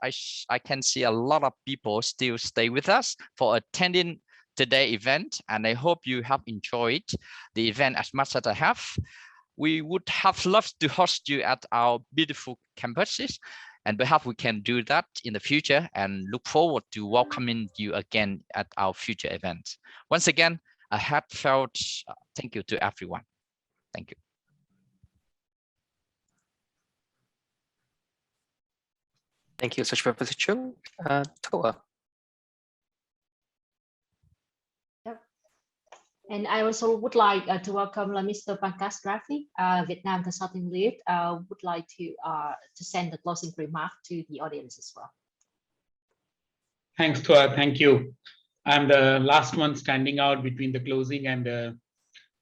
Speaker 12: I can see a lot of people still stay with us for attending today's event, and I hope you have enjoyed the event as much as I have. We would have loved to host you at our beautiful campuses, and perhaps we can do that in the future, and look forward to welcoming you again at our future events. Once again, a heartfelt thank you to everyone. Thank you.
Speaker 4: Thank you, such Professor Chung. Toa.
Speaker 3: And I also would like to welcome Mr. Pankaj Rafi, Vietnam Consulting Lead. Would like to send the closing remark to the audience as well.
Speaker 13: Thanks, Toa. Thank you. I'm the last one standing out between the closing and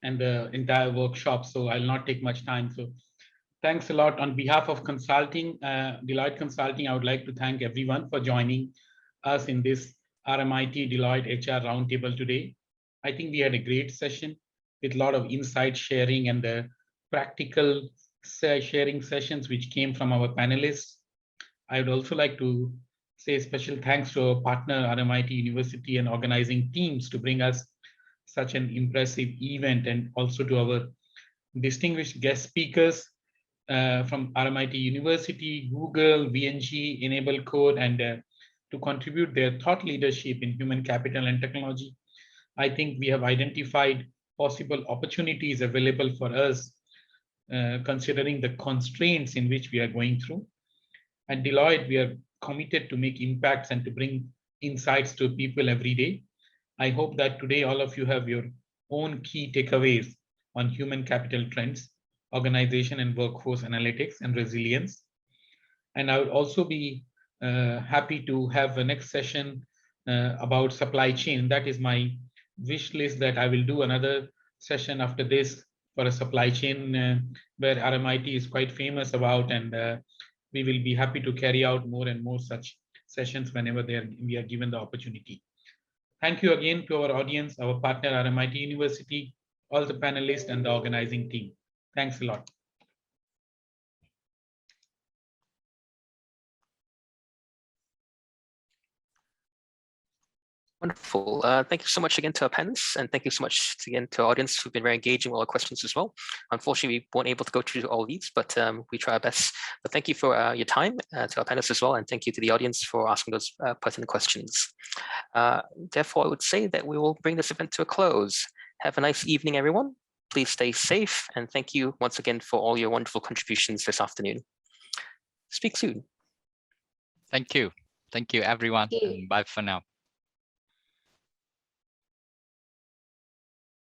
Speaker 13: the entire workshop, so I'll not take much time. So thanks a lot. On behalf of consulting, Deloitte Consulting, I would like to thank everyone for joining us in this RMIT Deloitte HR Roundtable today. I think we had a great session with a lot of insight sharing and the practical sharing sessions which came from our panelists. I would also like to say special thanks to our partner RMIT University and organizing teams to bring us such an impressive event, and also to our distinguished guest speakers from RMIT University, Google, VNG, Enable Code, and to contribute their thought leadership in human capital and technology. I think we have identified possible opportunities available for us, considering the constraints in which we are going through. At Deloitte, we are committed to make impacts and to bring insights to people every day. I hope that today all of you have your own key takeaways on human capital trends, organization and workforce analytics, and resilience. And I would also be happy to have the next session about supply chain. That is my wish list, that I will do another session after this for a supply chain where RMIT is quite famous about, and we will be happy to carry out more and more such sessions whenever we are given the opportunity. Thank you again to our audience, our partner RMIT University, all the panelists and the organizing team. Thanks a lot.
Speaker 4: Wonderful. Thank you so much again to our panelists, and thank you so much again to our audience who've been very engaging with all our questions as well. Unfortunately, we weren't able to go through all these, but we try our best. But thank you for your time to our panelists as well, and thank you to the audience for asking those pertinent questions. Therefore, I would say that we will bring this event to a close. Have a nice evening, everyone. Please stay safe, and thank you once again for all your wonderful contributions this afternoon. Speak soon.
Speaker 12: Thank you. Thank you, everyone.
Speaker 3: Thank you.
Speaker 12: Bye for now.